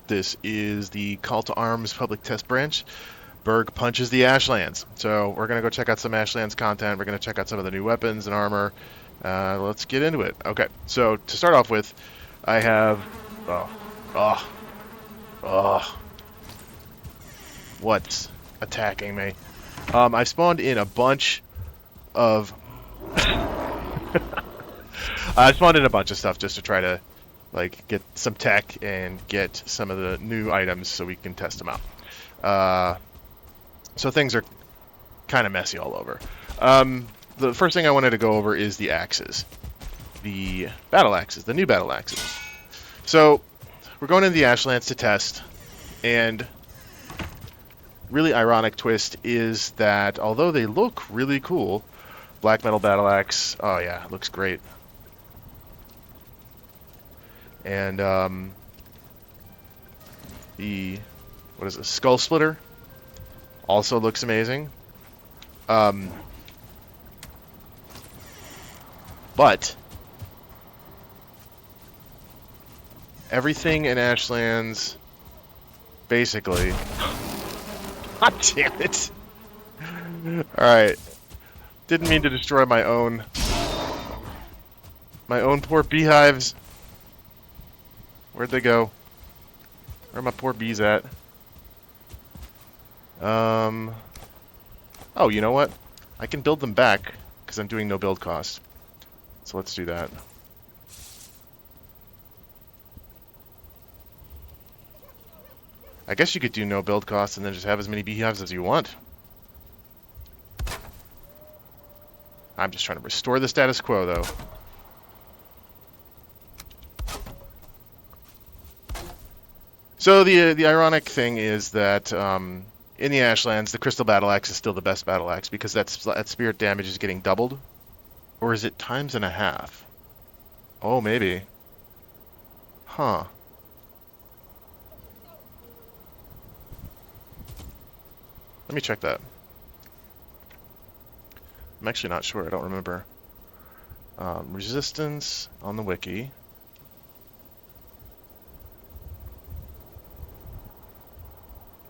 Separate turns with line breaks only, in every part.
This is the Call to Arms public test branch. Berg punches the Ashlands. So we're going to go check out some Ashlands content. We're going to check out some of the new weapons and armor. Let's get into it. Okay, so to start off with, I have... What's attacking me? I spawned in a bunch of... I spawned in a bunch of stuff just to try to get some tech and get some of the new items so we can test them out. So things are kind of messy all over. The first thing I wanted to go over is the axes. The battle axes, the new battle axes. So we're going into the Ashlands to test, and really ironic twist is that although they look really cool, black metal battle axe, oh yeah, it looks great. And the, what is it, skull splitter also looks amazing. But everything in Ashlands, basically. God damn it! Alright. Didn't mean to destroy my own poor beehives. Where'd they go? Where are my poor bees at? Oh, you know what? I can build them back because I'm doing no build cost. So let's do that. I guess you could do no build cost and then just have as many beehives as you want. I'm just trying to restore the status quo, though. So the ironic thing is that in the Ashlands, the Crystal Battle Axe is still the best battle axe because that spirit damage is getting doubled. Or is it times and a half? Oh, maybe. Huh. Let me check that. I'm actually not sure. I don't remember. Resistance on the wiki.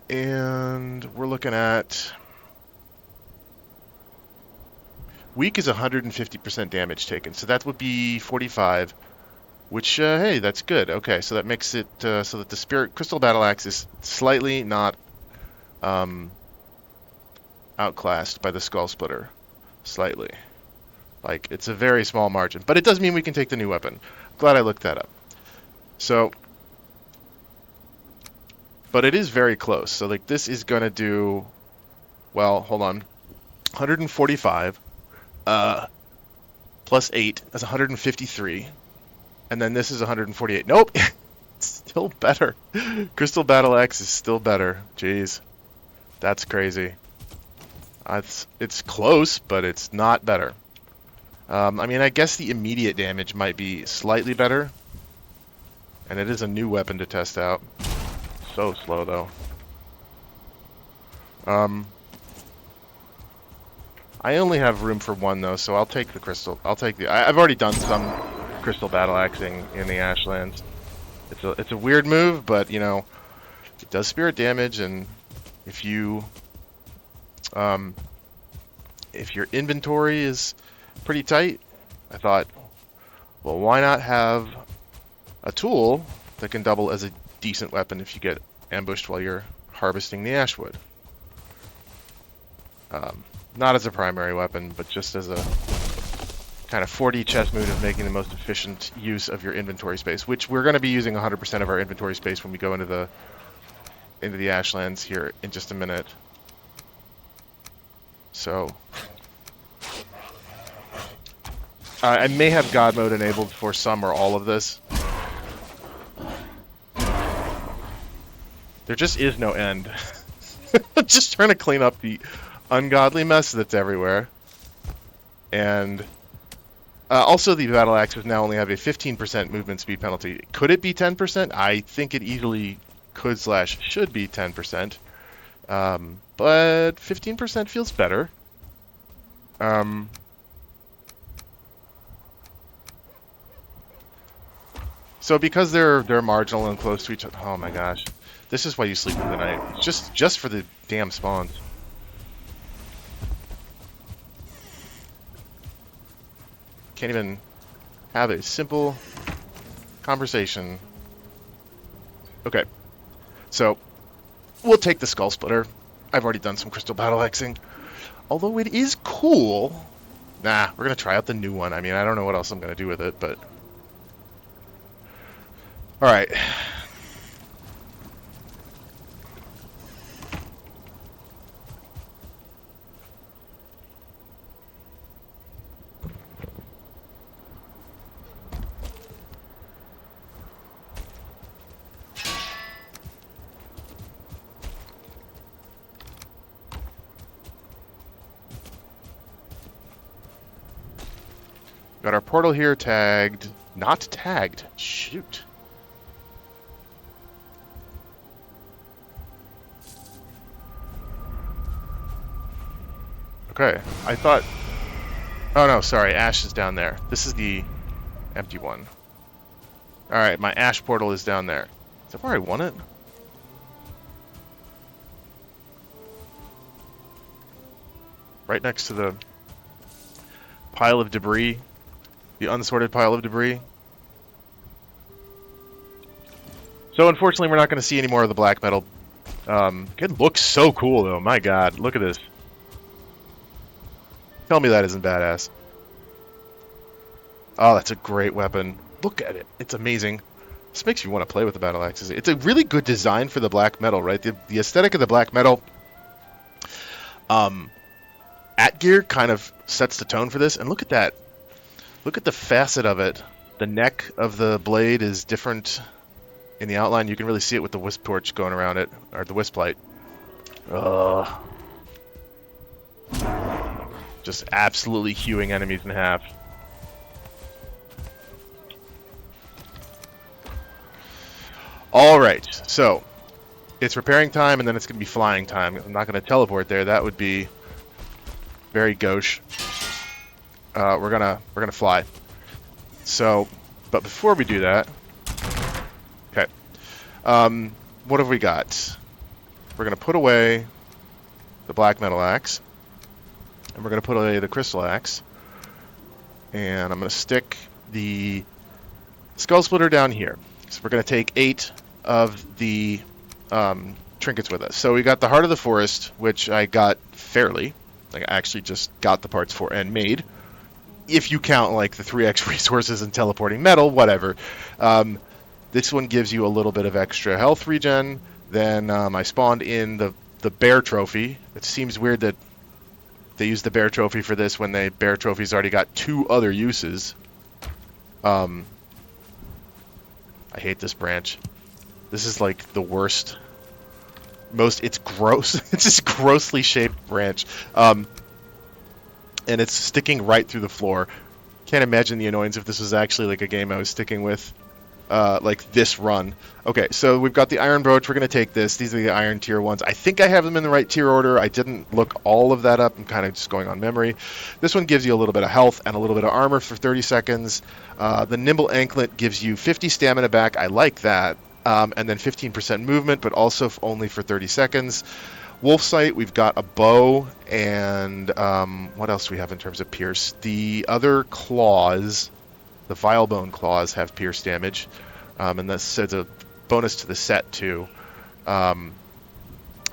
And we're looking at... Weak is 150% damage taken, so that would be 45, which, hey, that's good. Okay, so that makes it so that the Spirit Crystal Battle Axe is slightly not outclassed by the Skull Splitter. Slightly. Like, it's a very small margin, but it does mean we can take the new weapon. Glad I looked that up. So... But it is very close. So, like, this is going to do... Well, hold on. 145... plus 8, that's 153. And then this is 148. Nope! It's still better. Crystal Battle Axe is still better. Jeez. That's crazy. It's close, but it's not better. I mean, I guess the immediate damage might be slightly better. And it is a new weapon to test out. So slow, though. I only have room for one, though, so I'll take the crystal. I've already done some crystal battle axing in the Ashlands. It's a weird move, but you know, it does spirit damage, and if your inventory is pretty tight, I thought, well, why not have a tool that can double as a decent weapon if you get ambushed while you're harvesting the ashwood. Not as a primary weapon, but just as a kind of 4D chess move of making the most efficient use of your inventory space, which we're going to be using 100% of our inventory space when we go into the Ashlands here in just a minute. So I may have God mode enabled for some or all of this. There just is no end. Just trying to clean up the ungodly mess that's everywhere. And also the battle axes now only have a 15% movement speed penalty. Could it be 10%? I think it easily could / should be 10%. But 15% feels better. So because they're marginal and close to each other. Oh my gosh, this is why you sleep for the night. Just for the damn spawns. Can't even have a simple conversation. Okay, so we'll take the Skull Splitter. I've already done some Crystal Battle Axing. Although it is cool. Nah, we're going to try out the new one. I mean, I don't know what else I'm going to do with it, but... Alright. Got our portal here tagged. Not tagged. Shoot. Okay, I thought... Oh no, sorry, Ash is down there. This is the empty one. Alright, my Ash portal is down there. Is that where I want it? Right next to the pile of debris. The unsorted pile of debris. So unfortunately we're not going to see any more of the black metal. It looks so cool though, my god, look at this. Tell me that isn't badass. Oh, that's a great weapon. Look at it, it's amazing. This makes you want to play with the battle axes. It's a really good design for the black metal, right? The aesthetic of the black metal at gear kind of sets the tone for this, and look at that. Look at the facet of it. The neck of the blade is different in the outline. You can really see it with the wisp torch going around it, or the wisp light. Just absolutely hewing enemies in half. Alright, so it's repairing time and then it's going to be flying time. I'm not going to teleport there. That would be very gauche. We're gonna fly. So, but before we do that, okay. What have we got? We're gonna put away the black metal axe, and we're gonna put away the crystal axe, and I'm gonna stick the skull splitter down here. So we're gonna take 8 of the trinkets with us. So we got the heart of the forest, which I got fairly. Like I actually just got the parts for and made. If you count like the 3x resources and teleporting metal, whatever. This one gives you a little bit of extra health regen. Then I spawned in the bear trophy. It seems weird that they used the bear trophy for this when the bear trophy's already got 2 other uses. I hate this branch. This is like the worst. It's gross. It's this grossly shaped branch. And it's sticking right through the floor. Can't imagine the annoyance if this was actually like a game I was sticking with, like this run. Okay, so we've got the iron brooch. We're going to take this. These are the iron tier ones. I think I have them in the right tier order. I didn't look all of that up. I'm kind of just going on memory. This one gives you a little bit of health and a little bit of armor for 30 seconds. The nimble anklet gives you 50 stamina back. I like that. And then 15% movement, but also only for 30 seconds. Wolf sight, we've got a bow, and what else do we have in terms of pierce? The other claws, the vilebone claws, have pierce damage, and that's a bonus to the set too. So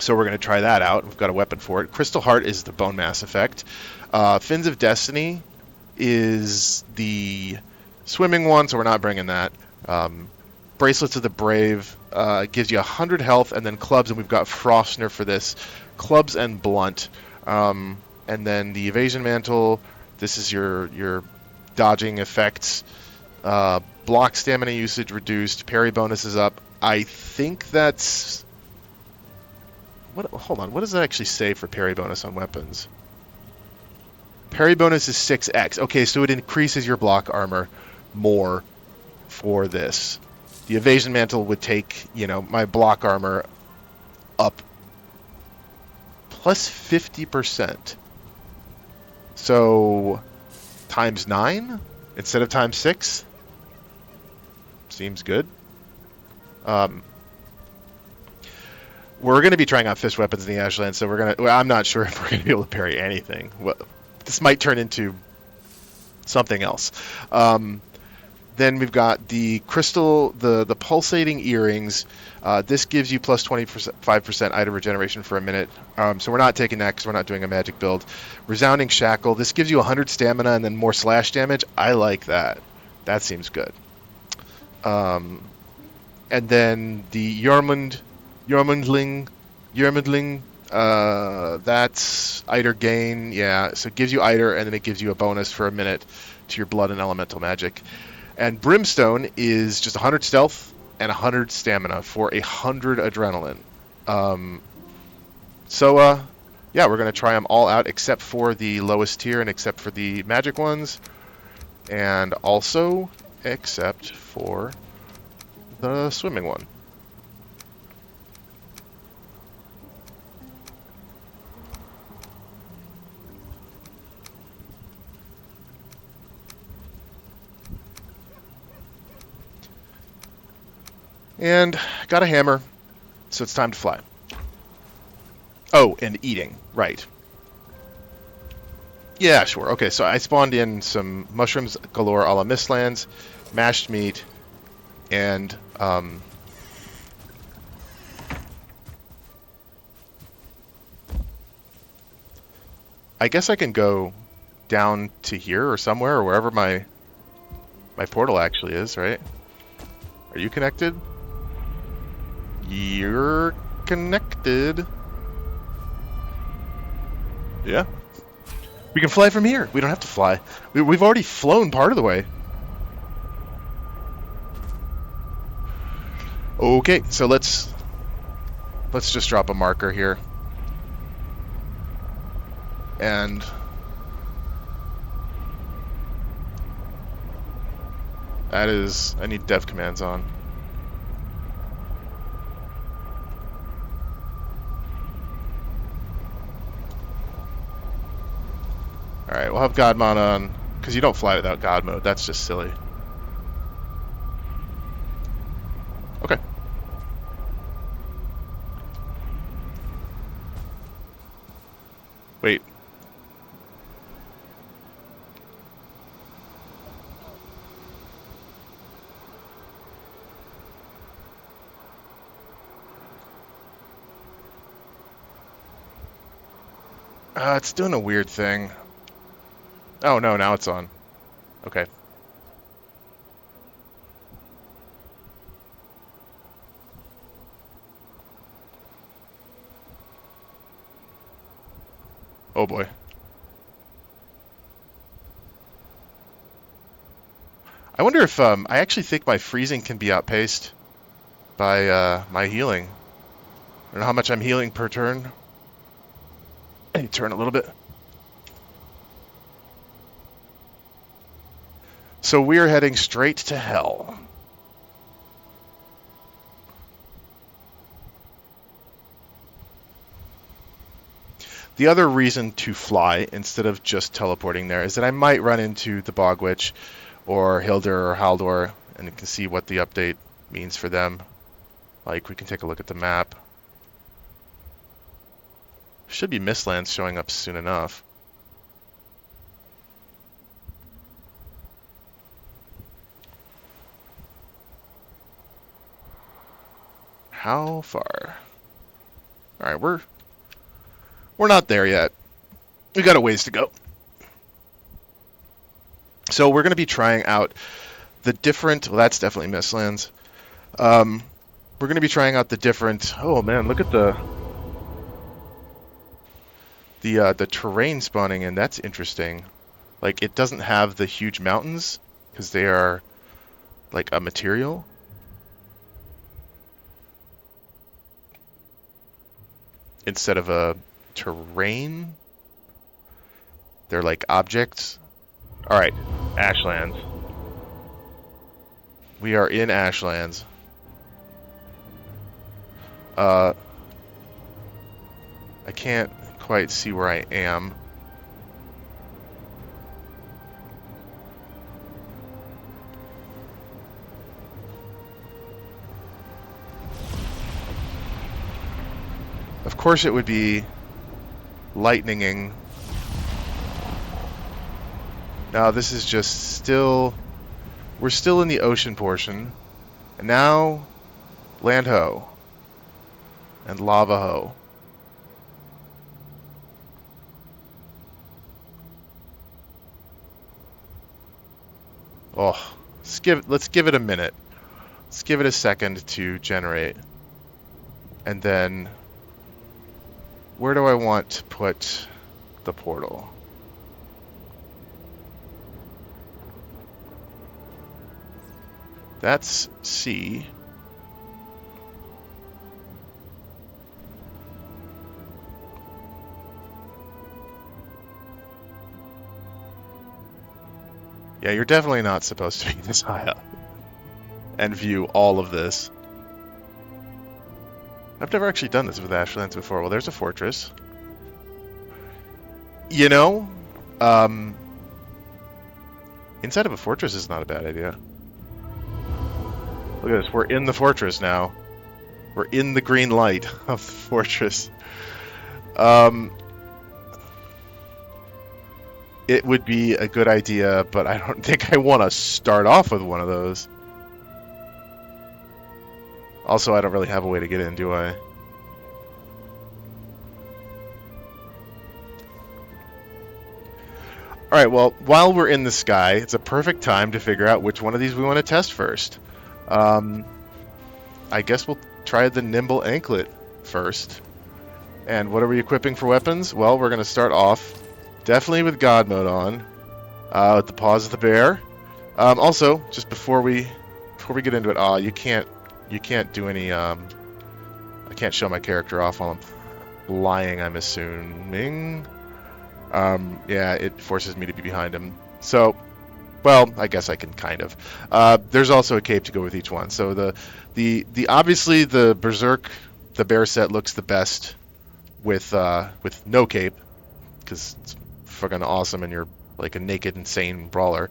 we're going to try that out. We've got a weapon for it. Crystal Heart is the bone mass effect. Fins of Destiny is the swimming one, so we're not bringing that. Bracelets of the Brave gives you 100 health, and then clubs, and we've got Frostner for this. Clubs and blunt. And then the Evasion Mantle, this is your dodging effects. Block stamina usage reduced. Parry bonus is up. I think that's... Hold on, what does that actually say for parry bonus on weapons? Parry bonus is 6x. Okay, so it increases your block armor more for this. The Evasion Mantle would take, my block armor up plus 50%. So, times 9 instead of times 6? Seems good. We're going to be trying out fish weapons in the Ashlands, so I'm not sure if we're going to be able to parry anything. Well, this might turn into something else. Then we've got the crystal, the pulsating earrings. This gives you plus 25% item regeneration for a minute. So we're not taking that because we're not doing a magic build. Resounding shackle. This gives you 100 stamina and then more slash damage. I like that. That seems good. And then the Jormungling. That's Eider gain. Yeah, so it gives you Eider and then it gives you a bonus for a minute to your blood and elemental magic. And Brimstone is just 100 stealth and 100 stamina for 100 adrenaline. Yeah, we're going to try them all out except for the lowest tier and except for the magic ones. And also except for the swimming one. And got a hammer, so it's time to fly. Oh, and eating, right. Yeah, sure. Okay, so I spawned in some mushrooms galore a la Mistlands, mashed meat, and I guess I can go down to here or somewhere or wherever my portal actually is, right? Are you connected? You're connected. Yeah. We can fly from here. We don't have to fly. We've already flown part of the way. Okay, so let's just drop a marker here. And that is, I need dev commands on. Alright, we'll have God mode on, because you don't fly without God mode. That's just silly. Okay. Wait. It's doing a weird thing. Oh no, now it's on. Okay. Oh boy. I wonder if I actually think my freezing can be outpaced by my healing. I don't know how much I'm healing per turn. I need to turn a little bit. So we're heading straight to hell. The other reason to fly instead of just teleporting there is that I might run into the Bog Witch or Hildur or Haldor, and you can see what the update means for them. Like, we can take a look at the map. Should be Mistlands showing up soon enough. How far? Alright, we're not there yet. We got a ways to go. So we're going to be trying out the different... Well, that's definitely Mistlands. We're going to be trying out the different... Oh, man, look at the terrain spawning in. That's interesting. Like, it doesn't have the huge mountains because they are, like, a material. Instead of a terrain. They're like objects. Alright, Ashlands. We are in Ashlands. I can't quite see where I am. Of course it would be lightninging. Now this is just still... We're still in the ocean portion. And now... Land ho. And lava ho. Oh, let's give it a minute. Let's give it a second to generate. And then, where do I want to put the portal? That's C. Yeah, you're definitely not supposed to be this high up and view all of this. I've never actually done this with Ashlands before. Well, there's a fortress. You know, inside of a fortress is not a bad idea. Look at this. We're in the fortress now. We're in the green light of the fortress. It would be a good idea, but I don't think I want to start off with one of those. Also, I don't really have a way to get in, do I? Alright, well, while we're in the sky, it's a perfect time to figure out which one of these we want to test first. I guess we'll try the nimble anklet first. And what are we equipping for weapons? Well, we're going to start off definitely with God mode on, with the paws of the bear. Also, just before we get into it, you can't do any. I can't show my character off while I'm lying. I'm assuming. Yeah, it forces me to be behind him. So, well, I guess I can kind of. There's also a cape to go with each one. So the obviously the Berserk, the bear set looks the best with no cape, because it's fucking awesome and you're like a naked, insane brawler.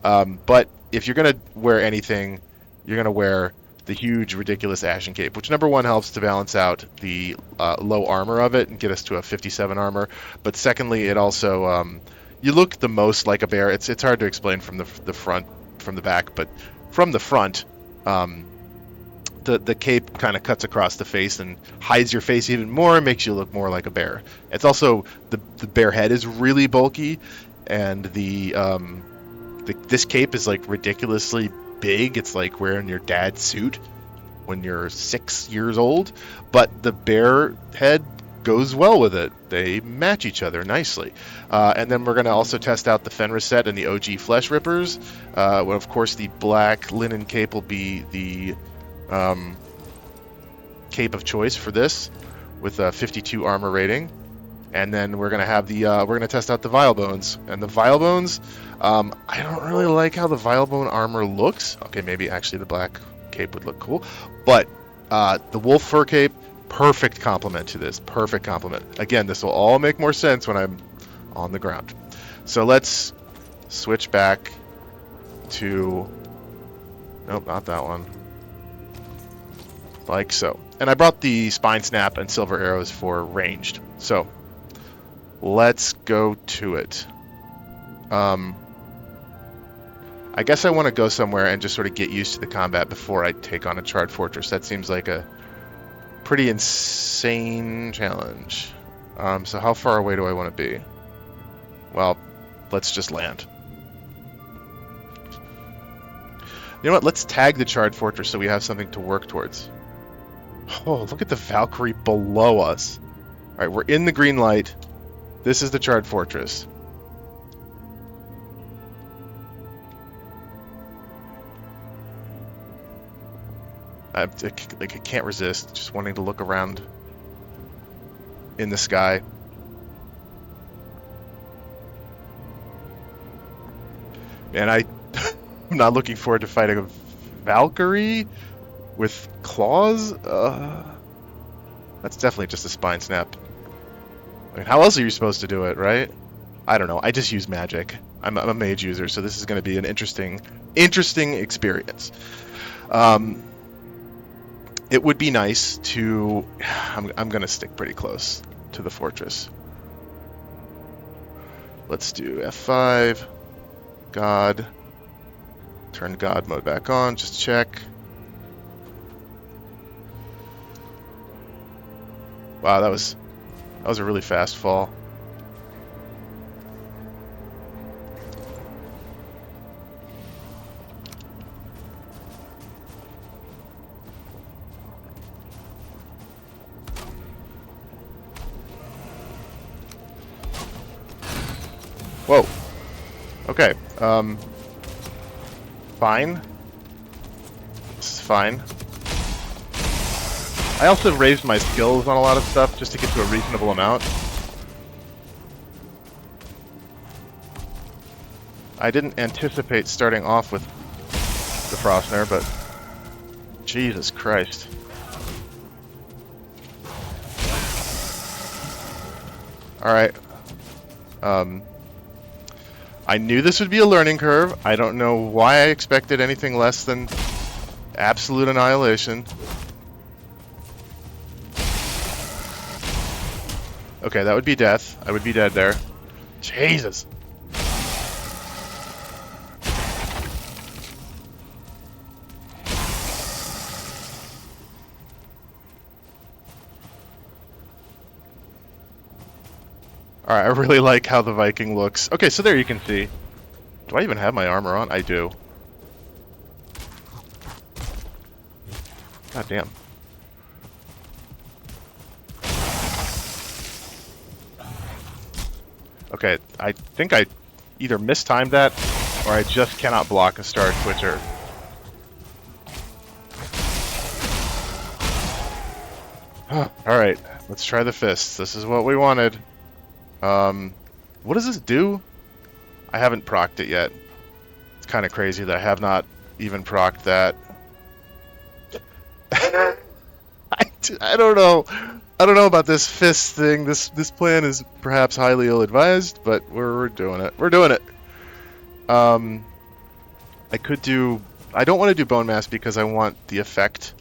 But if you're gonna wear anything, you're gonna wear the huge, ridiculous Ashen Cape, which number one helps to balance out the low armor of it and get us to a 57 armor. But secondly, it also you look the most like a bear. It's hard to explain from the front, from the back, but from the front, the cape kind of cuts across the face and hides your face even more and makes you look more like a bear. It's also the bear head is really bulky, and this cape is like ridiculously big. It's like wearing your dad's suit when you're 6 years old, but the bear head goes well with it. They match each other nicely. And then we're going to also test out the Fenris set and the OG Flesh Rippers. Well, of course, the black linen cape will be the cape of choice for this, with a 52 armor rating. And then we're gonna have we're gonna test out the Vile Bones. And the Vile Bones, I don't really like how the Vile Bone armor looks. Okay, maybe actually the black cape would look cool, but the wolf fur cape, perfect complement to this. Perfect complement. Again, this will all make more sense when I'm on the ground. So let's switch back to, nope, not that one. Like so. And I brought the Spine Snap and Silver Arrows for ranged. So let's go to it. I guess I want to go somewhere and just sort of get used to the combat before I take on a Charred Fortress. That seems like a pretty insane challenge. So how far away do I want to be? Well, let's just land. You know what? Let's tag the Charred Fortress so we have something to work towards. Oh, look at the Valkyrie below us. All right, we're in the green light. This is the Charred Fortress. I can't resist just wanting to look around in the sky. And I'm not looking forward to fighting a Valkyrie with claws. That's definitely just a Spine Snap. I mean, how else are you supposed to do it, right? I don't know. I just use magic. I'm a mage user, so this is going to be an interesting experience. it would be nice to... I'm going to stick pretty close to the fortress. Let's do F5. God. Turn God mode back on. Just check. Wow, that was a really fast fall. Whoa. Okay. Fine. This is fine. I also raised my skills on a lot of stuff just to get to a reasonable amount. I didn't anticipate starting off with the Frostner, but Jesus Christ. Alright. I knew this would be a learning curve. I don't know why I expected anything less than absolute annihilation. Okay, that would be death. I would be dead there. Jesus. Alright, I really like how the Viking looks. Okay, so there you can see. Do I even have my armor on? I do. God damn. Okay, I think I either mistimed that, or I just cannot block a Star Twitcher. Alright, let's try the fists. This is what we wanted. What does this do? I haven't procced it yet. It's kind of crazy that I have not even procced that. I don't know. I don't know about this fist thing. This plan is perhaps highly ill-advised, but we're doing it. We're doing it. I could do... I don't want to do bone mass because I want the effect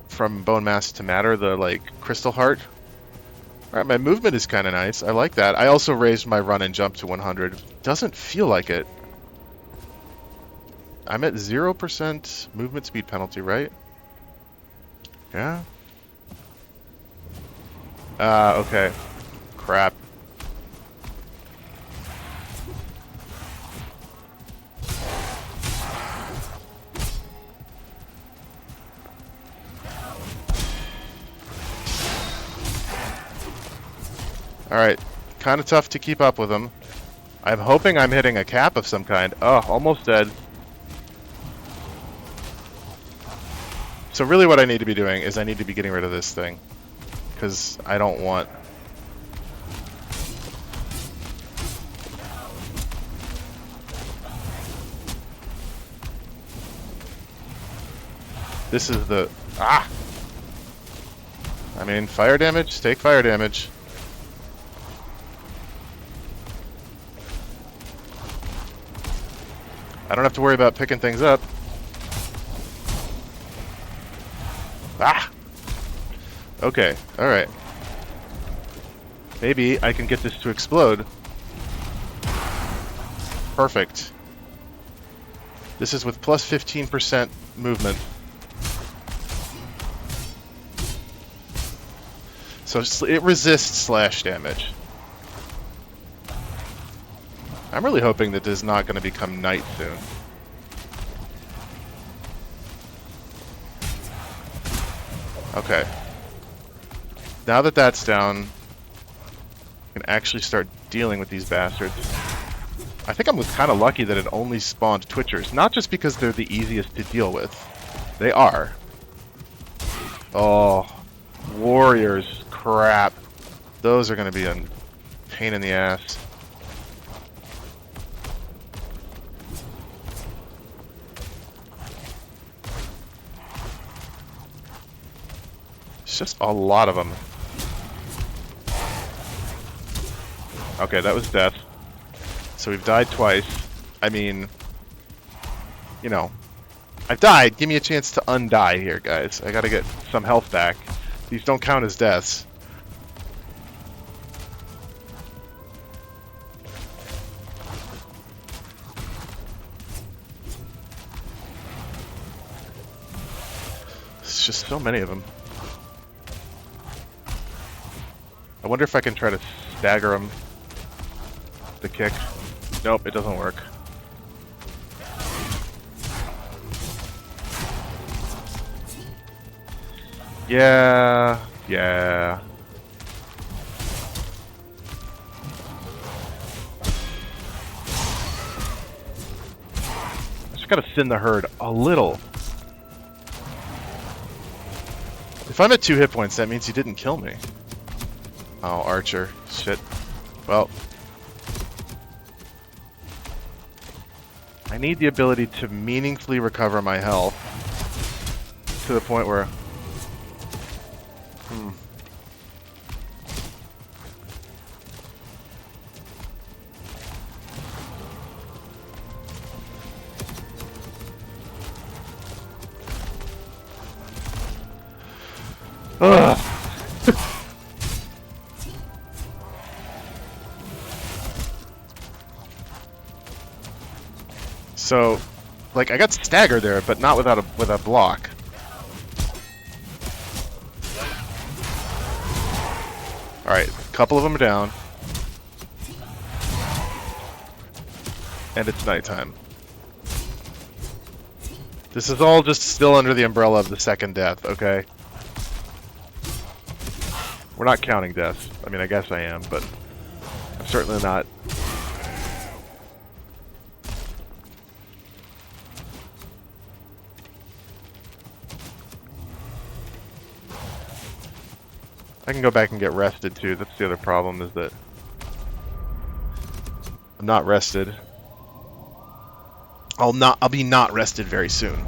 from bone mass to matter, the, like, crystal heart. Alright, my movement is kind of nice. I like that. I also raised my run and jump to 100. Doesn't feel like it. I'm at 0% movement speed penalty, right? Yeah? Okay. Crap. Alright. Kind of tough to keep up with them. I'm hoping I'm hitting a cap of some kind. Oh, almost dead. So really what I need to be doing is I need to be getting rid of this thing. Because I don't want... This is the... Ah! I mean, fire damage? Take fire damage. I don't have to worry about picking things up. Ah! Okay, alright. Maybe I can get this to explode. Perfect. This is with plus 15% movement. So it resists slash damage. I'm really hoping that this is not going to become night soon. Okay. Now that that's down, I can actually start dealing with these bastards. I think I'm kind of lucky that it only spawned Twitchers, not just because they're the easiest to deal with. They are. Oh, warriors, crap. Those are going to be a pain in the ass. It's just a lot of them. Okay, that was death. So we've died twice. I mean, you know, I died. Give me a chance to undie here, guys. I gotta get some health back. These don't count as deaths. It's just so many of them. I wonder if I can try to stagger them. The kick. Nope, it doesn't work. Yeah. I just gotta thin the herd a little. If I'm at 2 hit points, that means he didn't kill me. Oh, Archer. Shit. Well. I need the ability to meaningfully recover my health to the point where... Ugh. So, like, I got staggered there, but not without a block. All right, a couple of them are down, and it's nighttime. This is all just still under the umbrella of the second death, okay? We're not counting deaths. I mean, I guess I am, but I'm certainly not. I can go back and get rested too. That's the other problem, is that I'm not rested. I'll be not rested very soon.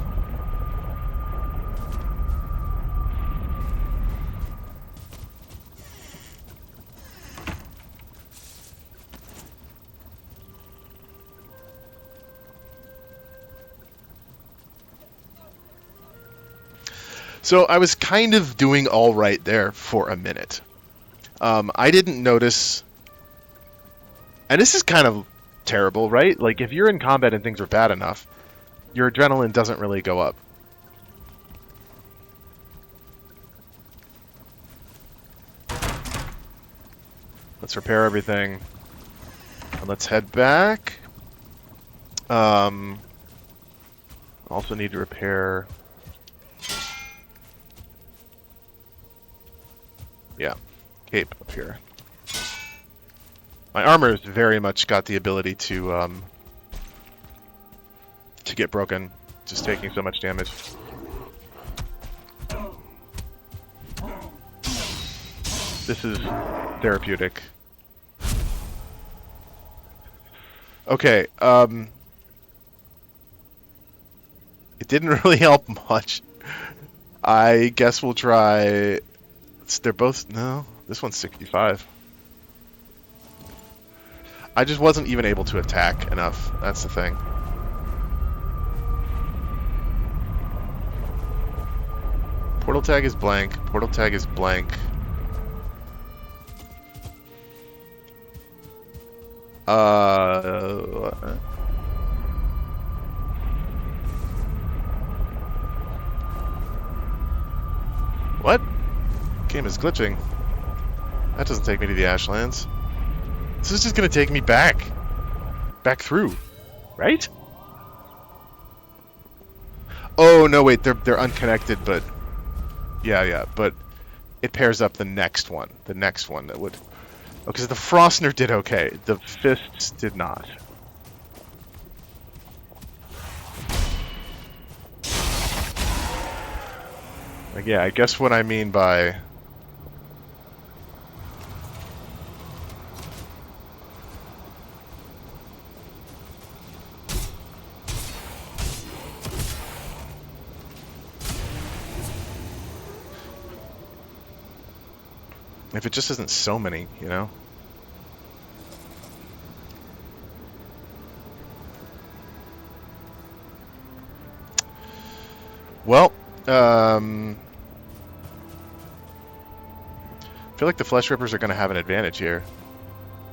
So I was kind of doing all right there for a minute. I didn't notice, and this is kind of terrible, right? Like, if you're in combat and things are bad enough, your adrenaline doesn't really go up. Let's repair everything, and let's head back. Also need to repair... Yeah, cape up here. My armor has very much got the ability to get broken, just taking so much damage. This is therapeutic. Okay, it didn't really help much. I guess we'll try... They're both... No, this one's 65. I just wasn't even able to attack enough. That's the thing. Portal tag is blank. Portal tag is blank. What? Game is glitching. That doesn't take me to the Ashlands. This is just gonna take me back through, right? Oh no, wait, they're unconnected, but yeah, but it pairs up the next one that would. Oh, because the Frostner did okay, the Fists did not. Like, yeah, I guess what I mean by... If it just isn't so many, you know? Well, I feel like the Flesh Rippers are going to have an advantage here,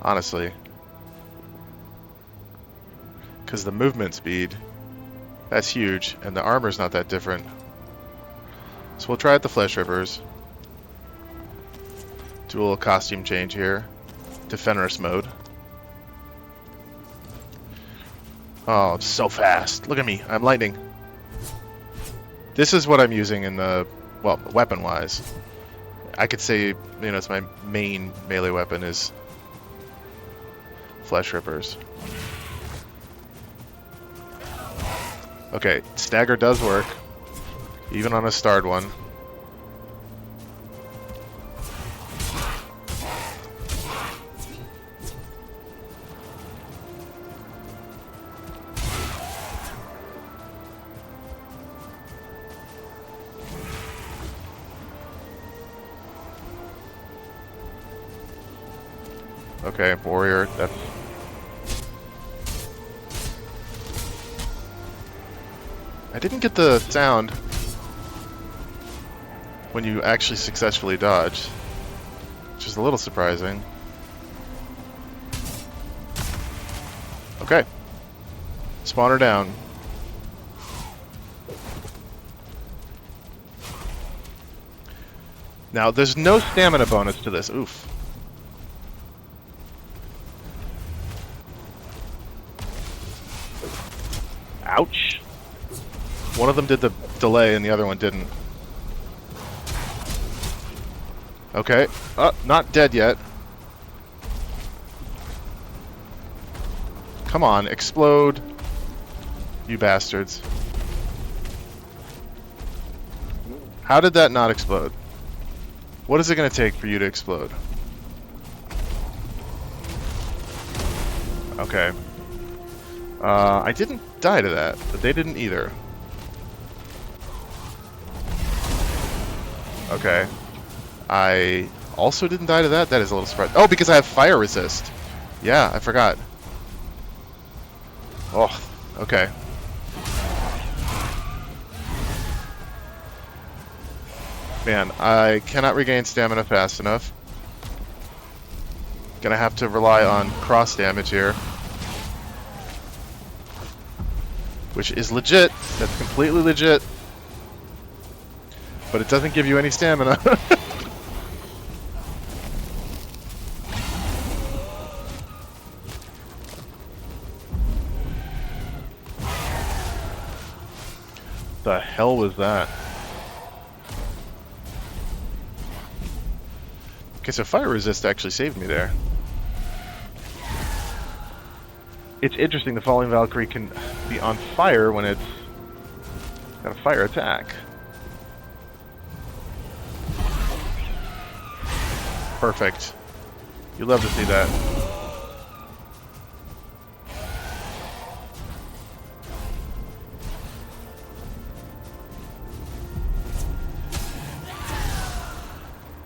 honestly. Because the movement speed, that's huge, and the armor's not that different. So we'll try out the Flesh Rippers. Do a little costume change here to Fenris mode. Oh, it's so fast. Look at me. I'm lightning. This is what I'm using in the, well, weapon-wise. I could say, you know, it's my main melee weapon is Flesh Rippers. Okay, stagger does work, even on a starred one. Okay, warrior, that's... I didn't get the sound when you actually successfully dodge, which is a little surprising. Okay. Spawner down. Now, there's no stamina bonus to this. Oof. Ouch. One of them did the delay and the other one didn't. Okay. Not dead yet. Come on, explode. You bastards. How did that not explode? What is it going to take for you to explode? Okay. I didn't die to that, but they didn't either. Okay. I also didn't die to that? That is a little surprising. Oh, because I have fire resist. Yeah, I forgot. Oh, okay. Man, I cannot regain stamina fast enough. Gonna have to rely on cross damage here. Which is legit. That's completely legit. But it doesn't give you any stamina. The hell was that? Okay, so fire resist actually saved me there. It's interesting, the Falling Valkyrie can be on fire when it's got a fire attack. Perfect. You love to see that.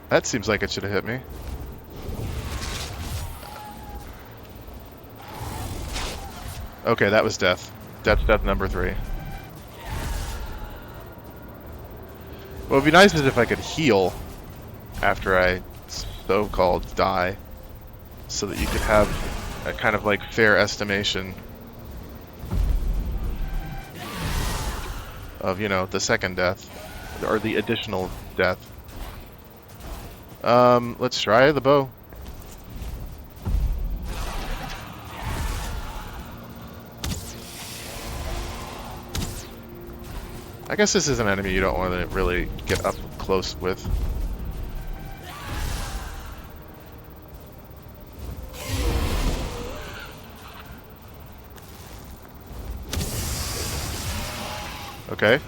That seems like it should have hit me. Okay, that was death. That's death number 3. What would be nice is if I could heal after I so-called die, so that you could have a kind of like fair estimation of, you know, the second death, or the additional death. Let's try the bow. I guess this is an enemy you don't want to really get up close with. Okay.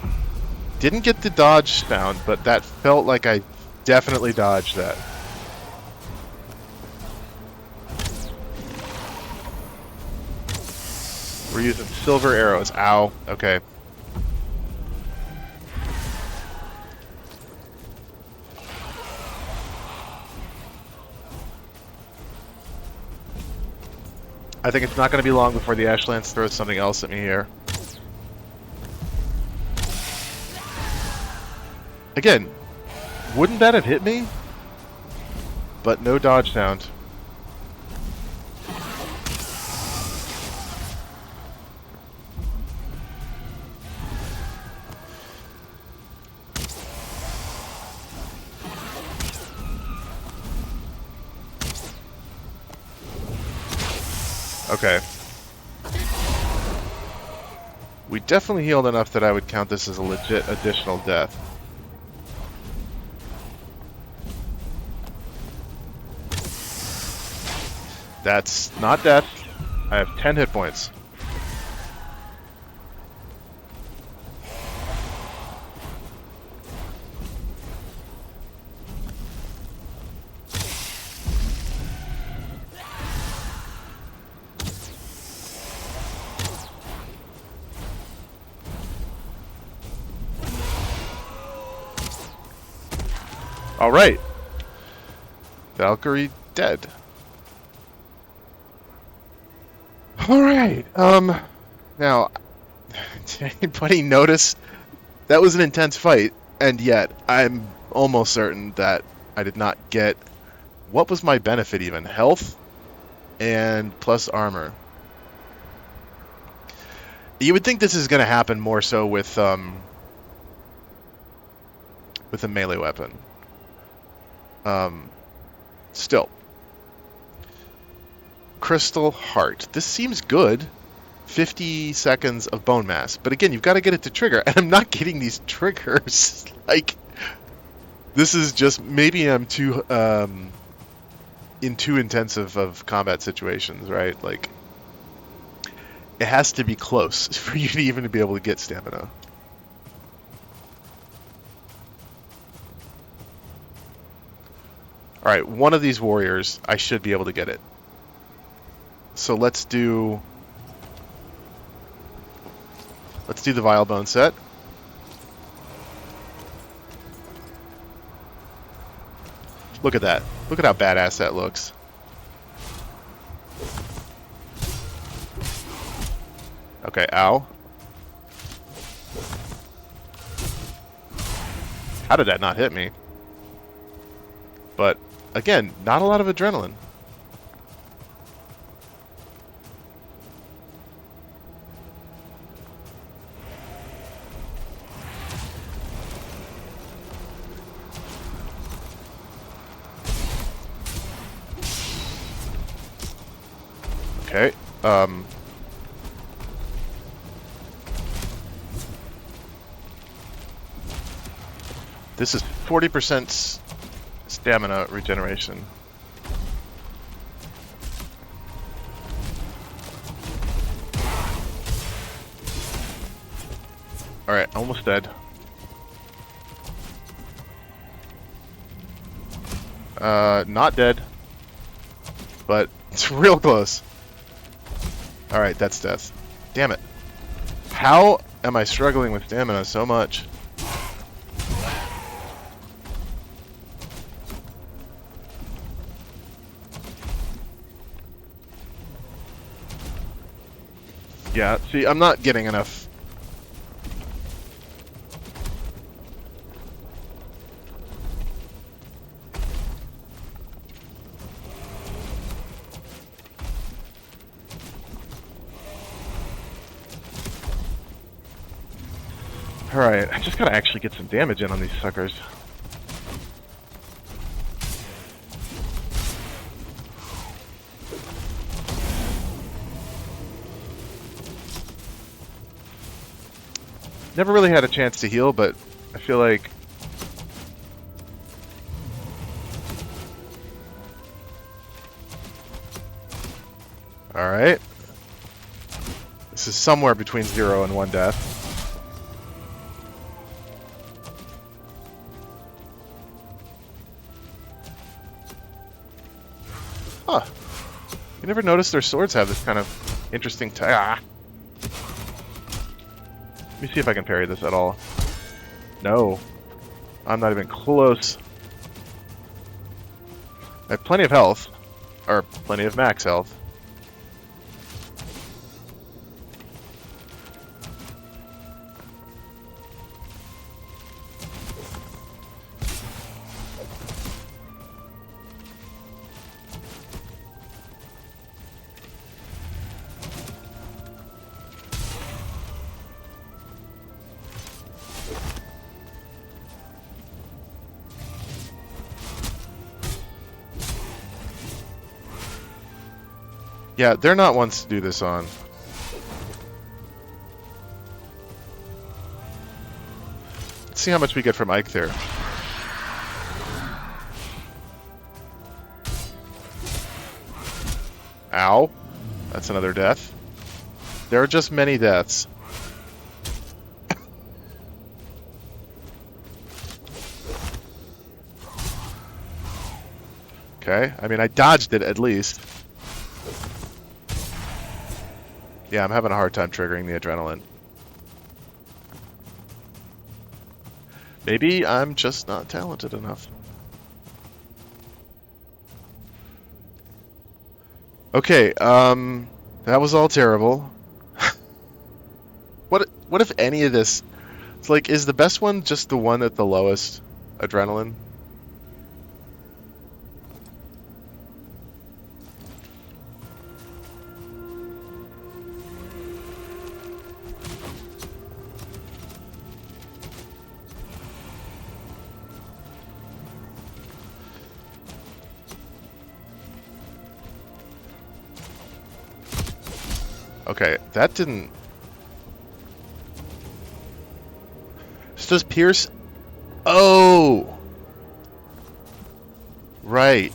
Didn't get the dodge sound, but that felt like I definitely dodged that. We're using silver arrows. Ow. Okay. I think it's not going to be long before the Ashlands throws something else at me here. Again, wouldn't that have hit me? But no dodge sound. Okay. We definitely healed enough that I would count this as a legit additional death. That's not death. I have 10 hit points. All right. Valkyrie dead. All right. Now, did anybody notice that was an intense fight, and yet I'm almost certain that I did not get. What was my benefit even? Health and plus armor. You would think this is going to happen more so with a melee weapon. Still. Crystal Heart. This seems good. 50 seconds of bone mass. But again, you've got to get it to trigger. And I'm not getting these triggers. Like, this is just... Maybe I'm too... in too intensive of combat situations, right? Like, it has to be close for you to even be able to get stamina. Alright, one of these warriors, I should be able to get it. So let's do the Vile Bone set. Look at that. Look at how badass that looks. Okay, ow. How did that not hit me? But, again, not a lot of adrenaline. Okay, this is 40% stamina regeneration. Alright, almost dead. Not dead. But it's real close. Alright, that's death. Damn it. How am I struggling with stamina so much? Yeah, see, I'm not getting enough. Alright, I just gotta actually get some damage in on these suckers. Never really had a chance to heal, but I feel like... Alright. This is somewhere between 0 and 1 death. Huh. You never noticed their swords have this kind of interesting Let me see if I can parry this at all. No. I'm not even close. I have plenty of health. Or plenty of max health. Yeah, they're not ones to do this on. Let's see how much we get from Ike there. Ow. That's another death. There are just many deaths. Okay, I mean, I dodged it at least. Yeah, I'm having a hard time triggering the adrenaline. Maybe I'm just not talented enough. Okay, that was all terrible. What if any of this... It's like, is the best one just the one at the lowest adrenaline? Okay, that didn't... So does Pierce... Oh! Right.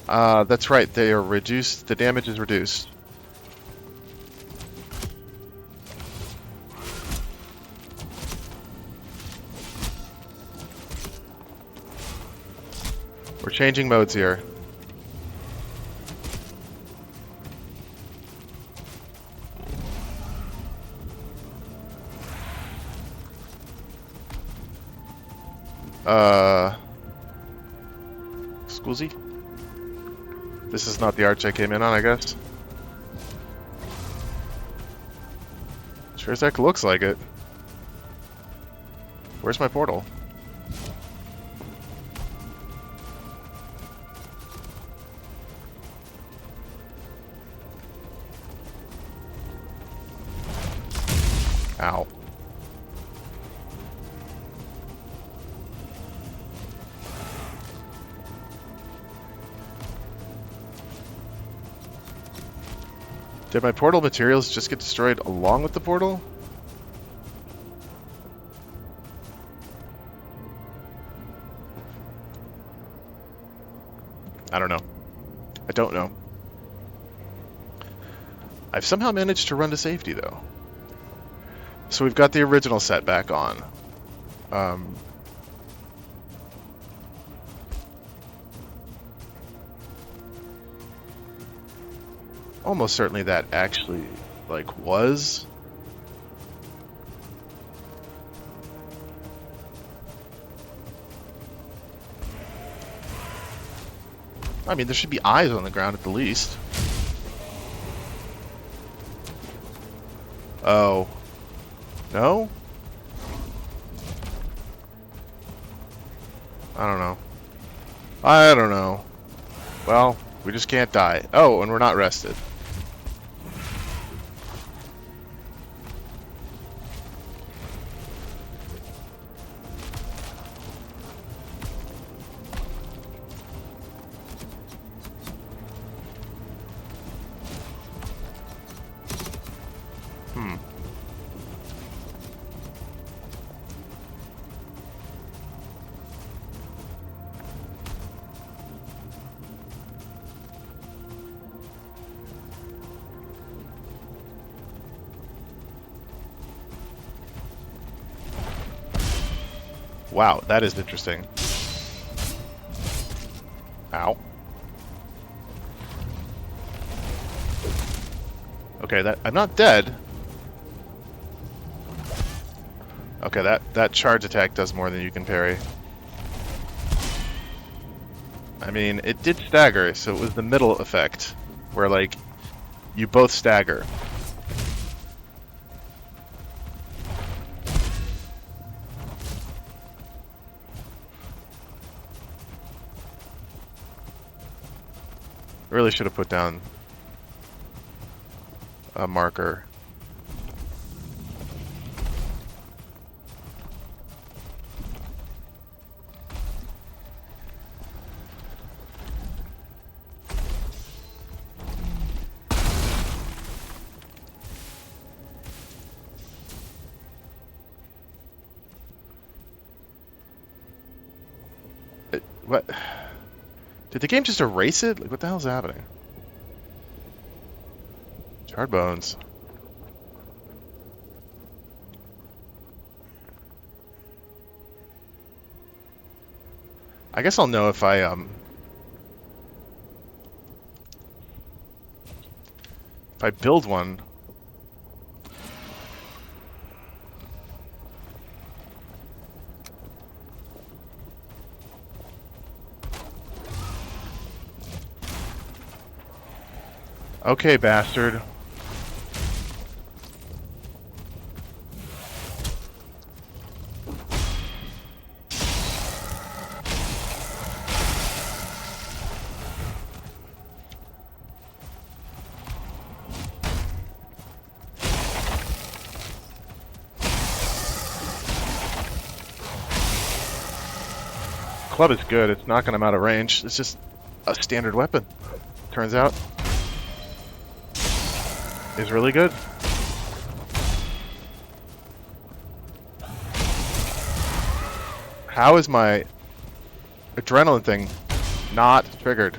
That's right, they are reduced... The damage is reduced. We're changing modes here. Squeezy? This is not the arch I came in on, I guess. Sure as heck looks like it. Where's my portal? Ow. Did my portal materials just get destroyed along with the portal? I don't know. I don't know. I've somehow managed to run to safety, though. So we've got the original set back on. Almost certainly that actually, like, was. I mean, there should be eyes on the ground at the least. Oh. No? I don't know. I don't know. Well, we just can't die. Oh, and we're not rested. Wow, that is interesting. Ow. Okay, that I'm not dead. Okay, that charge attack does more than you can parry. I mean, it did stagger, so it was the middle effect, where, like, you both stagger. Really should have put down a marker. What? Did the game just erase it? Like, what the hell's happening? Charred bones. I guess I'll know if I build one. Okay, bastard. Club is good. It's knocking him out of range. It's just a standard weapon. Turns out is really good. How is my adrenaline thing not triggered?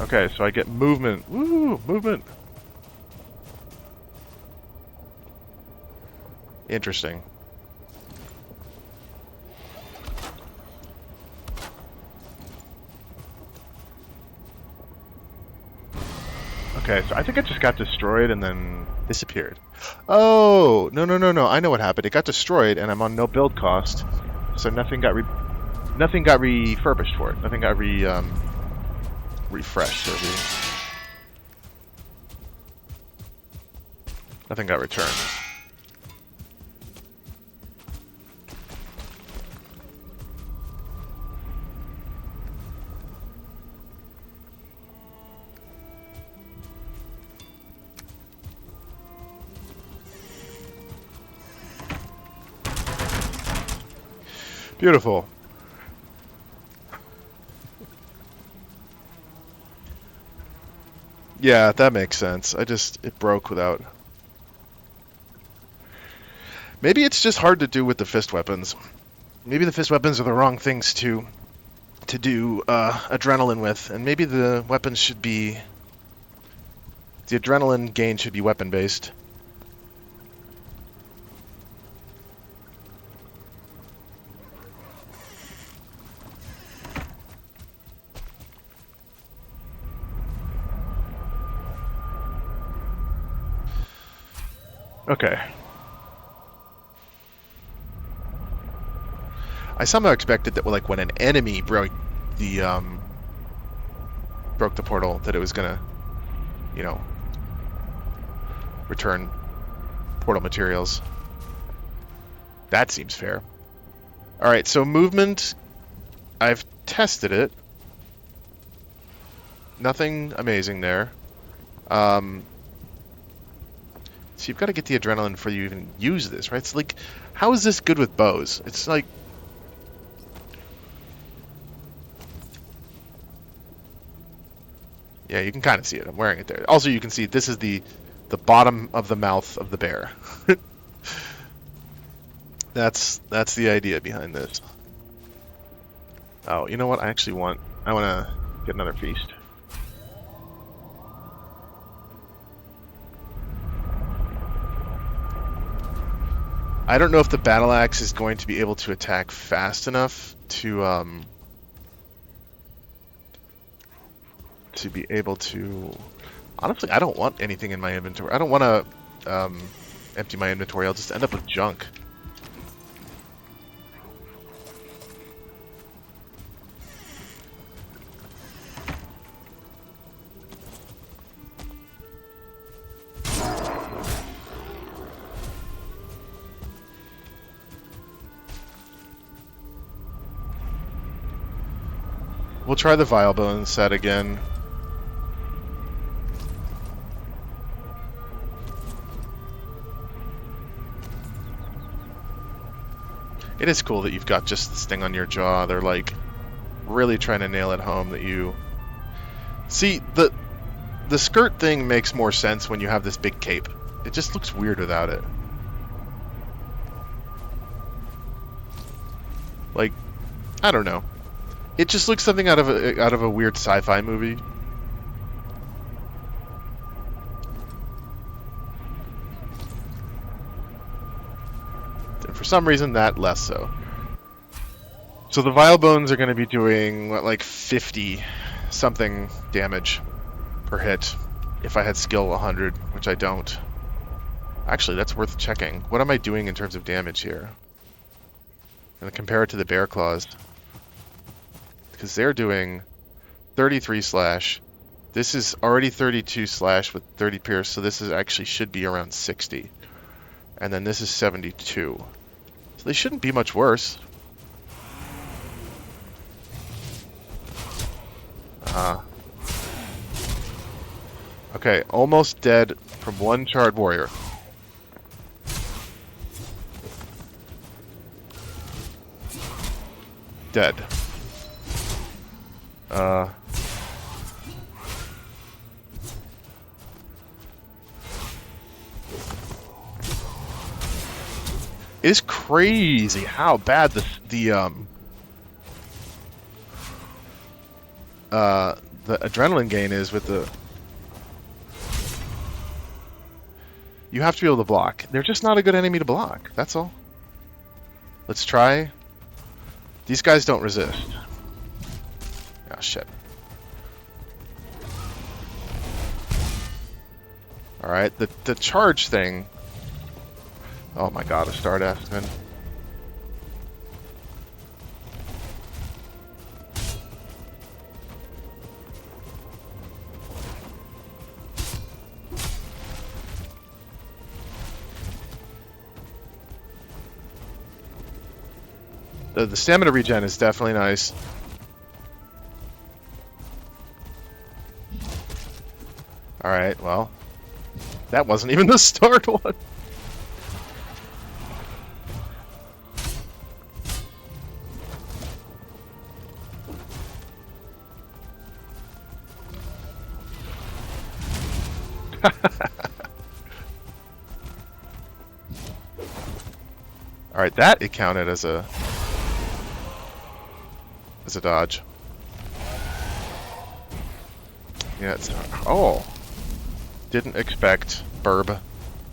Okay, so I get movement. Woo, movement. Interesting. Okay, so I think it just got destroyed and then disappeared. Oh, no. I know what happened. It got destroyed and I'm on no build cost. So nothing got refurbished for it. Nothing got refreshed or nothing got returned. Beautiful. Yeah, that makes sense. It broke without... Maybe it's just hard to do with the fist weapons. Maybe the fist weapons are the wrong things to do adrenaline with, and maybe the weapons should be... The adrenaline gain should be weapon-based. Okay. I somehow expected that, like, when an enemy broke the portal, that it was gonna, you know, return portal materials. That seems fair. All right, so movement, I've tested it. Nothing amazing there. So you've got to get the adrenaline before you even use this, right? It's like, how is this good with bows? It's like... Yeah, you can kind of see it. I'm wearing it there. Also, you can see this is the bottom of the mouth of the bear. That's the idea behind this. Oh, you know what? I want to get another feast. I don't know if the battle axe is going to be able to attack fast enough to be able to... Honestly, I don't want anything in my inventory. I don't want to empty my inventory. I'll just end up with junk. We'll try the Vile Bone set again. It is cool that you've got just this thing on your jaw. They're like really trying to nail it home that you... See, the skirt thing makes more sense when you have this big cape. It just looks weird without it. Like, I don't know. It just looks something out of a weird sci-fi movie. And for some reason, that less so. So the Vile Bones are going to be doing, what, like 50 something damage per hit. If I had skill 100, which I don't. Actually, that's worth checking. What am I doing in terms of damage here? I'm going to compare it to the Bear Claws. Because they're doing 33 slash. This is already 32 slash with 30 pierce, so this is actually should be around 60. And then this is 72. So they shouldn't be much worse. Okay, almost dead from one charred warrior. Dead. It is crazy how bad the adrenaline gain is with the... You have to be able to block. They're just not a good enemy to block, that's all. Let's try. These guys don't resist. Ah, shit. Alright, the charge thing... Oh my god, a Starred Aspen. The stamina regen is definitely nice. Alright, well. That wasn't even the start one. Alright, that it counted as a dodge. Yeah, it's... Oh! Didn't expect Burb.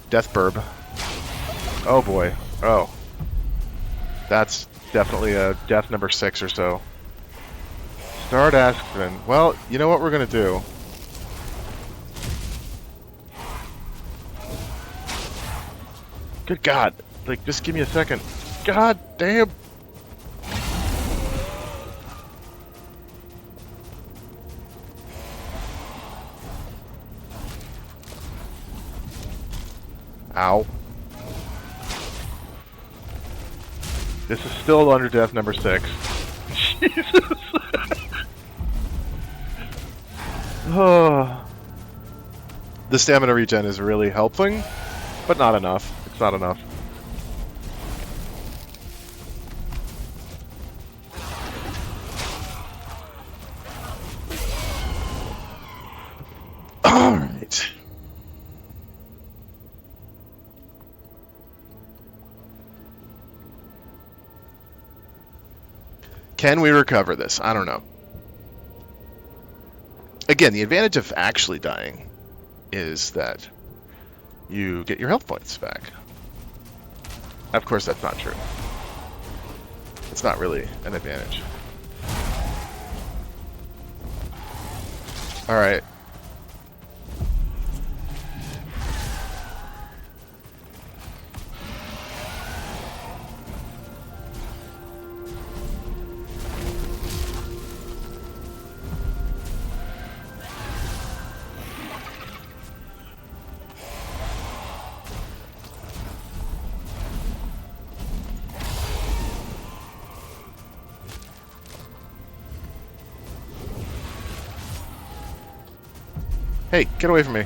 Death Burb. Oh boy. Oh. That's definitely a death number 6 or so. Starred Aspen. Well, you know what we're gonna do? Good God. Like, just give me a second. God damn! Ow. This is still under death number 6. Jesus! Oh. The stamina regen is really helping, but not enough. It's not enough. Alright. Can we recover this? I don't know. Again, the advantage of actually dying is that you get your health points back. Of course, that's not true. It's not really an advantage. Alright. Hey, get away from me.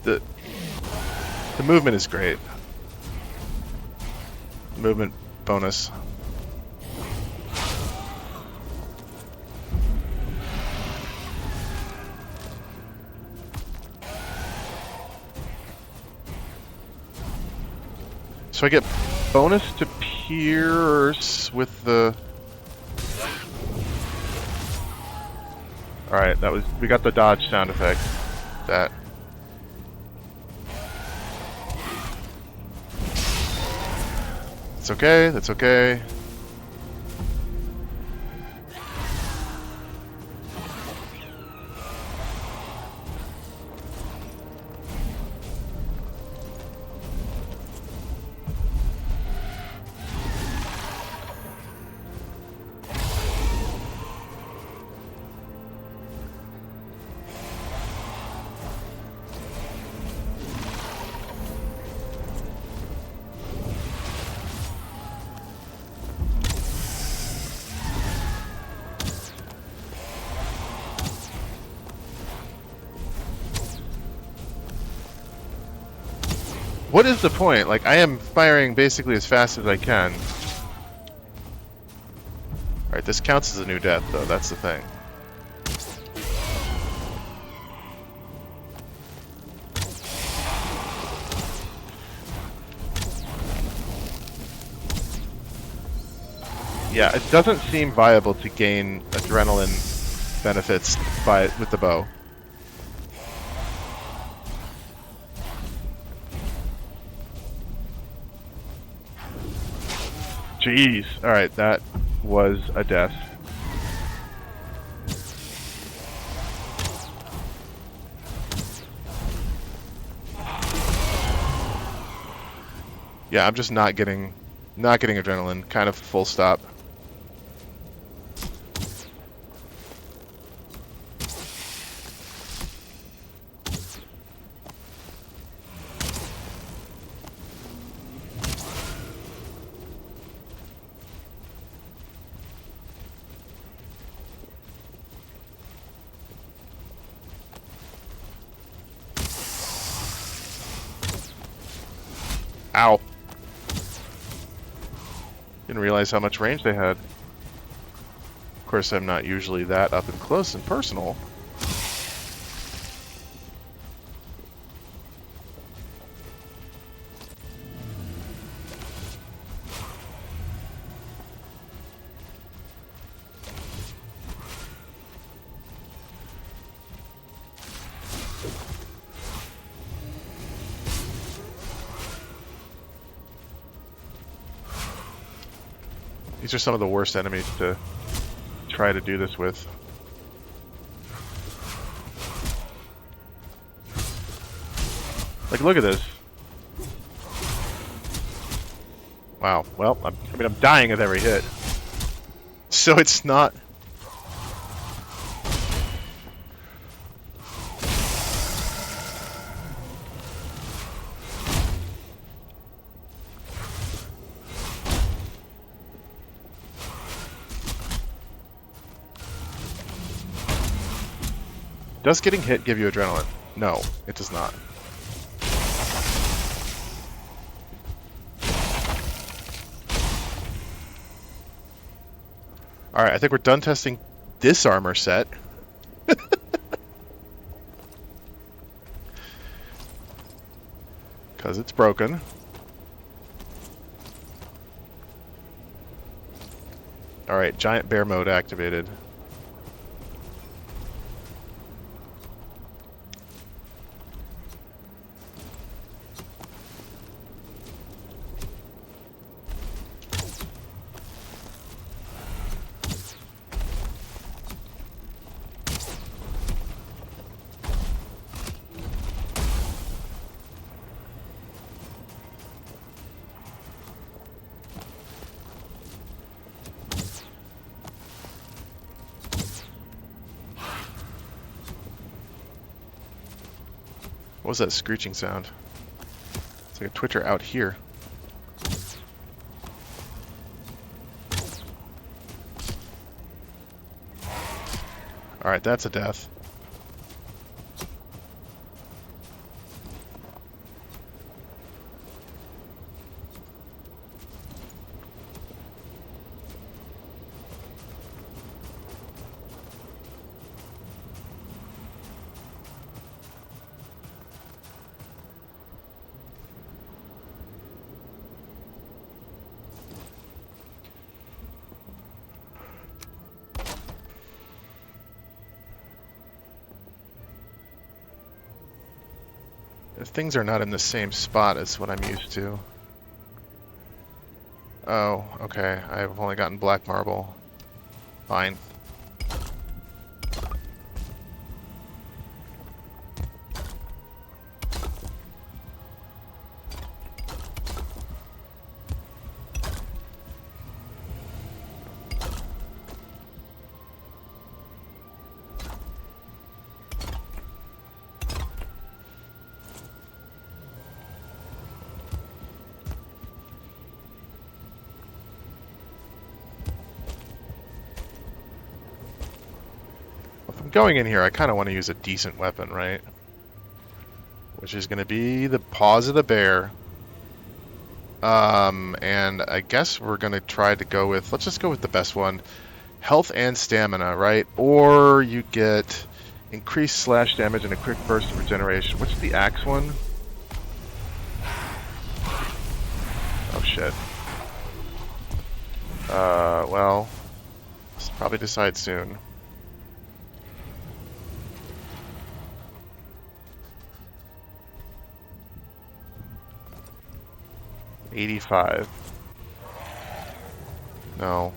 The movement is great. Movement bonus. So I get bonus to pierce with the... Alright, we got the dodge sound effect. That. It's okay, that's okay. What is the point? Like, I am firing basically as fast as I can. Alright, this counts as a new death, though. That's the thing. Yeah, it doesn't seem viable to gain adrenaline benefits with the bow. Jeez. Alright, that was a death. Yeah, I'm just not getting adrenaline. Kind of full stop. Ow. Didn't realize how much range they had. Of course, I'm not usually that up and close and personal. These are some of the worst enemies to try to do this with. Like, look at this. Wow. Well, I'm dying with every hit. So it's not... Does getting hit give you adrenaline? No, it does not. Alright, I think we're done testing this armor set. Because it's broken. Alright, giant bear mode activated. What was that screeching sound? It's like a twitcher out here. Alright, that's a death. things are not in the same spot as what I'm used to. Oh, okay. I've only gotten black marble. Fine. If I'm going in here, I kind of want to use a decent weapon, right? Which is going to be the paws of the bear. And I guess we're going to try to go with, let's just go with the best one. Health and stamina, right? Or you get increased slash damage and a quick burst of regeneration. What's the axe one? Oh shit. Well, let's probably decide soon. $85. No.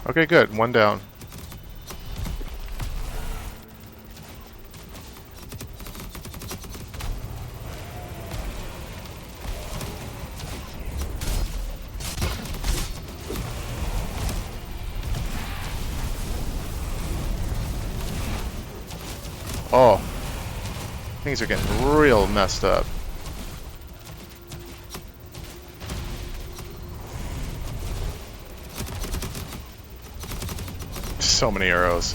Okay, good. One down. Oh. Things are getting real messed up. So many arrows.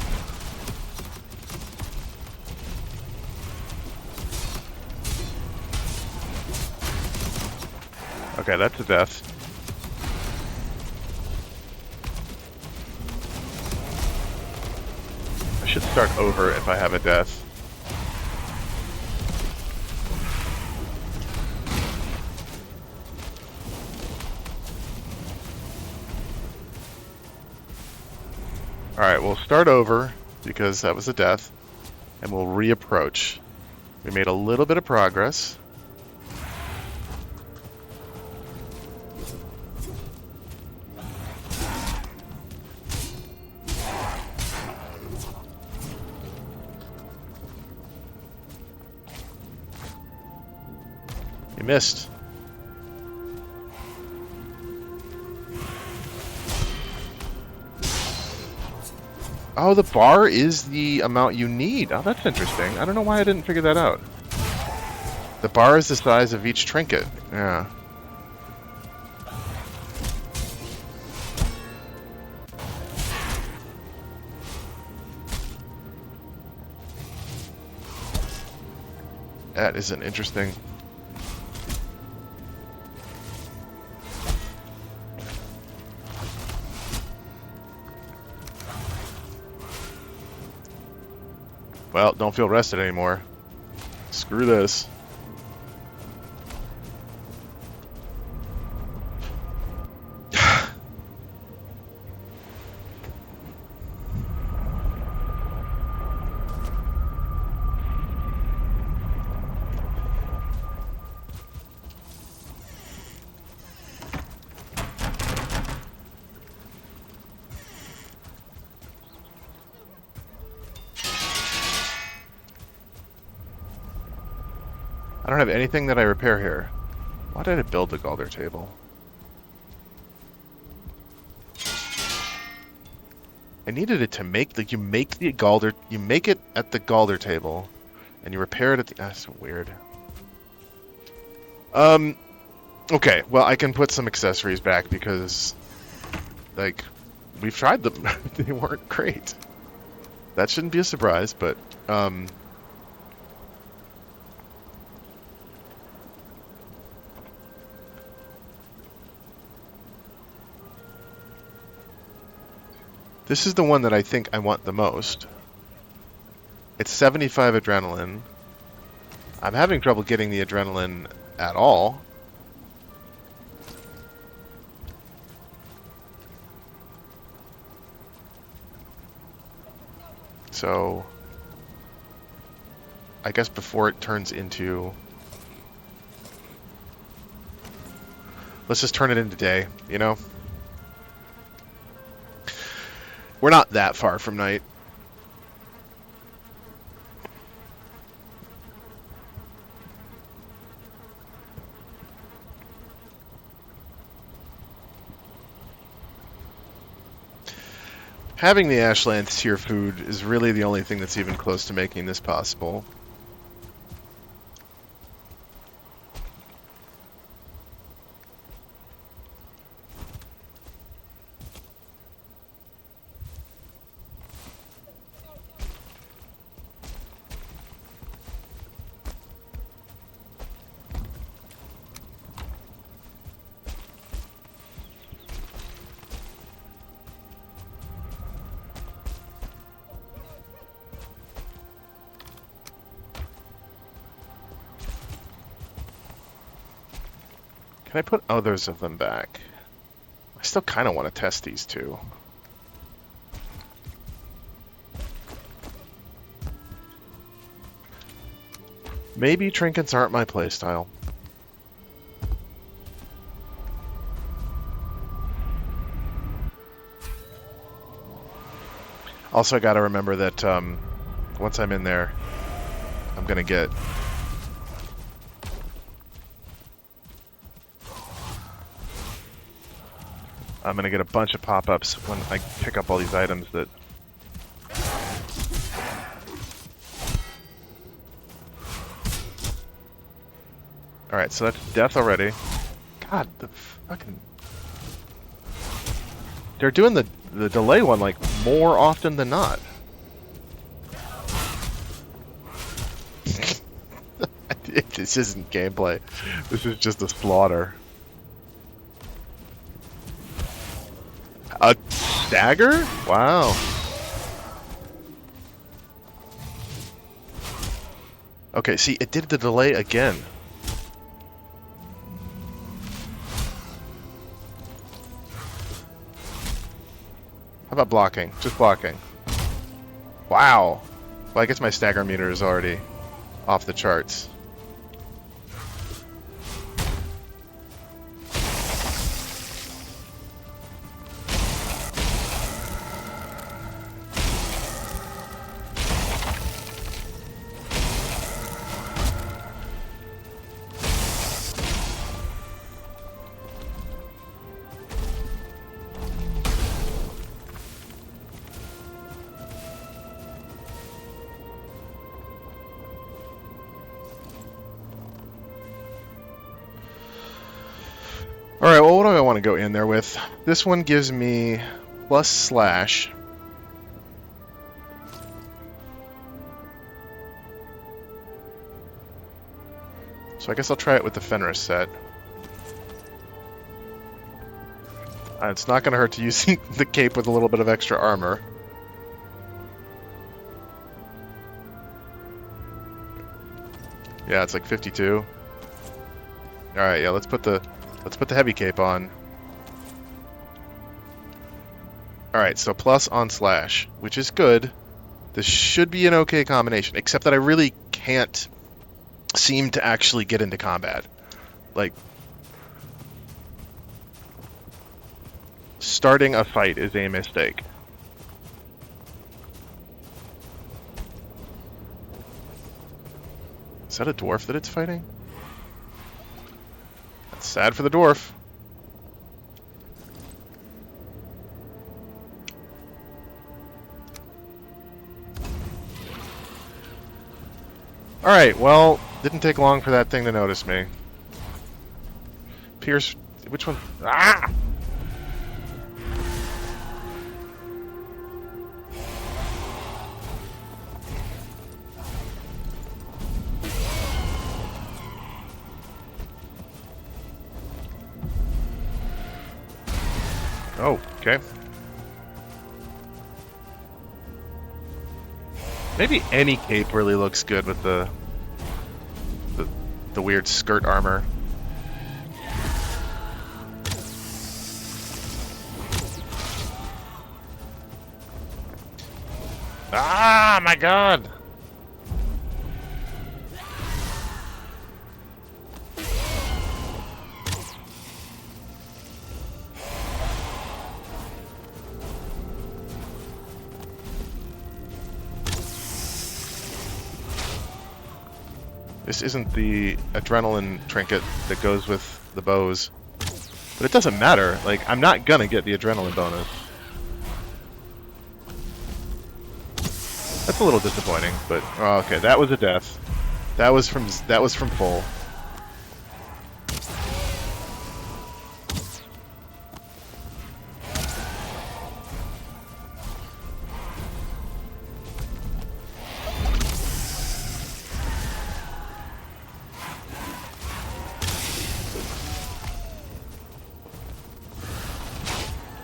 Okay, that's a death. I should start over if I have a death. Alright, we'll start over because that was a death, and we'll reapproach. We made a little bit of progress. You missed. Oh, the bar is the amount you need. Oh, that's interesting. I don't know why I didn't figure that out. The bar is the size of each trinket. Yeah. That is an interesting... Well, don't feel rested anymore. Screw this. I don't have anything that I repair here. Why did I build the Galder table? I needed it to make, like, you make the Galder, you make it at the Galder table, and you repair it at the, that's weird. Okay, well, I can put some accessories back because, like, we've tried them. They weren't great. That shouldn't be a surprise, but, This is the one that I think I want the most. It's 75 adrenaline. I'm having trouble getting the adrenaline at all. So, I guess before it turns into... Let's just turn it into day, you know? We're not that far from night. Having the Ashlands tier food is really the only thing that's even close to making this possible. Can I put others of them back? I still kind of want to test these two. Maybe trinkets aren't my playstyle. Also, I gotta remember that once I'm in there, I'm gonna get... I'm gonna get a bunch of pop-ups when I pick up all these items that... Alright, so that's death already. God, the fucking... They're doing the delay one, like, more often than not. This isn't gameplay. This is just a slaughter. A stagger? Wow. Okay, see, it did the delay again. How about blocking? Just blocking. Wow. Well, I guess my stagger meter is already off the charts. Alright, well, what do I want to go in there with? This one gives me plus slash. So I guess I'll try it with the Fenris set. It's not going to hurt to use the cape with a little bit of extra armor. Yeah, it's like 52. Alright, yeah, let's put the heavy cape on. Alright, so plus on slash, which is good. This should be an okay combination, except that I really can't seem to actually get into combat. Like, starting a fight is a mistake. Is that a dwarf that it's fighting? That's sad for the dwarf. Alright, well, didn't take long for that thing to notice me. Pierce... which one? Ah! Oh, okay. Maybe any cape really looks good with the weird skirt armor. Ah, my God! This isn't the adrenaline trinket that goes with the bows. But it doesn't matter. Like, I'm not gonna get the adrenaline bonus. That's a little disappointing, but oh, okay, that was a death. That was from full.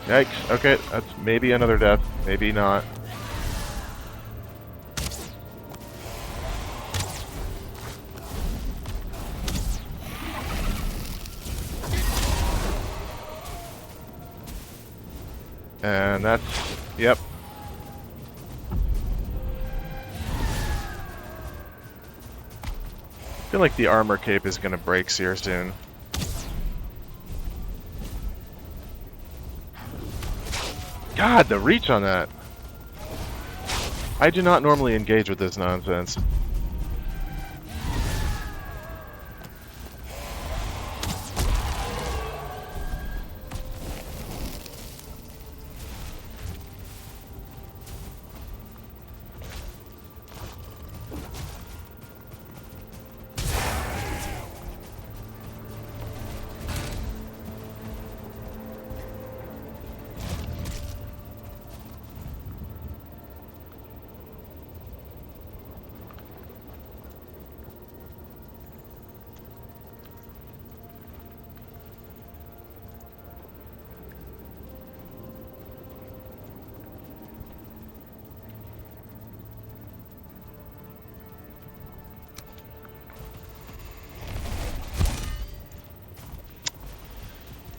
Yikes. Okay, that's maybe another death. Maybe not. And that's... Yep. I feel like the armor cape is going to break here soon. God, the reach on that! I do not normally engage with this nonsense.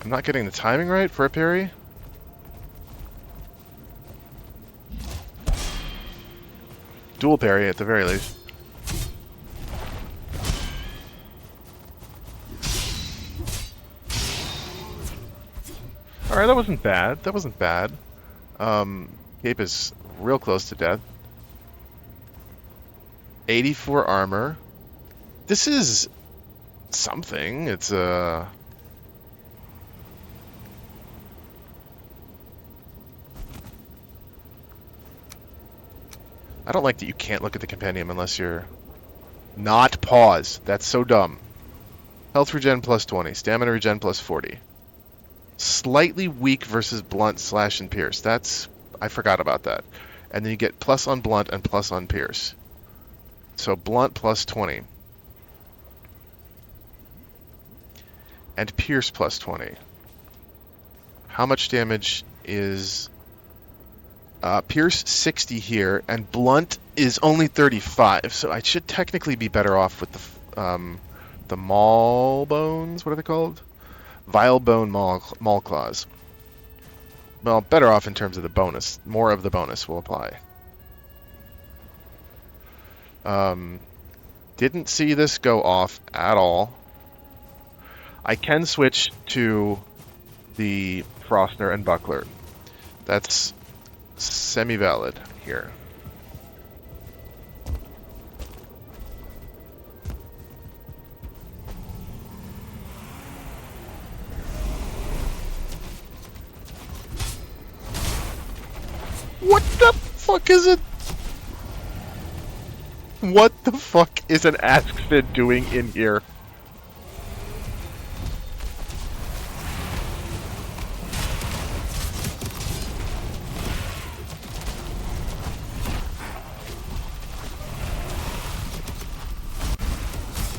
I'm not getting the timing right for a parry. Dual parry at the very least. Alright, that wasn't bad. That wasn't bad. Cape is real close to death. 84 armor. This is something. It's I don't like that you can't look at the compendium unless you're... Not pause. That's so dumb. Health regen plus 20. Stamina regen plus 40. Slightly weak versus blunt, slash, and pierce. That's... I forgot about that. And then you get plus on blunt and plus on pierce. So blunt plus 20. And pierce plus 20. How much damage is... Pierce 60 here, and blunt is only 35, so I should technically be better off with the maul bones. What are they called? Vile bone maul claws. Well, better off in terms of the bonus. More of the bonus will apply. Didn't see this go off at all. I can switch to the Frostner and Buckler. That's semi-valid here. What the fuck is it? What the fuck is an Askfid doing in here?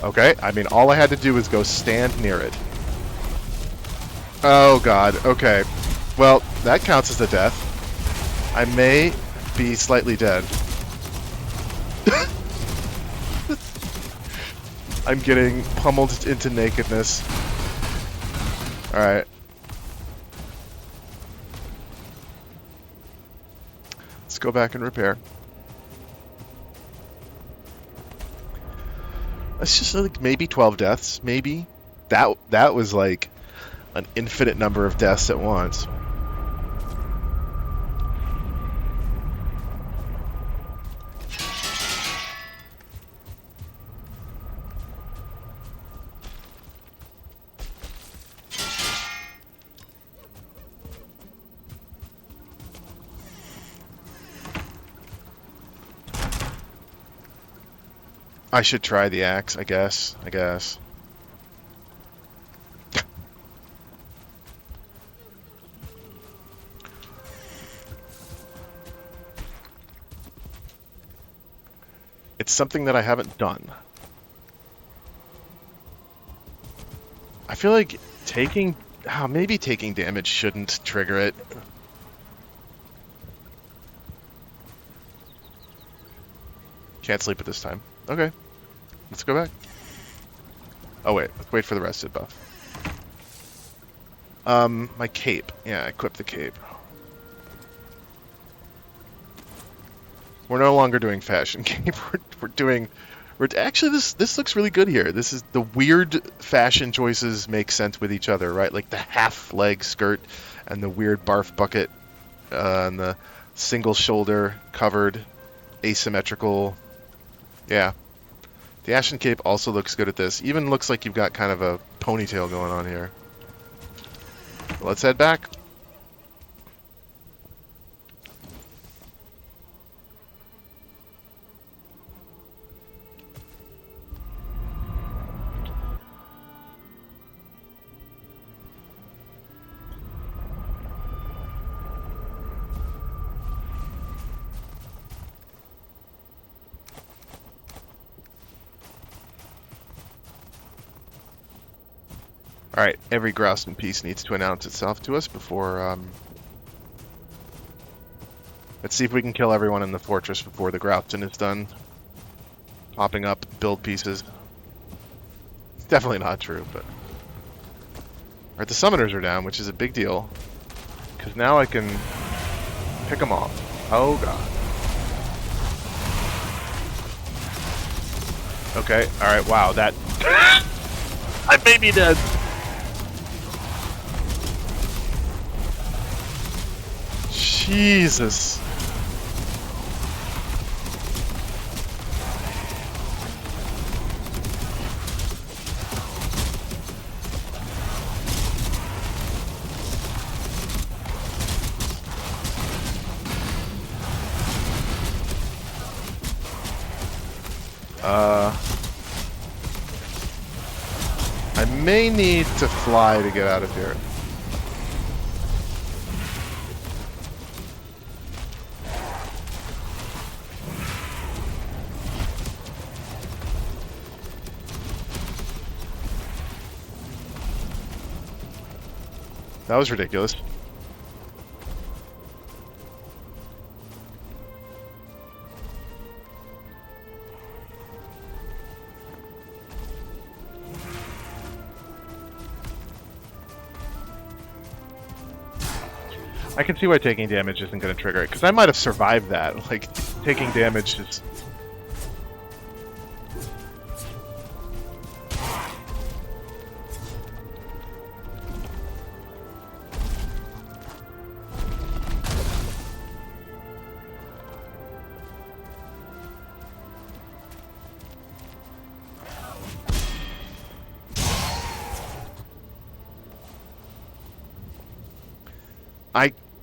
Okay, I mean, all I had to do was go stand near it. Oh god, okay. Well, that counts as a death. I may be slightly dead. I'm getting pummeled into nakedness. Alright. Let's go back and repair. That's just like maybe 12 deaths, maybe. That was like an infinite number of deaths at once. I should try the axe, I guess. It's something that I haven't done. I feel like maybe taking damage shouldn't trigger it. Can't sleep at this time. Okay. Let's go back. Oh wait, let's wait for the rested buff. My cape. Yeah, equip the cape. We're no longer doing fashion cape. Actually, this looks really good here. This is the weird fashion choices make sense with each other, right? Like the half leg skirt and the weird barf bucket and the single shoulder covered asymmetrical. Yeah. The Ashen Cape also looks good at this. Even looks like you've got kind of a ponytail going on here. Let's head back. Alright, every Grouston piece needs to announce itself to us before, let's see if we can kill everyone in the fortress before the Grouston is done popping up build pieces. Definitely not true, but... Alright, the summoners are down, which is a big deal. Because now I can pick them off. Oh god. Okay, alright, wow, that... I made me dead! Jesus. I may need to fly to get out of here. That was ridiculous. I can see why taking damage isn't going to trigger it, because I might have survived that. Like, taking damage is...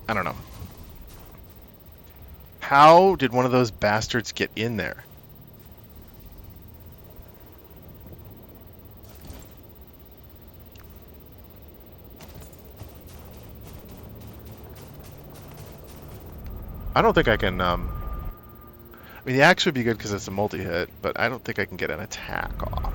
I don't know. How did one of those bastards get in there? I don't think I can, I mean, the axe would be good because it's a multi-hit, but I don't think I can get an attack off.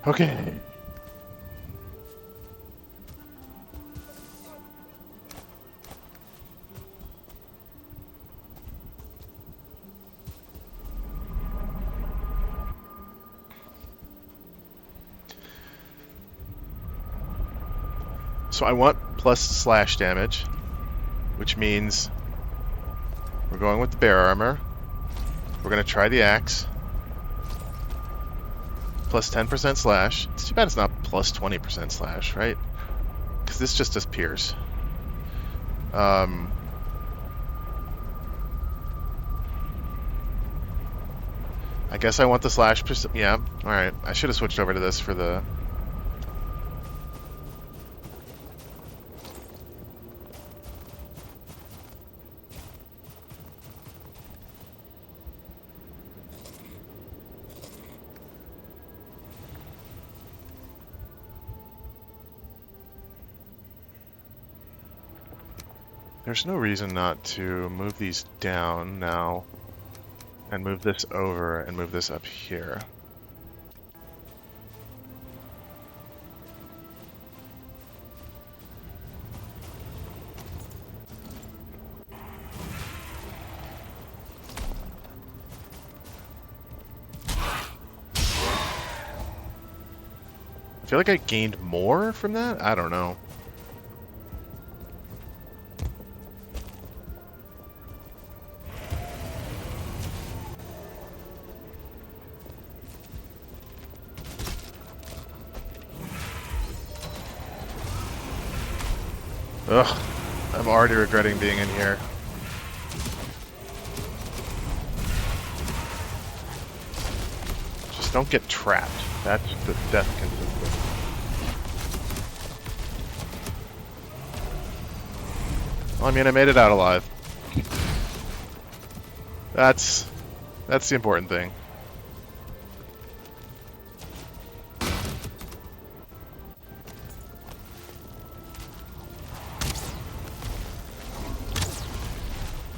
Okay. So I want plus slash damage, which means we're going with the bear armor. We're going to try the axe. Plus 10% slash. It's too bad it's not plus 20% slash, right? Because this just does pierce. I guess I want the slash. Yeah, alright. I should have switched over to this for the... There's no reason not to move these down now and move this over and move this up here. I feel like I gained more from that? I don't know. Ugh, I'm already regretting being in here. Just don't get trapped. That's the death consistent. Well, I mean, I made it out alive. That's the important thing.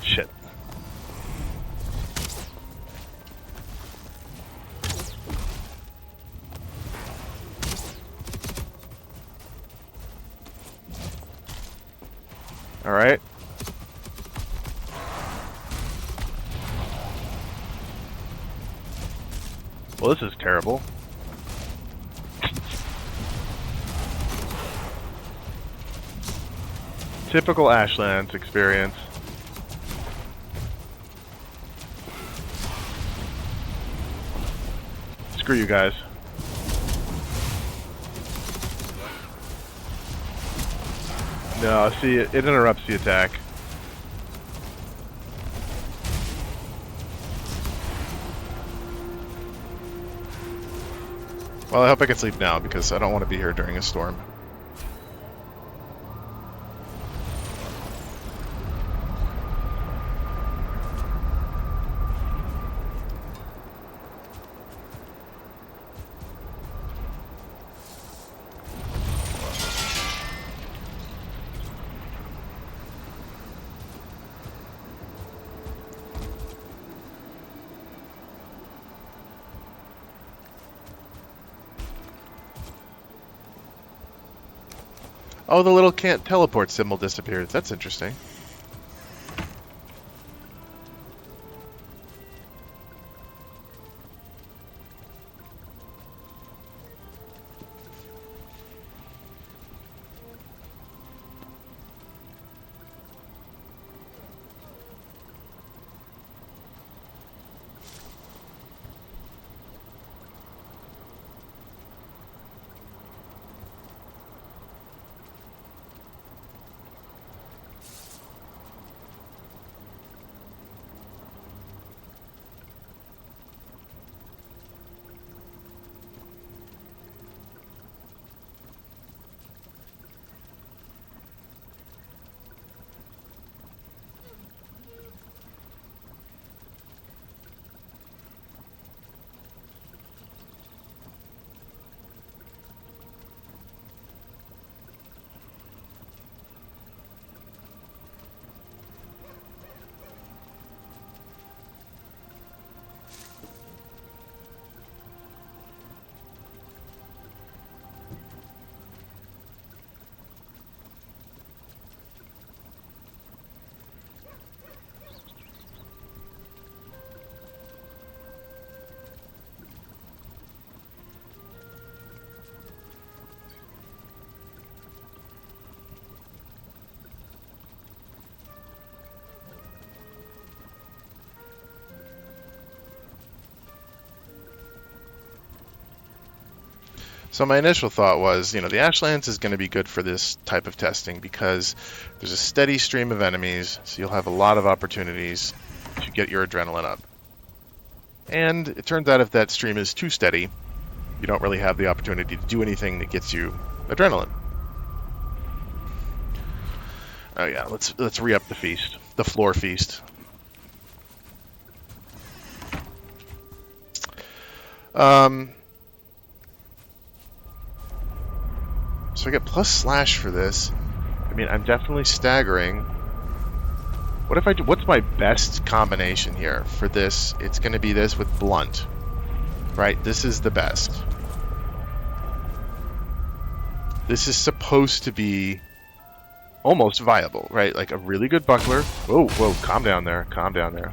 Shit. All right. Well, this is terrible. Typical Ashlands experience. Screw you guys. No, see, it interrupts the attack. Well, I hope I can sleep now because I don't want to be here during a storm. Oh, the little can't teleport symbol disappeared. That's interesting. So my initial thought was, the Ashlands is going to be good for this type of testing because there's a steady stream of enemies, so you'll have a lot of opportunities to get your adrenaline up. And it turns out if that stream is too steady, you don't really have the opportunity to do anything that gets you adrenaline. Oh yeah, let's re-up the feast, the floor feast. So I get plus slash for this. I mean, I'm definitely staggering. What if I do? What's my best combination here for this? It's going to be this with blunt, right? This is the best. This is supposed to be almost viable, right? Like a really good buckler. Whoa, whoa, calm down there. Calm down there.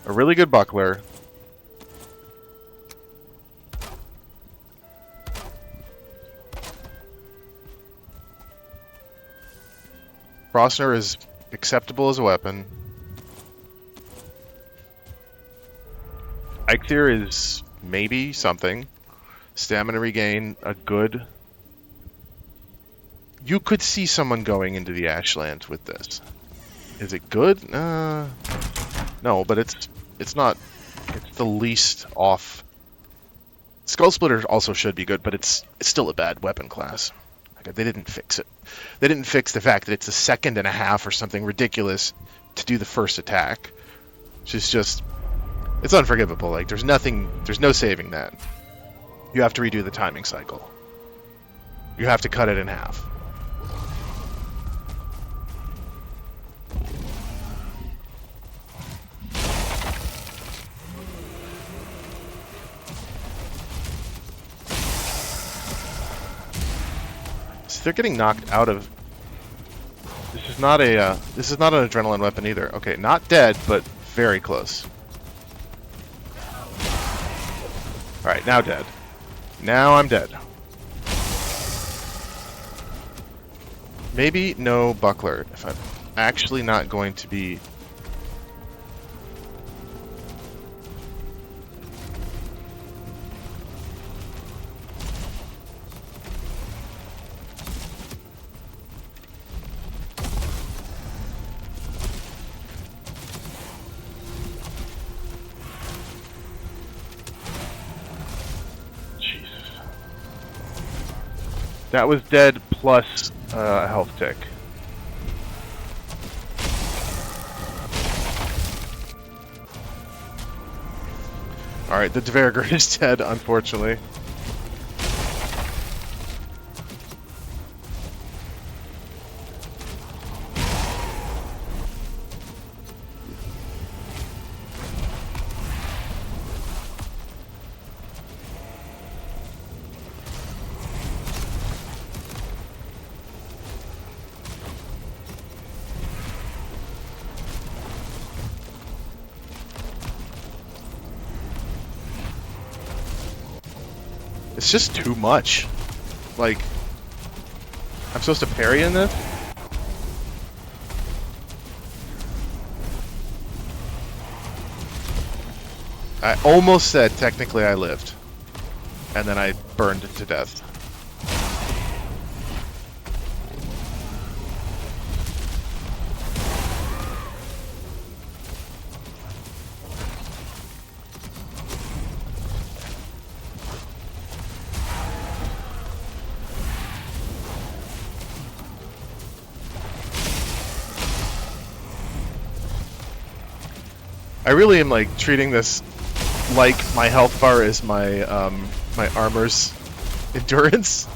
A really good buckler. Frostner is acceptable as a weapon. Eikthyr is maybe something. Stamina regain, a good... You could see someone going into the Ashlands with this. Is it good? No, but it's not... It's the least off... Skull Splitter also should be good, but it's still a bad weapon class. They didn't fix it. They didn't fix the fact that it's a second and a half or something ridiculous to do the first attack. Which is just... It's unforgivable. Like, there's no saving that. You have to redo the timing cycle. You have to cut it in half. So they're getting knocked out of... This is not an adrenaline weapon either. Okay, not dead, but very close. Alright, now dead. Now I'm dead. Maybe no buckler if I'm actually not going to be... That was dead plus a health tick. Alright, the Dverger is dead, unfortunately. It's just too much. Like, I'm supposed to parry in this? I almost said technically I lived. And then I burned to death. I really am like treating this like my health bar is my my armor's endurance.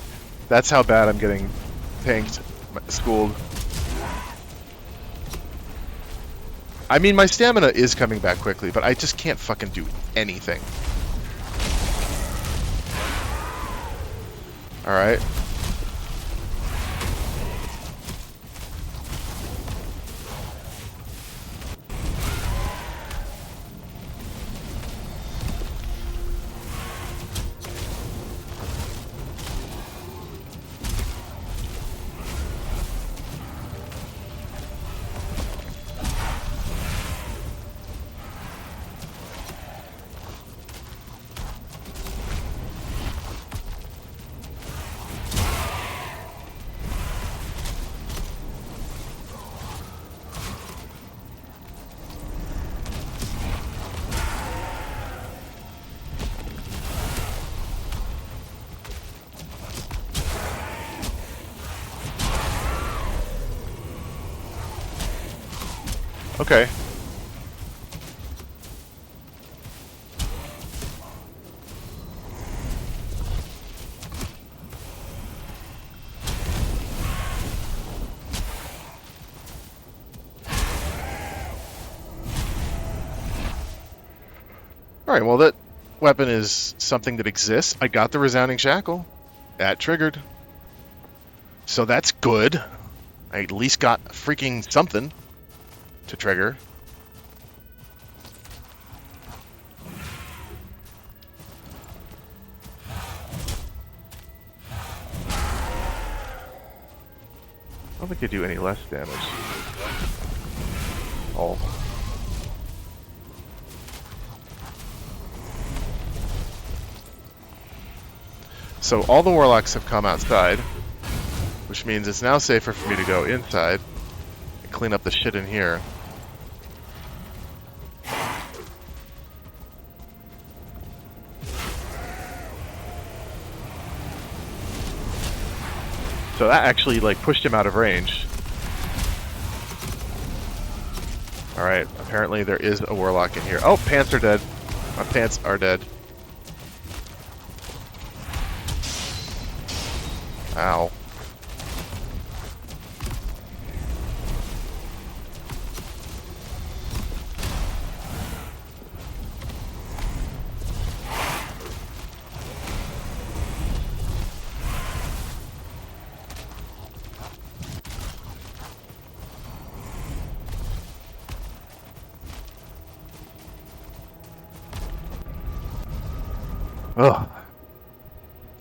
That's how bad I'm getting tanked, schooled. I mean, my stamina is coming back quickly, but I just can't fucking do anything. Alright. Okay. Alright, well that weapon is something that exists. I got the resounding shackle. That triggered. So that's good. I at least got freaking something to trigger. I don't think they do any less damage. Oh. So all the warlocks have come outside, which means it's now safer for me to go inside and clean up the shit in here. So that actually like pushed him out of range. Alright, apparently there is a warlock in here. Oh, pants are dead. My pants are dead. Ow. Ugh.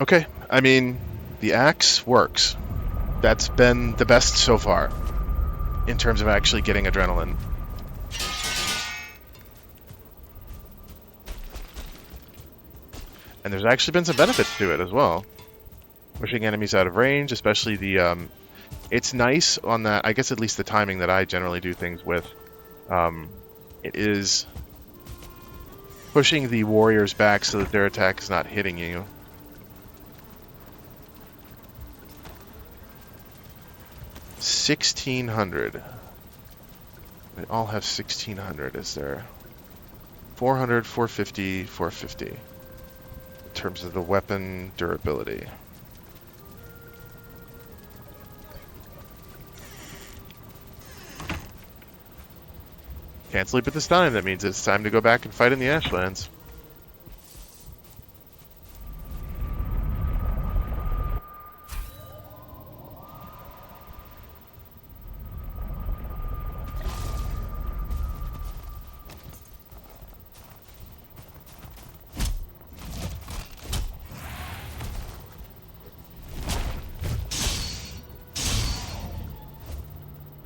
Okay, I mean, the axe works. That's been the best so far in terms of actually getting adrenaline. And there's actually been some benefits to it as well. Pushing enemies out of range, especially the, it's nice on that, I guess at least the timing that I generally do things with. It is pushing the warriors back so that their attack is not hitting you. $1,600. They all have 1,600, is there? 400, 450, 450. In terms of the weapon durability. Can't sleep at this time. That means it's time to go back and fight in the Ashlands.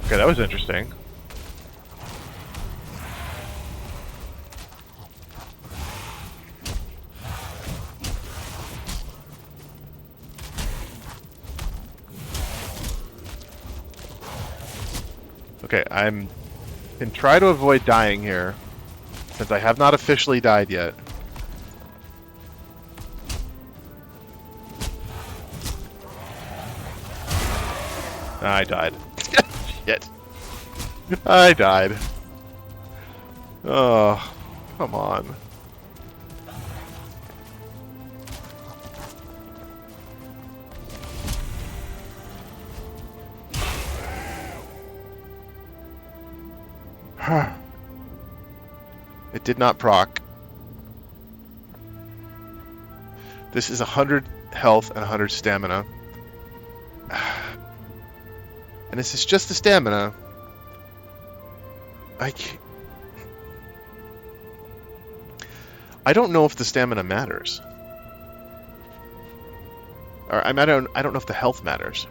Okay, that was interesting. Okay, I'm can try to avoid dying here, since I have not officially died yet. I died. Shit. I died. Oh, come on. It did not proc. This is 100 health and 100 stamina. And this is just the stamina. I don't know if the stamina matters. Or I don't know if the health matters.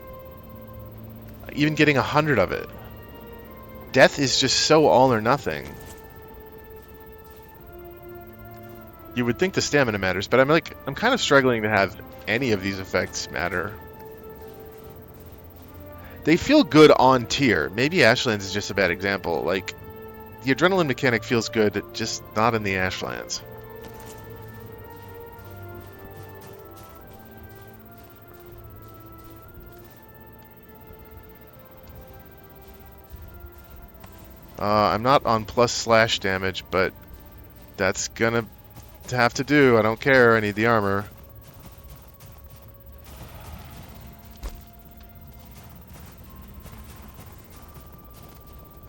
Even getting 100 of it. Death is just so all or nothing. You would think the stamina matters, but I'm kind of struggling to have any of these effects matter. They feel good on tier. Maybe Ashlands is just a bad example. Like, the adrenaline mechanic feels good, just not in the Ashlands. I'm not on plus slash damage, but that's gonna have to do. I don't care. I need the armor.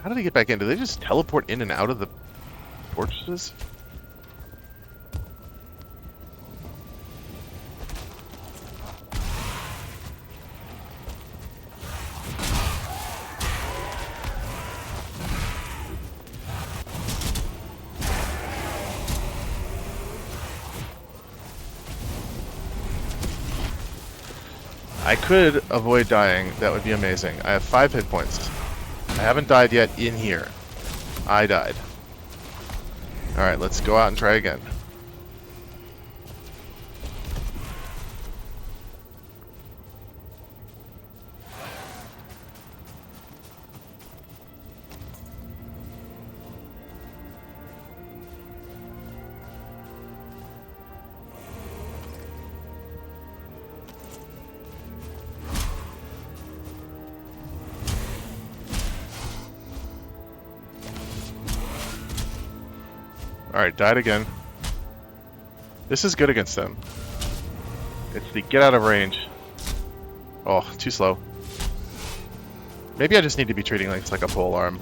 How did they get back in? Do they just teleport in and out of the fortresses? I could avoid dying. That would be amazing. I have 5 hit points. I haven't died yet in here. I died. Alright, let's go out and try again. Alright, died again. This is good against them. It's the get out of range. Oh, too slow. Maybe I just need to be treating this like a pole arm.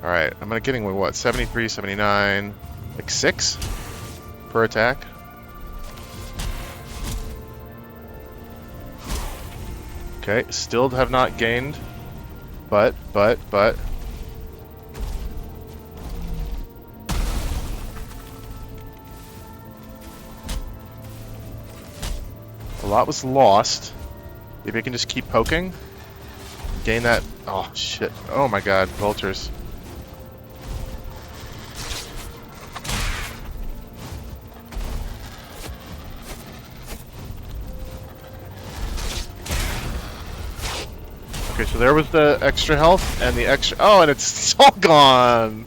Alright, I'm getting what, 73, 79, like 6 per attack. Okay, still have not gained, but. A lot was lost. Maybe I can just keep poking. Gain that. Oh, shit. Oh my god, vultures. Okay, so there was the extra health and the extra. Oh, and it's all gone.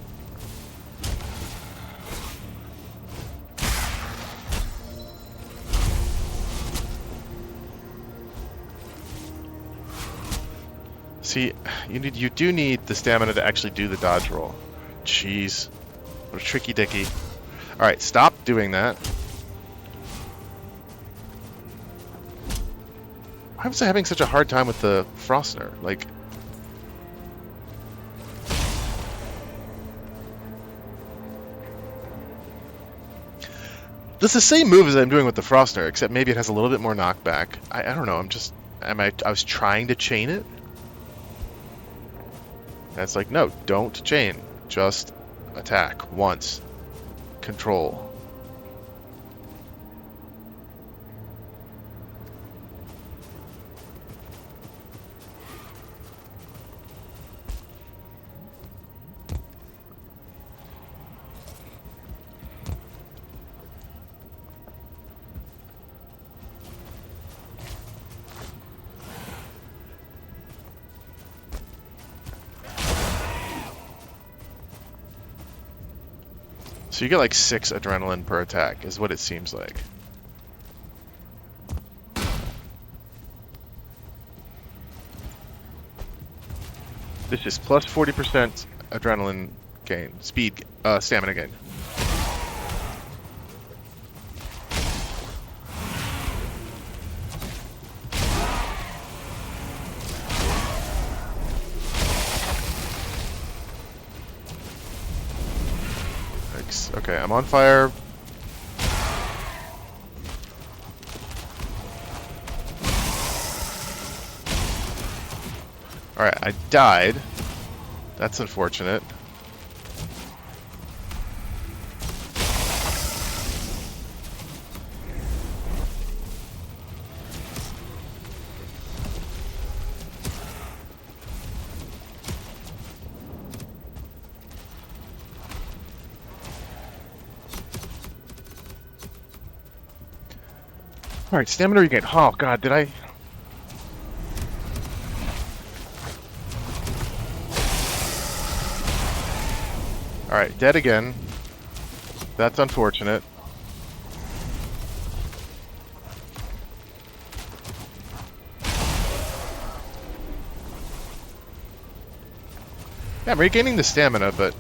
See, you do need the stamina to actually do the dodge roll. Jeez, what a tricky dicky. All right, stop doing that. Why was I having such a hard time with the Frostner? Like, this is the same move as I'm doing with the Frostner, except maybe it has a little bit more knockback. I don't know. I was trying to chain it. That's like, no, don't chain. Just attack once. Control. So you get like 6 adrenaline per attack, is what it seems like. This is plus 40% adrenaline gain, stamina gain. Okay, I'm on fire. Alright, I died. That's unfortunate. Alright, stamina regain. Oh god, did I... Alright, dead again. That's unfortunate. Yeah, I'm regaining the stamina, but...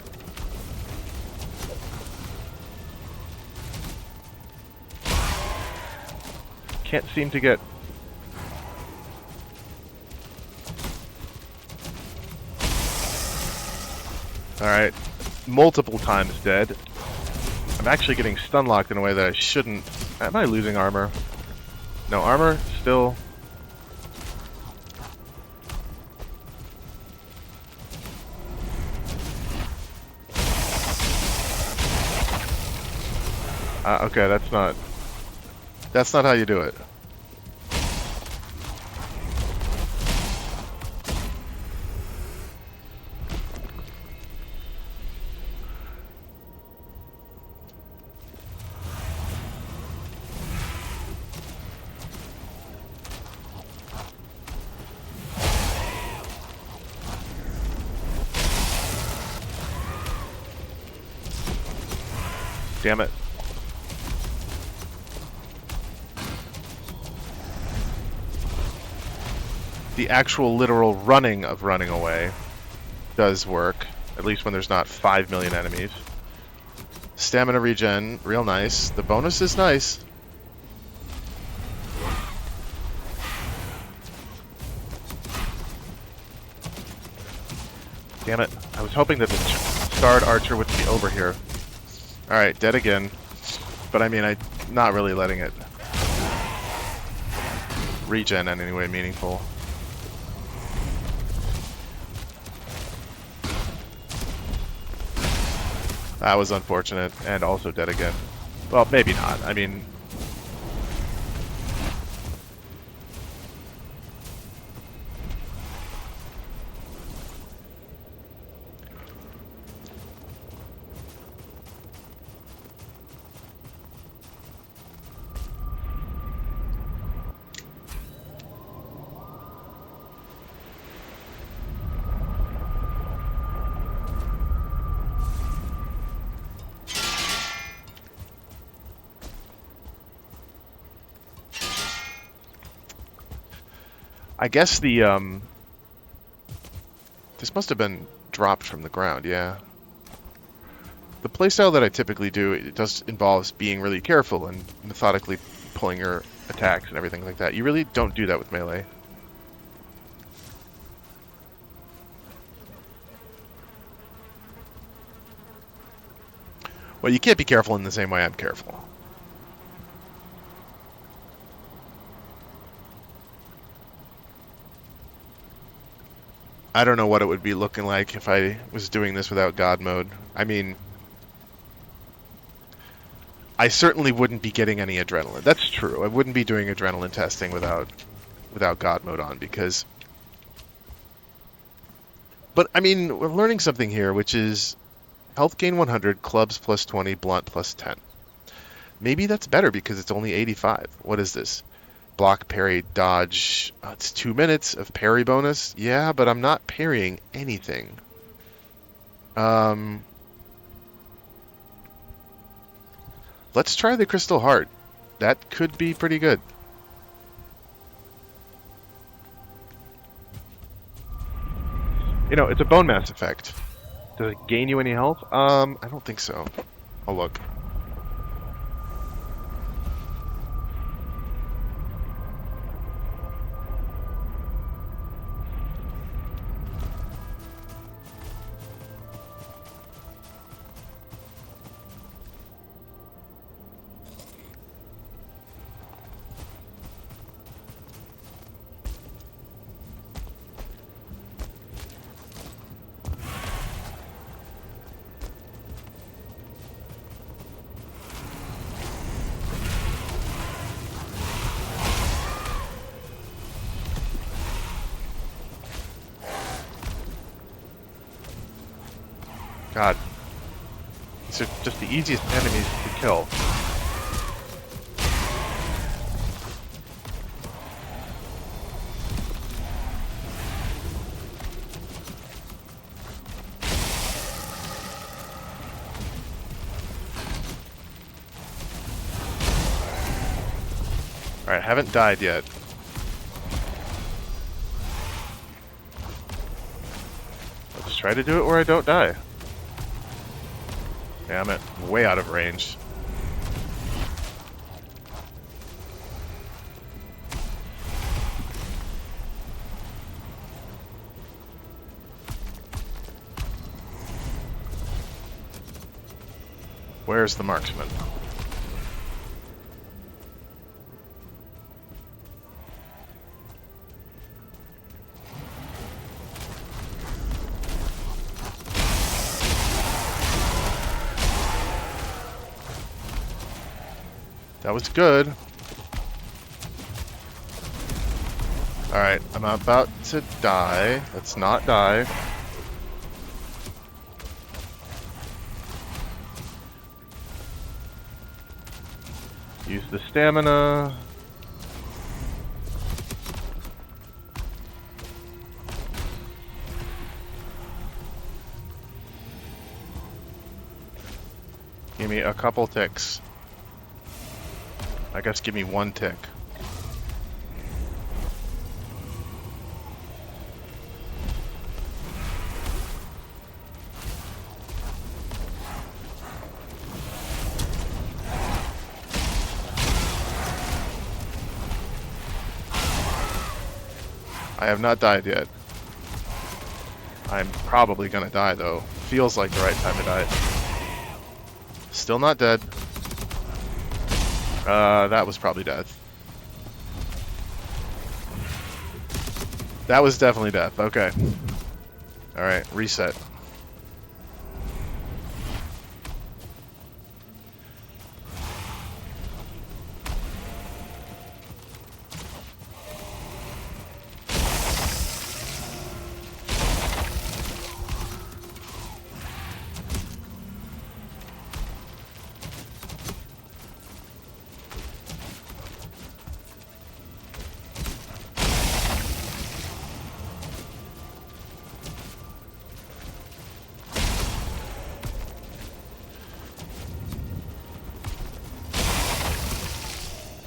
Can't seem to get... Alright. Multiple times dead. I'm actually getting stun locked in a way that I shouldn't. Am I losing armor? No armor? Still. Okay, that's not how you do it. Damn it. The actual literal running of running away does work, at least when there's not 5 million enemies. Stamina regen, real nice. The bonus is nice. Damn it. I was hoping that the starred archer would be over here. Alright, dead again. But I mean, I'm not really letting it regen in any way meaningful. That was unfortunate, and also dead again. Well, maybe not. I mean... I guess the, this must have been dropped from the ground, yeah. The playstyle that I typically do, it does involves being really careful and methodically pulling your attacks and everything like that. You really don't do that with melee. Well, you can't be careful in the same way I'm careful. I don't know what it would be looking like if I was doing this without God mode. I mean, I certainly wouldn't be getting any adrenaline. That's true. I wouldn't be doing adrenaline testing without God mode on, because... But, I mean, we're learning something here, which is health gain 100, clubs plus 20, blunt plus 10. Maybe that's better because it's only 85. What is this? Block, parry, dodge. It's 2 minutes of parry bonus. Yeah, but I'm not parrying anything. Let's try the Crystal Heart. That could be pretty good. You know, it's a bone mass effect. Does it gain you any health? I don't think so. I'll look. God. These are just the easiest enemies to kill. Alright, haven't died yet. I'll just try to do it where I don't die. Yeah, I'm at way out of range. Where's the marksman? That was good. Alright, I'm about to die. Let's not die. Use the stamina. Give me a couple ticks. I guess give me one tick. I have not died yet. I'm probably gonna die though. Feels like the right time to die. Still not dead. That was probably death. That was definitely death. Okay. Alright, reset.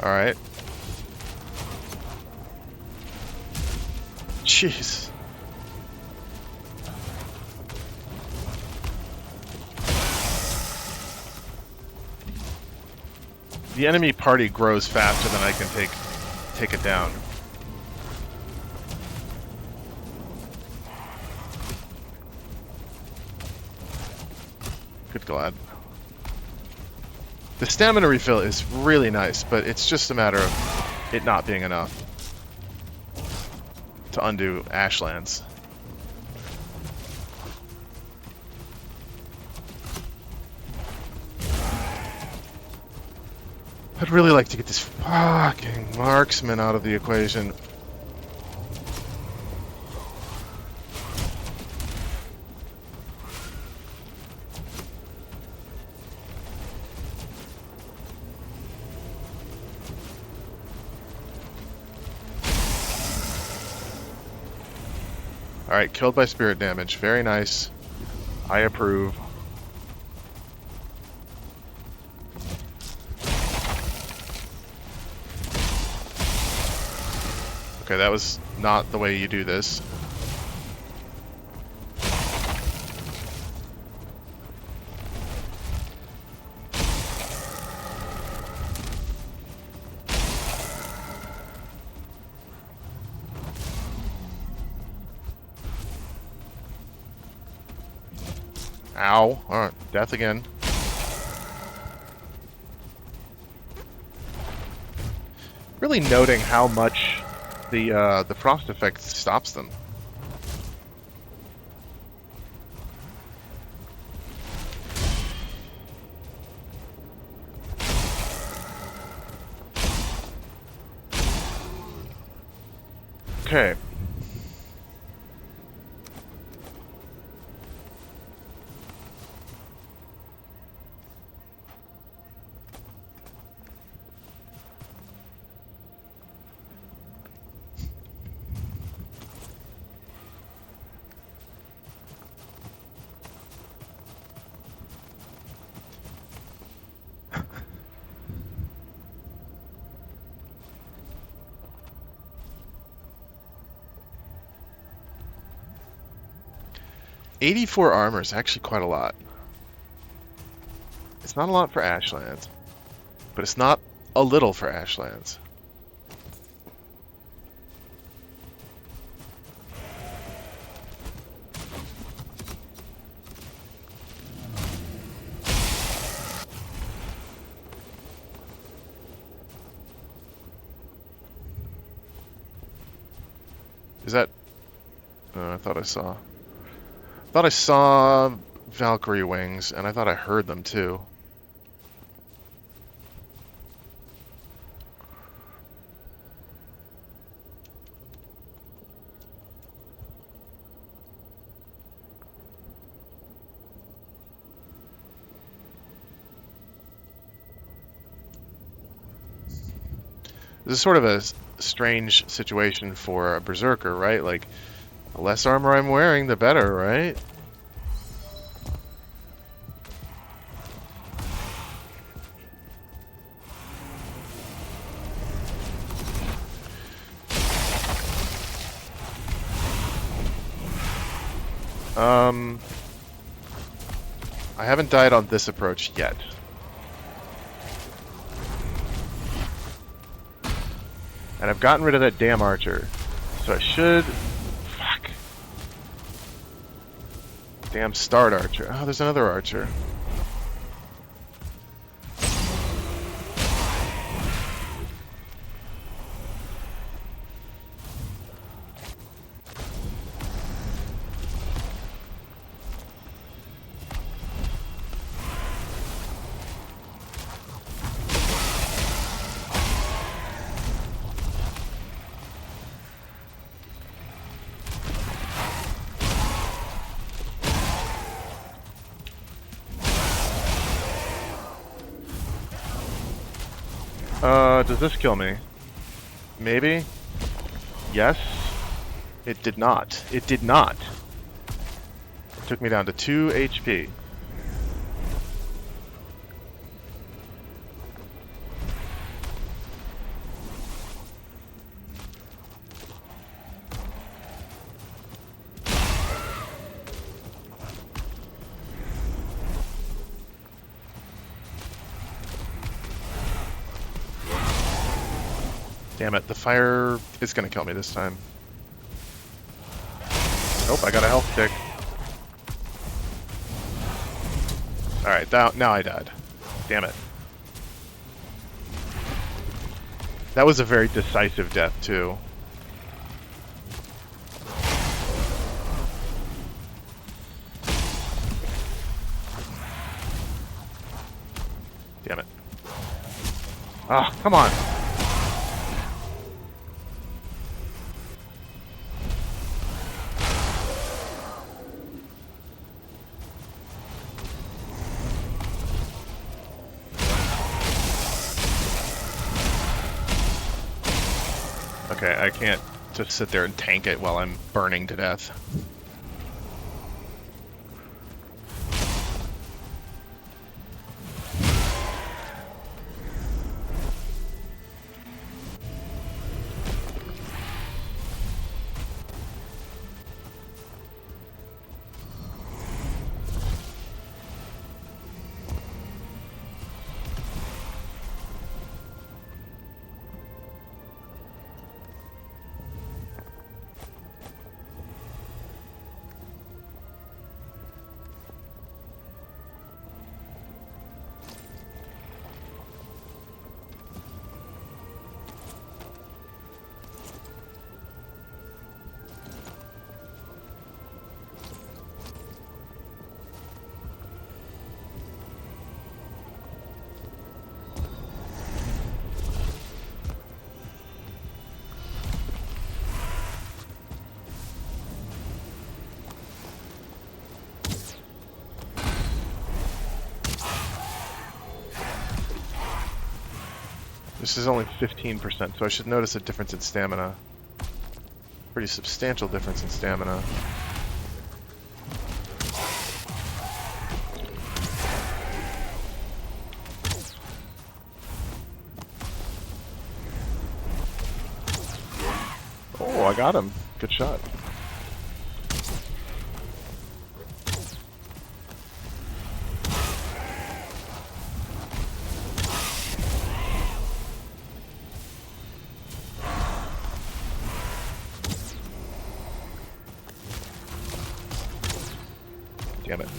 Alright. Jeez. The enemy party grows faster than I can take it down. Good God. The stamina refill is really nice, but it's just a matter of it not being enough to undo Ashlands. I'd really like to get this fucking marksman out of the equation. Alright, killed by spirit damage. Very nice. I approve. Okay, that was not the way you do this. Ow. Alright, death again. Really noting how much the frost effect stops them. Okay. 84 armor is actually quite a lot. It's not a lot for Ashlands, but it's not a little for Ashlands. Is that... I thought I saw... Valkyrie wings, and I thought I heard them too. This is sort of a strange situation for a berserker, right? Like, the less armor I'm wearing, the better, right? I haven't died on this approach yet. And I've gotten rid of that damn archer. So I should... Fuck. Damn start archer. Oh, there's another archer. Does this kill me? Maybe? Yes? It did not. It did not. It took me down to 2 HP. Damn it, the fire is gonna kill me this time. Nope, I got a health tick. Alright, now I died. Damn it. That was a very decisive death, too. Damn it. Ah, come on! Okay, I can't just sit there and tank it while I'm burning to death. This is only 15%, so I should notice a difference in stamina. Pretty substantial difference in stamina. Oh, I got him. Good shot. Damn it.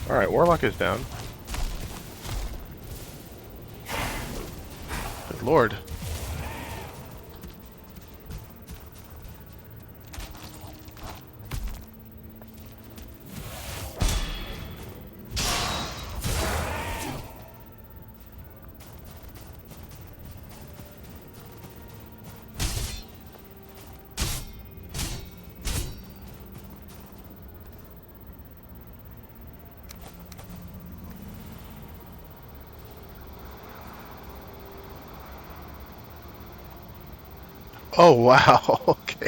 Alright, Warlock is down. Good lord. Oh wow, okay.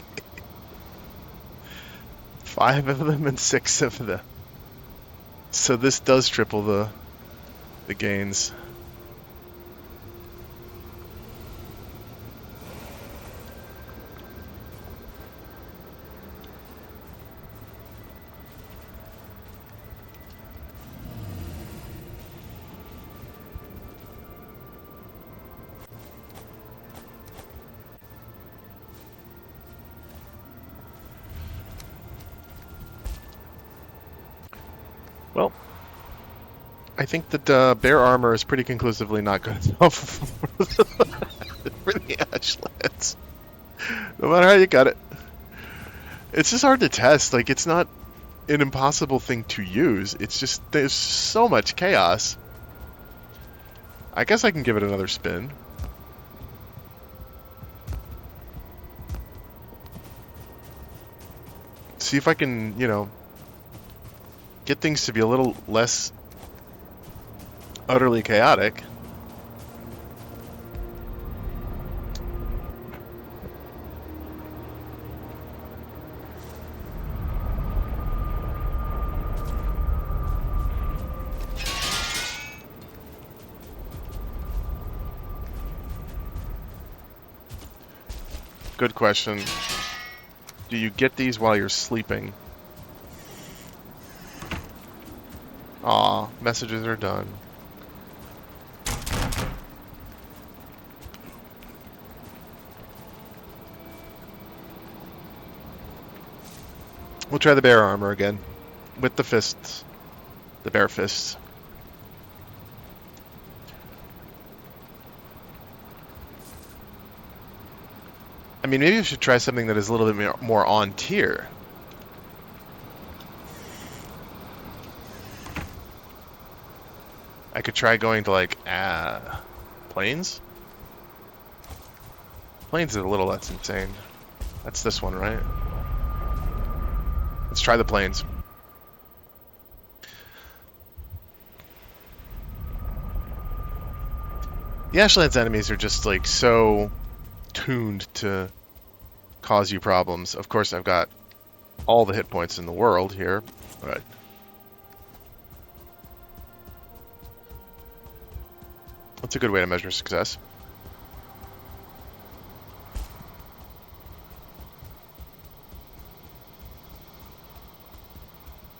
5 of them and 6 of them. So this does triple the gains. Well, I think that bear armor is pretty conclusively not good enough for the Ashlands. No matter how you got it. It's just hard to test. Like, it's not an impossible thing to use. It's just, there's so much chaos. I guess I can give it another spin. See if I can, you know, get things to be a little less utterly chaotic. Good question. Do you get these while you're sleeping? Aw, messages are done. We'll try the bear armor again. With the fists. The bear fists. I mean, maybe we should try something that is a little bit more on tier. I could try going to, like, planes? Planes is a little less insane. That's this one, right? Let's try the planes. The Ashlands enemies are just, like, so tuned to cause you problems. Of course, I've got all the hit points in the world here, but that's a good way to measure success.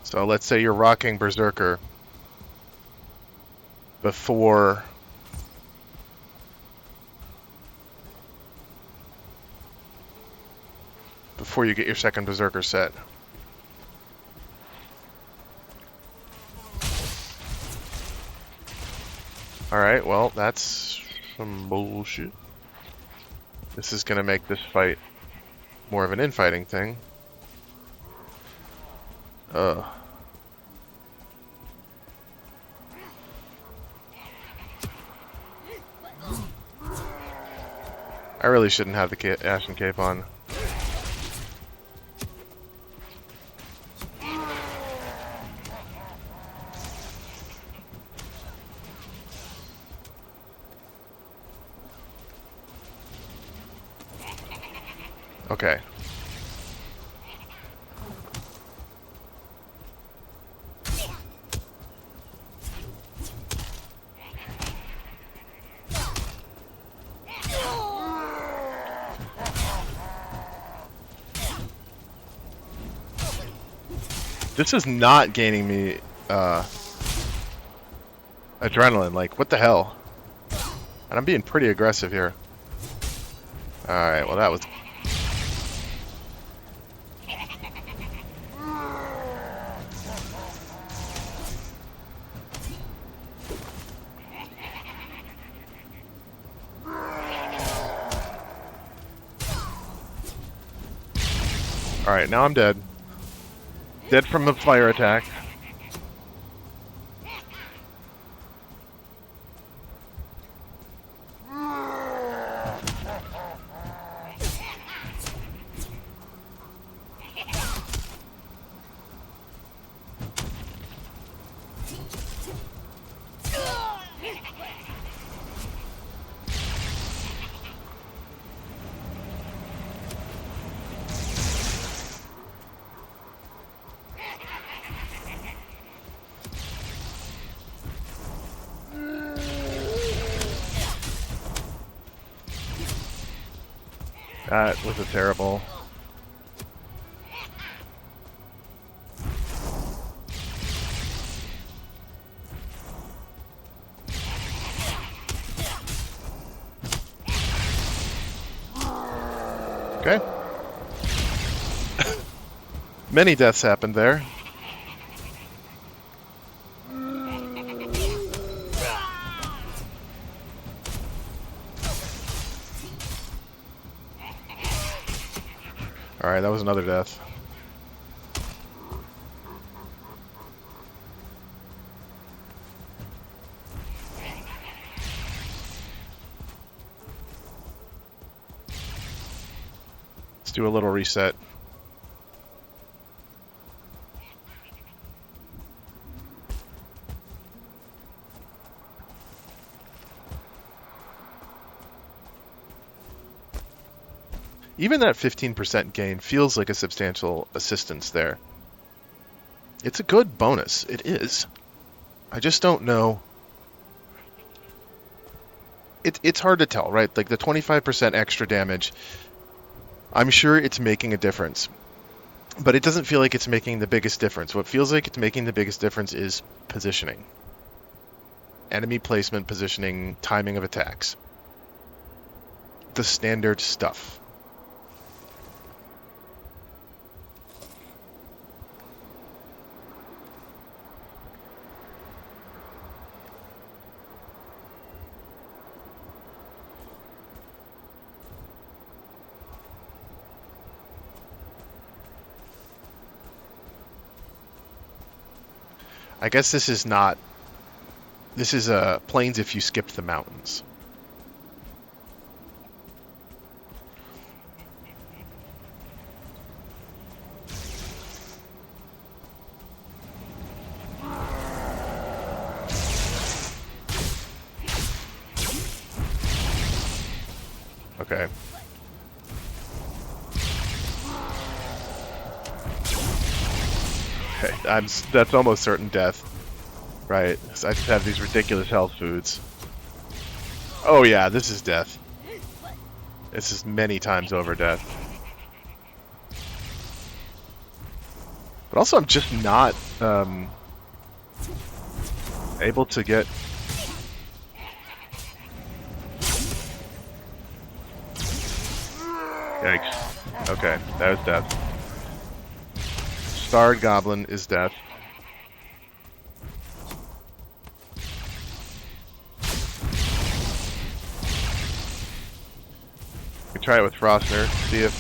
So let's say you're rocking Berserker before you get your second Berserker set. Alright, well, that's some bullshit. This is gonna make this fight more of an infighting thing. Ugh. I really shouldn't have the Ashen Cape on. Okay. This is not gaining me adrenaline. Like, what the hell? And I'm being pretty aggressive here. Alright, well that was... Alright, now I'm dead. Dead from the fire attack. That was a terrible... Okay. Many deaths happened there. Alright, that was another death. Let's do a little reset. Even that 15% gain feels like a substantial assistance there. It's a good bonus. It is. I just don't know. It's hard to tell, right? Like the 25% extra damage, I'm sure it's making a difference. But it doesn't feel like it's making the biggest difference. What feels like it's making the biggest difference is positioning. Enemy placement, positioning, timing of attacks. The standard stuff. I guess this is not... This is plains if you skipped the mountains. Okay. Okay, that's almost certain death. Right, so I just have these ridiculous health foods. Oh yeah, this is death. This is many times over death. But also I'm just not able to get... Yikes. Okay, that was death. Starred Goblin is death. We try it with Frostner, see if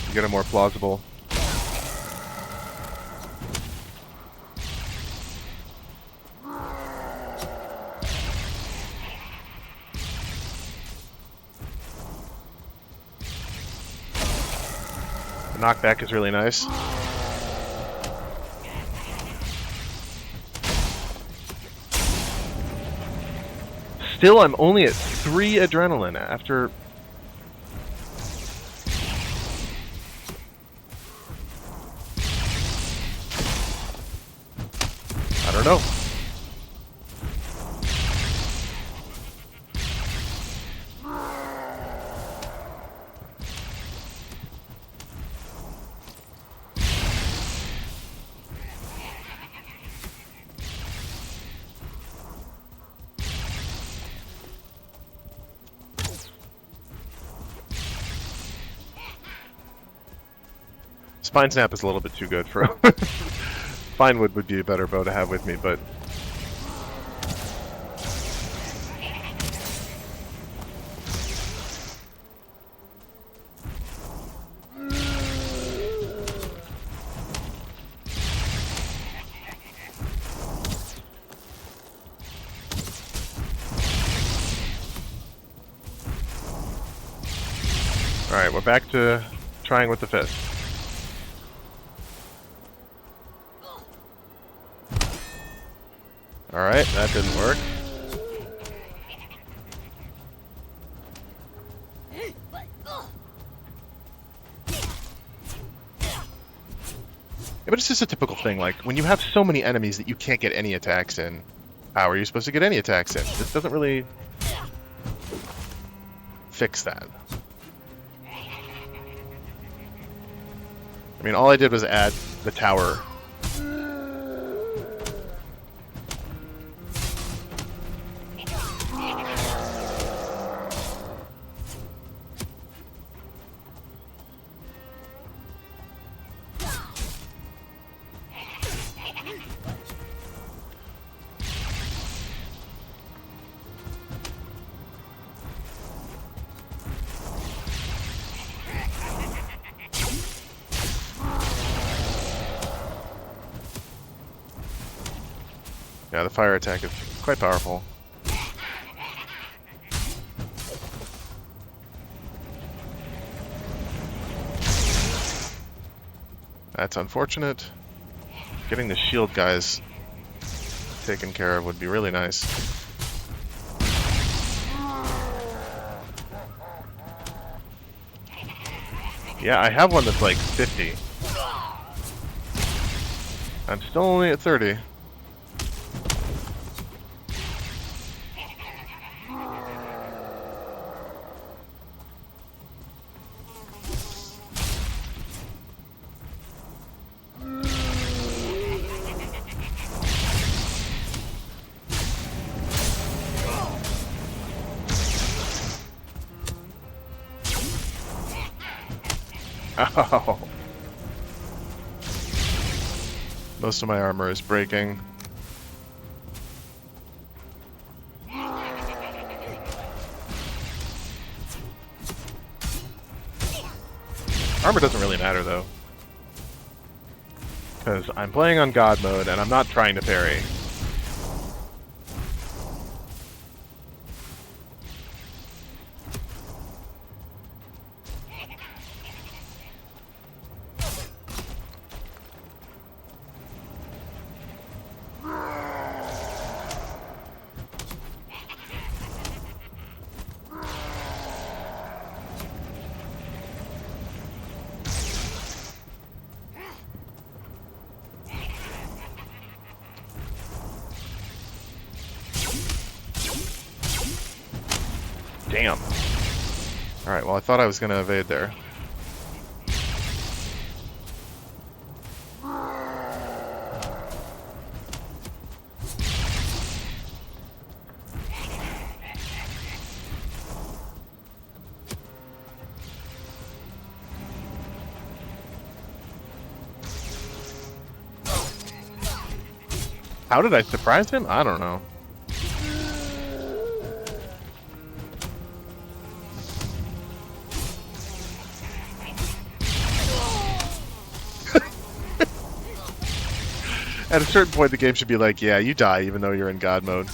you get a more plausible. The knockback is really nice. Still, I'm only at 3 adrenaline after... I don't know. Spine Snap is a little bit too good for... Finewood would be a better bow to have with me, but... Alright, we're back to trying with the fist. Alright, that didn't work. Yeah, but it's just a typical thing, like, when you have so many enemies that you can't get any attacks in, how are you supposed to get any attacks in? This doesn't really fix that. I mean, all I did was add the tower. Yeah, the fire attack is quite powerful. That's unfortunate. Getting the shield guys taken care of would be really nice. Yeah, I have one that's like 50. I'm still only at 30. Oh. Most of my armor is breaking. Armor doesn't really matter though, because I'm playing on God mode and I'm not trying to parry. Damn. Alright, well I thought I was gonna evade there. How did I surprise him? I don't know. At a certain point, the game should be like, yeah, you die even though you're in God mode.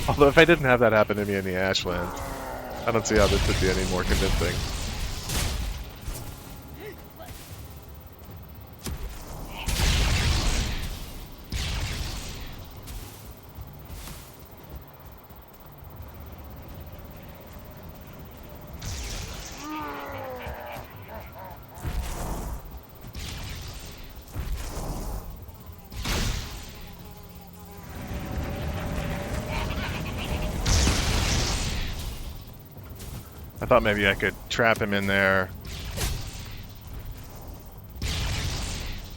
Although if I didn't have that happen to me in the Ashlands, I don't see how this would be any more convincing. I thought maybe I could trap him in there.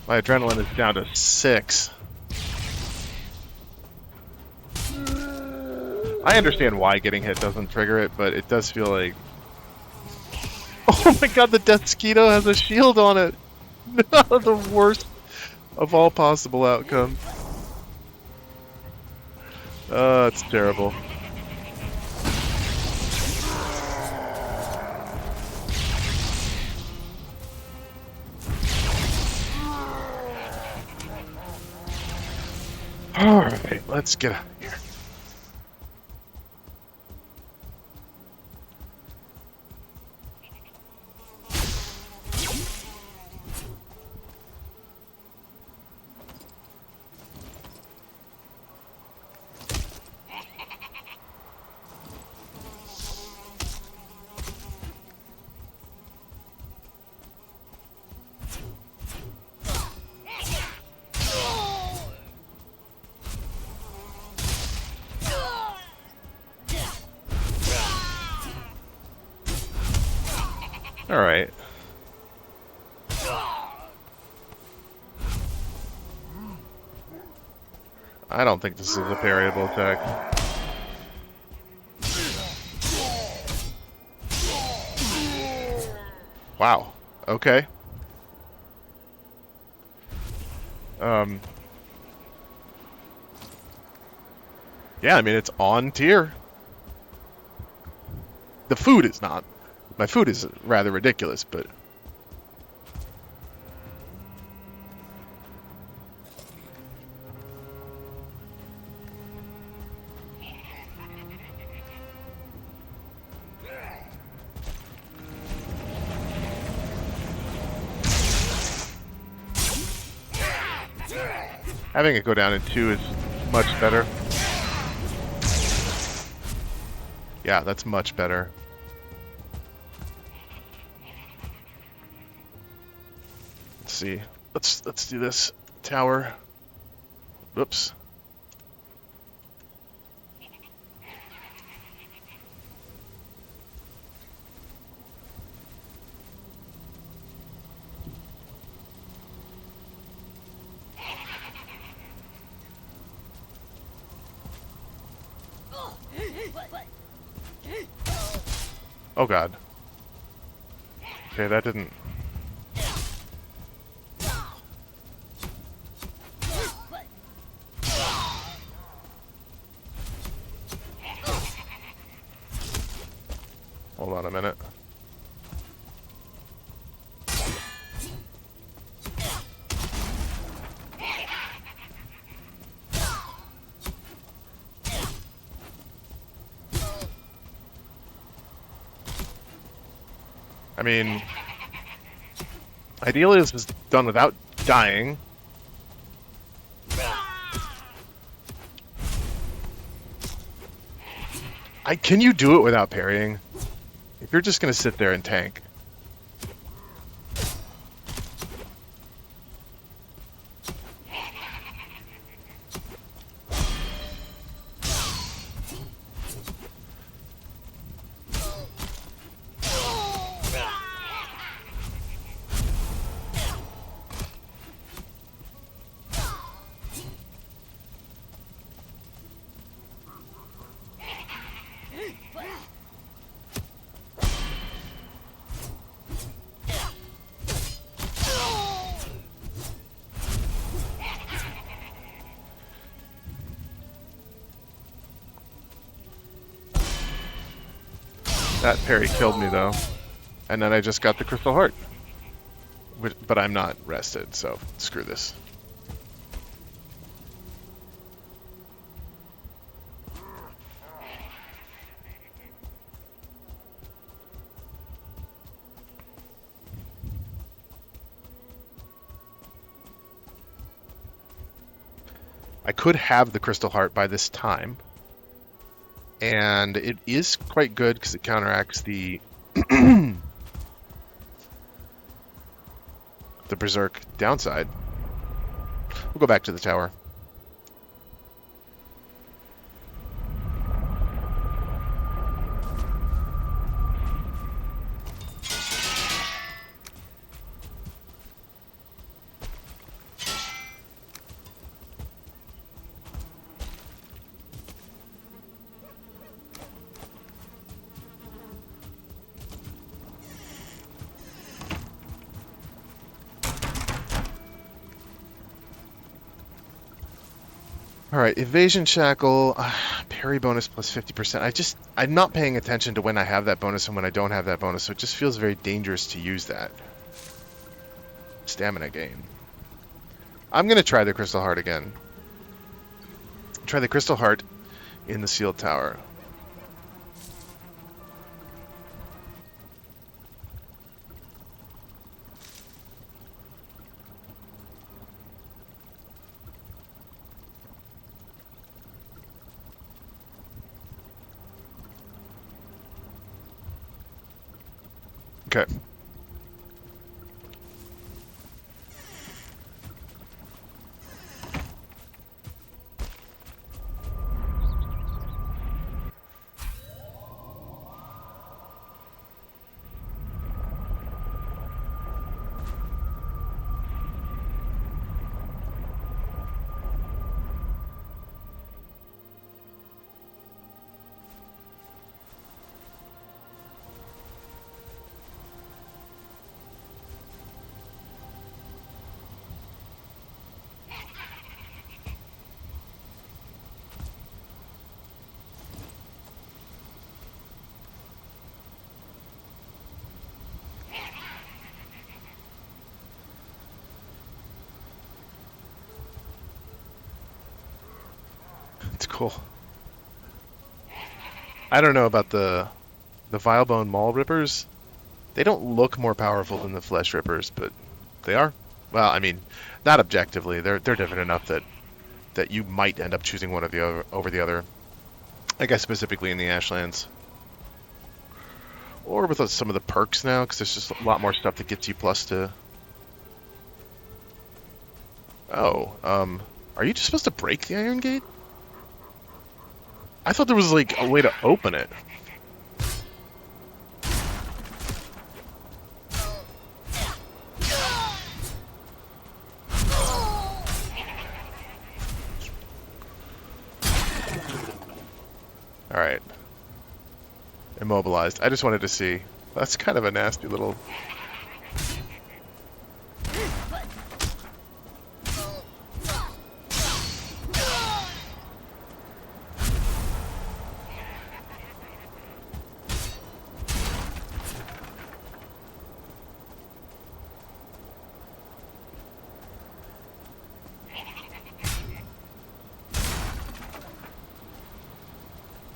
My adrenaline is down to 6. I understand why getting hit doesn't trigger it, but it does feel like Oh my god, the Death Skeeto has a shield on it! No, the worst of all possible outcomes. It's terrible. Alright, let's get out of here. Alright. I don't think this is a parryable attack. Wow. Okay. Yeah, I mean, it's on tier. The food is not. My food is rather ridiculous, but... Having it go down in 2 is much better. Yeah, that's much better. Let's see. Let's do this tower. Whoops. Oh god. Okay, that didn't... Hold on a minute. I mean, ideally this is done without dying. Can you do it without parrying? If you're just gonna sit there and tank. That parry killed me though. And then I just got the Crystal Heart. But I'm not rested, so screw this. I could have the Crystal Heart by this time. And it is quite good because it counteracts the the Berserk downside. We'll go back to the tower. Alright, evasion shackle, parry bonus plus 50%. I'm not paying attention to when I have that bonus and when I don't have that bonus, so it just feels very dangerous to use that. Stamina gain. I'm going to try the Crystal Heart again. Try the Crystal Heart in the Sealed Tower. Okay. It's cool. I don't know about the Vilebone Maul Rippers. They don't look more powerful than the Flesh Rippers, but they are. Well, I mean, not objectively. They're different enough that you might end up choosing one of the other over the other. I guess specifically in the Ashlands. Or with some of the perks now, because there's just a lot more stuff that gets you plus to... Oh, are you just supposed to break the Iron Gate? I thought there was, like, a way to open it. Alright. Immobilized. I just wanted to see. That's kind of a nasty little...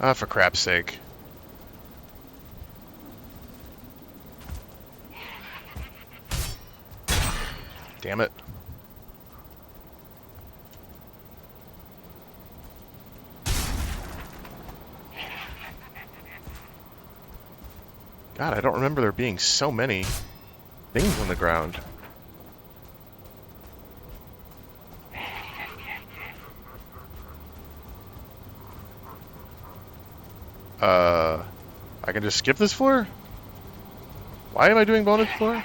Ah, for crap's sake. Damn it. God, I don't remember there being so many things on the ground. I can just skip this floor? Why am I doing bonus floor?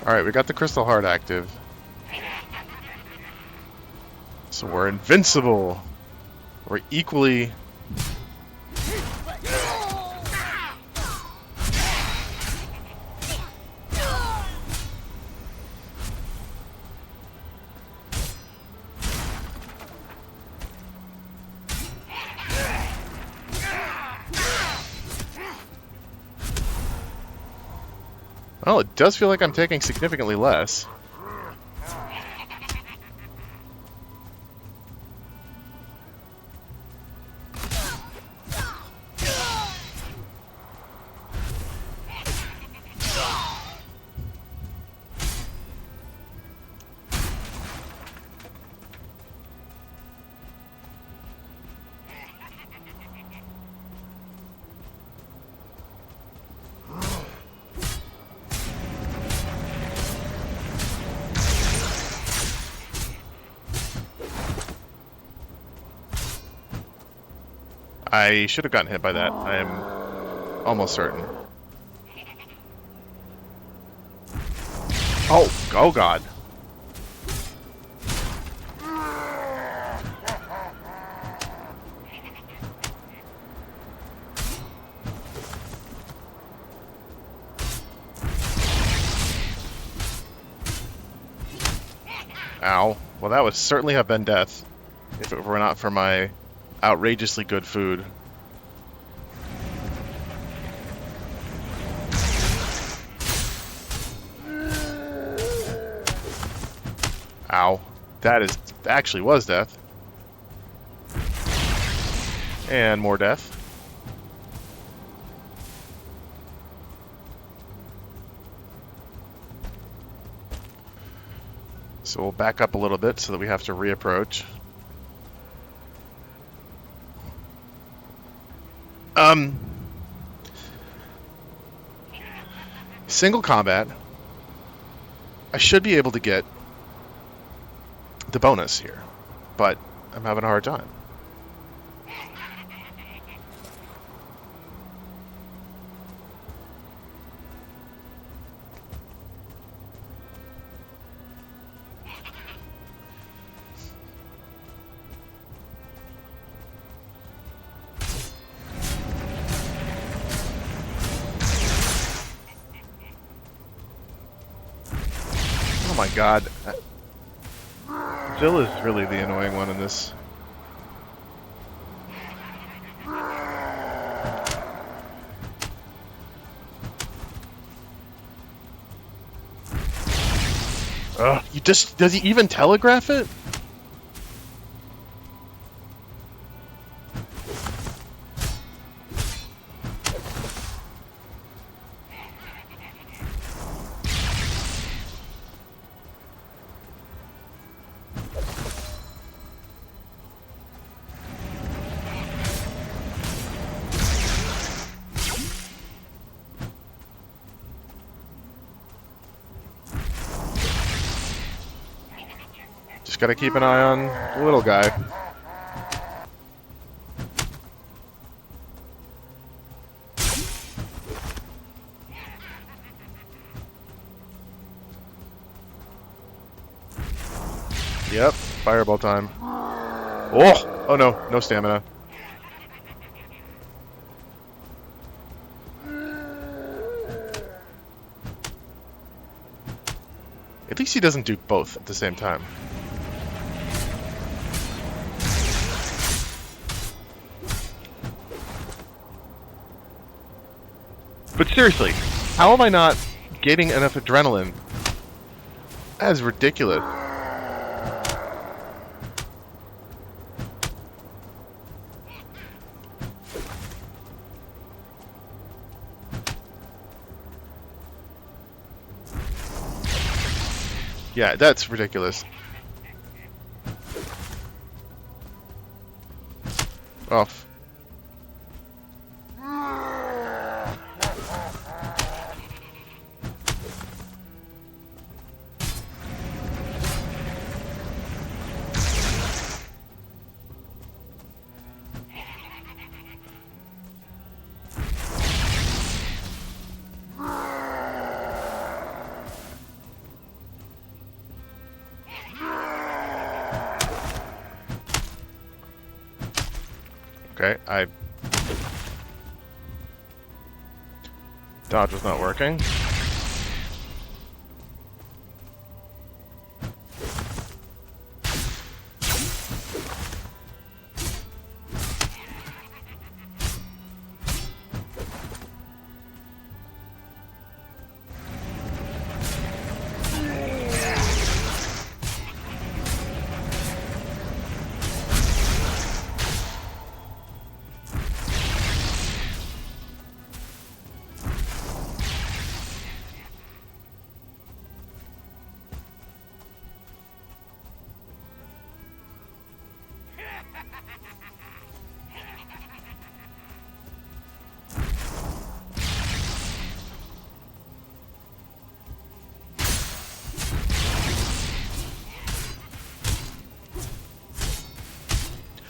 Alright, we got the Crystal Heart active. So we're invincible. We're equally... Well, it does feel like I'm taking significantly less. I should have gotten hit by that. I am almost certain. Oh, oh God. Ow. Well, that would certainly have been death if it were not for my outrageously good food. Ow. That actually was death. And more death. So we'll back up a little bit so that we have to reapproach. Single combat. I should be able to get the bonus here, but I'm having a hard time. Oh my God. Jill is really the annoying one in this. Ugh, does he even telegraph it? Just gotta keep an eye on the little guy. Yep, fireball time. Oh! Oh no, no stamina. At least he doesn't do both at the same time. But seriously, how am I not getting enough adrenaline? That is ridiculous. Yeah, that's ridiculous. Off. Okay, dodge was not working.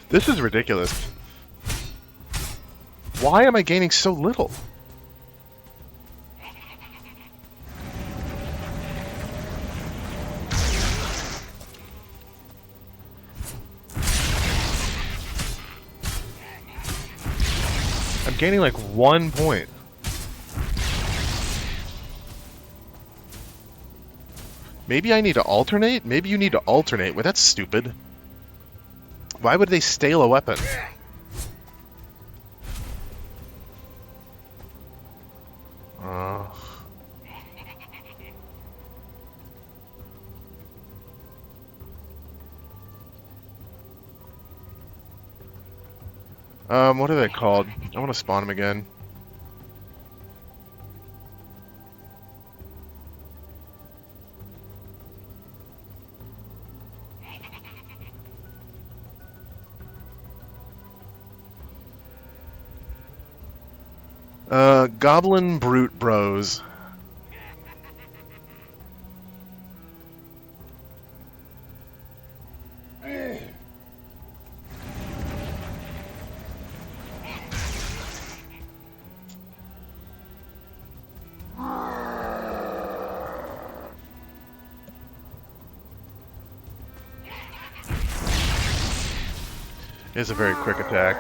This is ridiculous. Why am I gaining so little? I'm gaining like 1 point. Maybe I need to alternate? Maybe you need to alternate. Well, that's stupid. Why would they stale a weapon? What are they called? I want to spawn them again. Goblin Brute Bros. It's a very quick attack.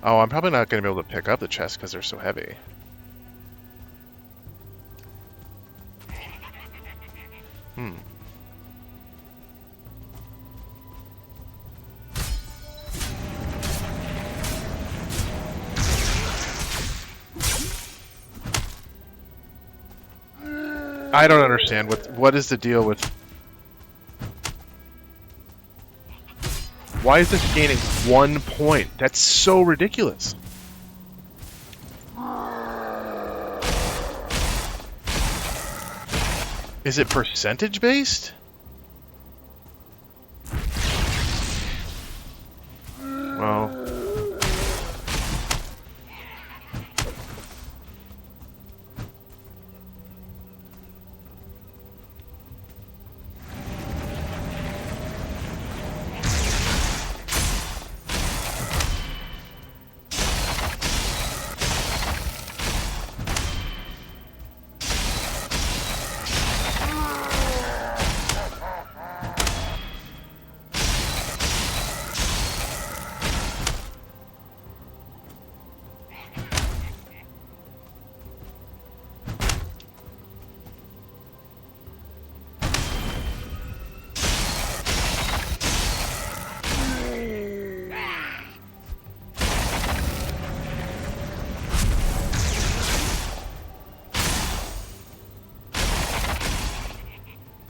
Oh, I'm probably not going to be able to pick up the chest because they're so heavy. I don't understand. What is the deal with... Why is this gaining 1 point? That's so ridiculous. Is it percentage based? Well...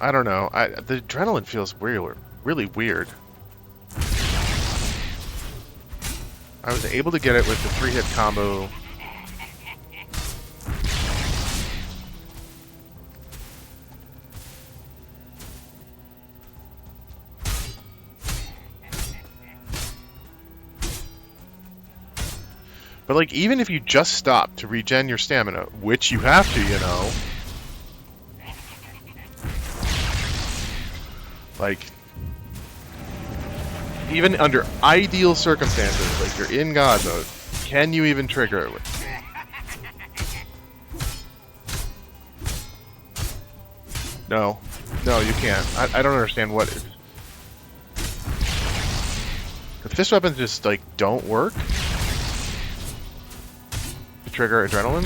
I don't know. The adrenaline feels weird, really weird. I was able to get it with the 3-hit combo. But like, even if you just stop to regen your stamina, which you have to, you know. Like, even under ideal circumstances, like you're in God mode, can you even trigger it with? No. No, you can't. I don't understand what is. The fist weapons just, like, don't work to trigger adrenaline?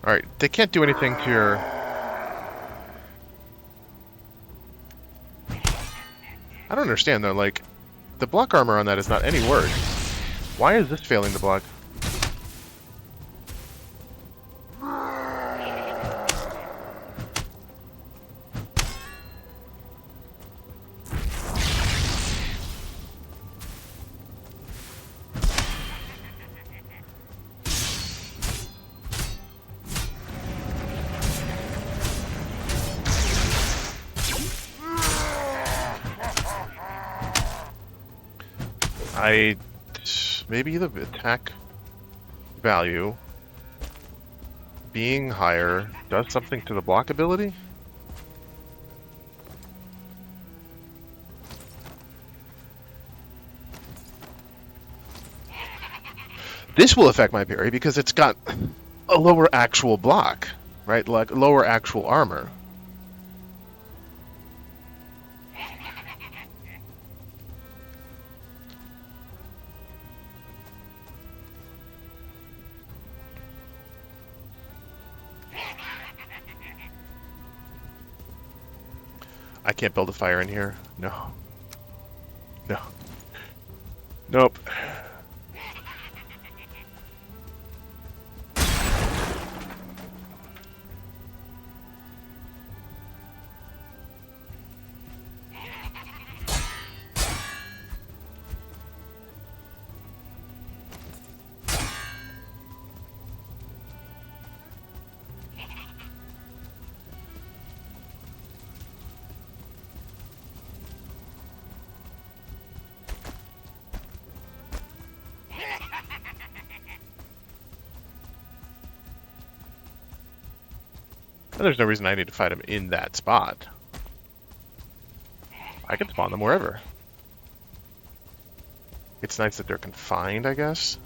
Alright, they can't do anything to your... I don't understand though, like, the block armor on that is not any worse. Why is this failing to block? Maybe the attack value being higher does something to the block ability? This will affect my parry because it's got a lower actual block, right? Like lower actual armor. I can't build a fire in here. No. No. Nope. And there's no reason I need to fight them in that spot. I can spawn them wherever. It's nice that they're confined, I guess.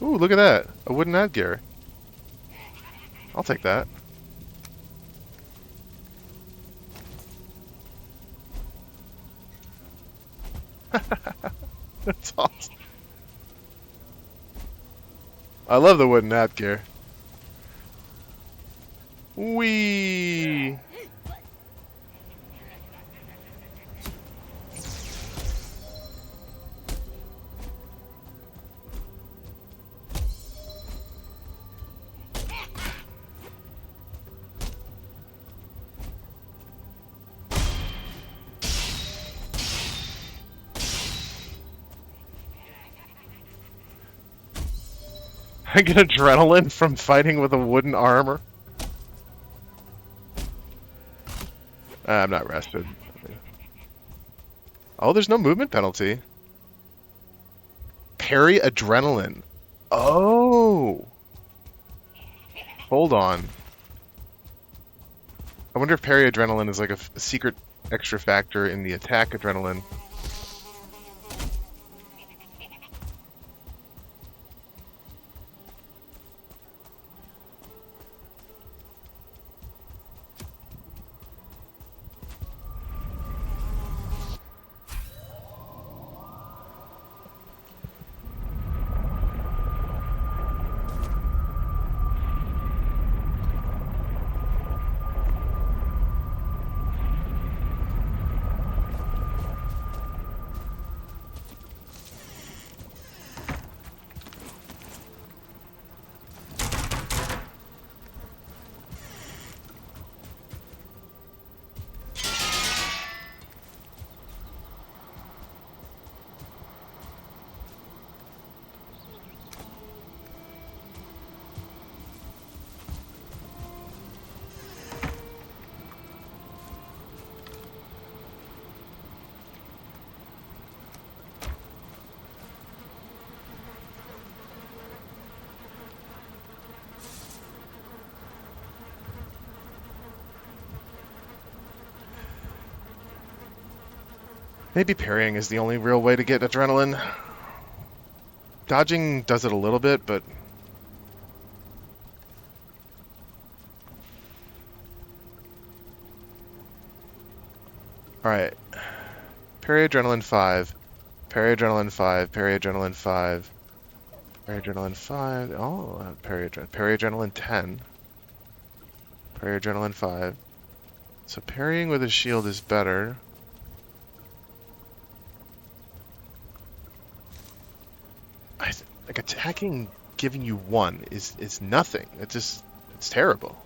Ooh, look at that. A wooden headgear. I'll take that. That's awesome. I love the wooden headgear. Whee! I get adrenaline from fighting with a wooden armor. I'm not rested. Oh, there's no movement penalty. Parry adrenaline. Oh! Hold on. I wonder if parry adrenaline is like a secret extra factor in the attack adrenaline. Maybe parrying is the only real way to get adrenaline. Dodging does it a little bit, but... Alright. Periadrenaline 5. Periadrenaline 5. Periadrenaline 5. Periadrenaline 5. Oh, periadrenaline 10. Periadrenaline 5. So parrying with a shield is better. Like attacking giving you 1 is nothing. It's terrible.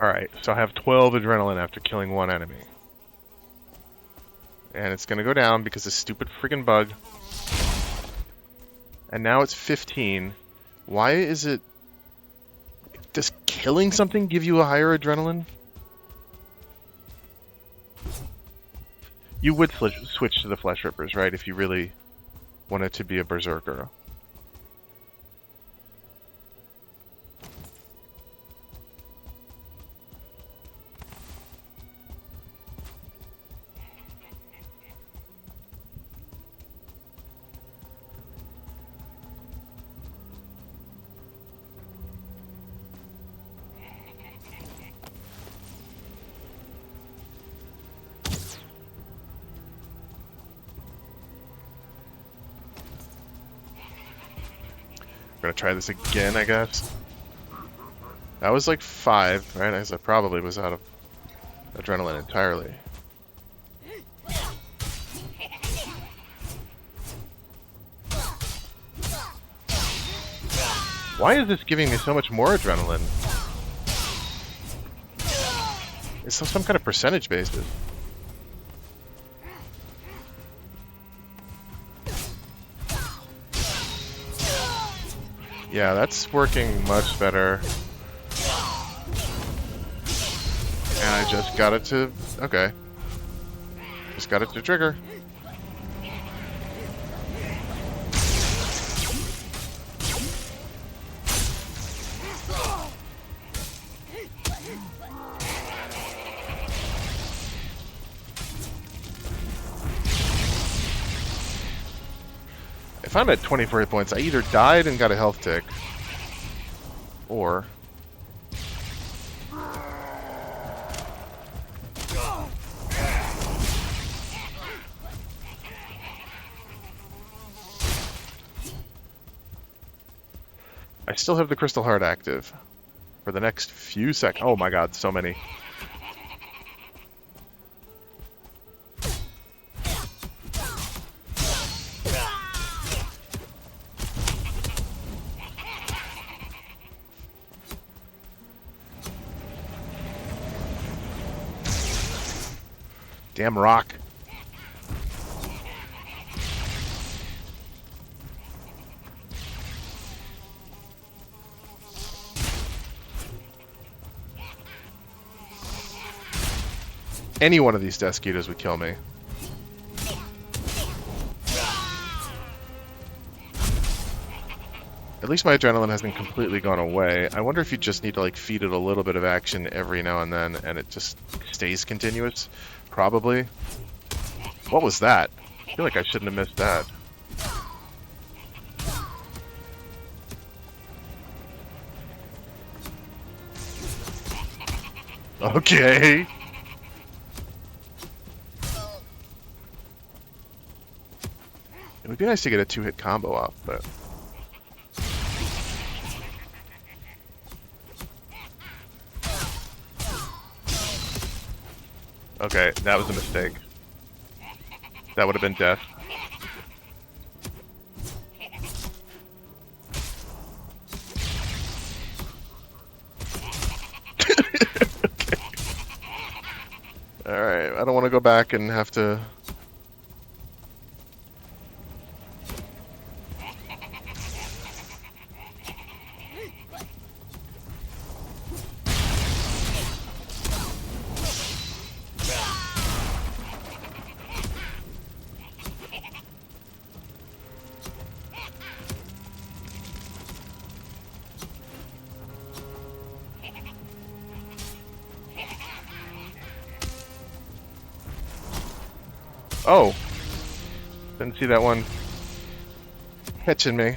Alright, so I have 12 adrenaline after killing 1 enemy. And it's gonna go down because of stupid friggin' bug. And now it's 15. Why is it... Does killing something give you a higher adrenaline? You would switch to the Flesh Rippers, right? If you really wanted to be a berserker. Gonna try this again, I guess. That was like 5, right? I probably was out of adrenaline entirely. Why is this giving me so much more adrenaline? It's some kind of percentage basis. Yeah, that's working much better. And I just got it to... Okay. Just got it to trigger. If I'm at 24 hit points, I either died and got a health tick, or... I still have the Crystal Heart active for the next few seconds. Oh my god, so many. Damn rock. Any one of these Desquitos would kill me. At least my adrenaline hasn't completely gone away. I wonder if you just need to like feed it a little bit of action every now and then and it just stays continuous. Probably. What was that? I feel like I shouldn't have missed that. Okay. It would be nice to get a 2-hit combo off, but... Okay, that was a mistake. That would have been death. Okay. Alright, I don't want to go back and have to... Oh! Didn't see that one catching me.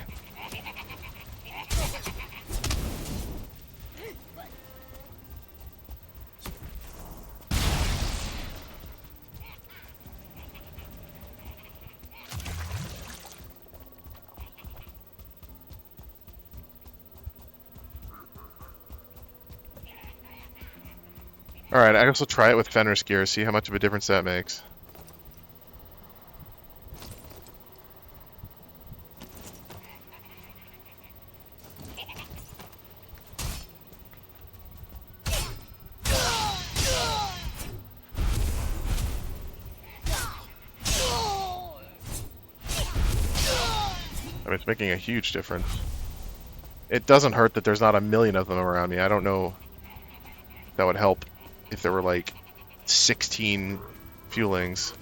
Alright, I guess we'll try it with Fenris gear, see how much of a difference that makes. I mean, it's making a huge difference. It doesn't hurt that there's not a million of them around me. I don't know if that would help if there were like 16 fuelings.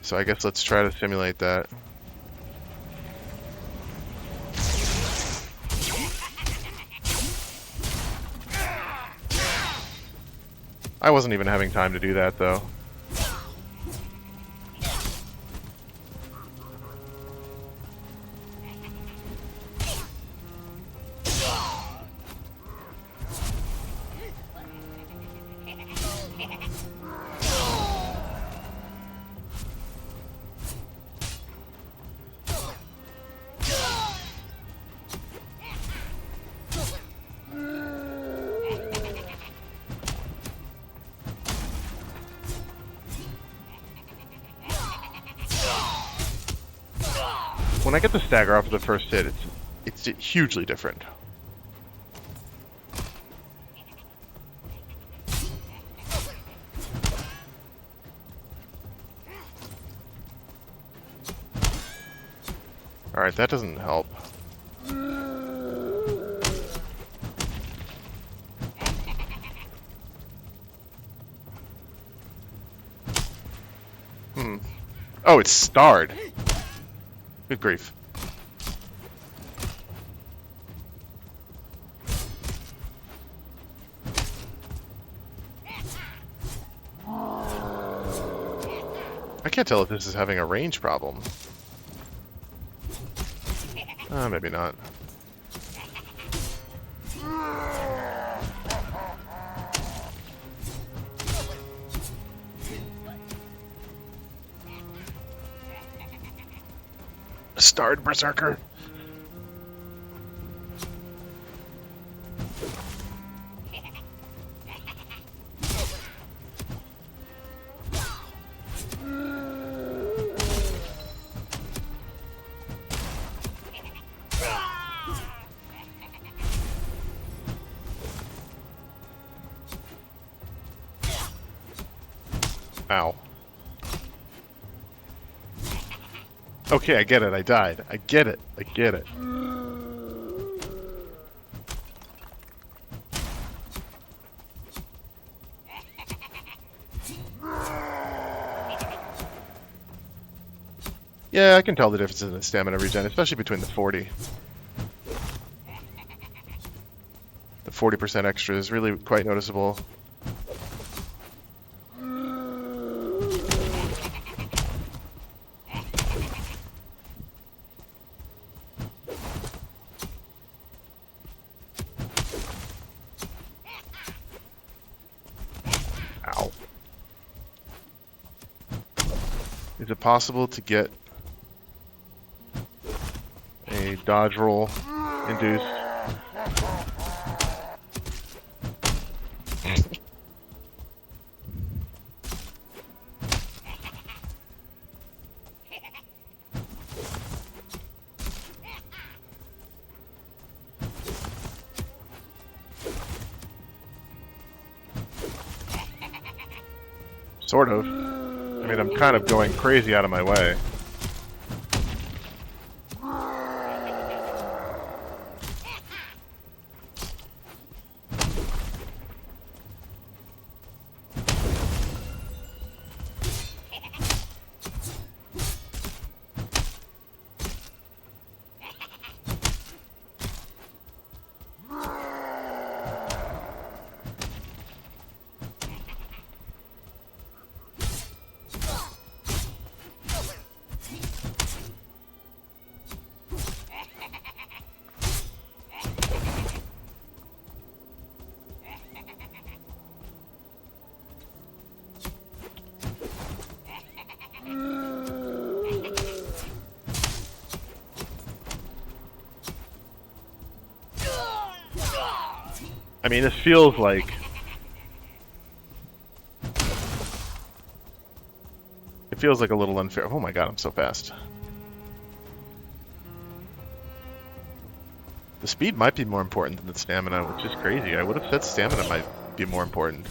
So I guess let's try to simulate that. I wasn't even having time to do that though. When I get the stagger off of the first hit, it's hugely different. Alright, that doesn't help. Oh, it's starred. Good grief. I can't tell if this is having a range problem. Maybe not. Starred Berserker. Ow. Okay, I get it. I died. I get it. I get it. Yeah, I can tell the difference in the stamina regen, especially between the 40. The 40% extra is really quite noticeable. Ow. Is it possible to get a dodge roll induced? Sort of. I mean, I'm kind of going crazy out of my way. I mean, this feels like... It feels like a little unfair. Oh my god, I'm so fast. The speed might be more important than the stamina, which is crazy. I would have said stamina might be more important.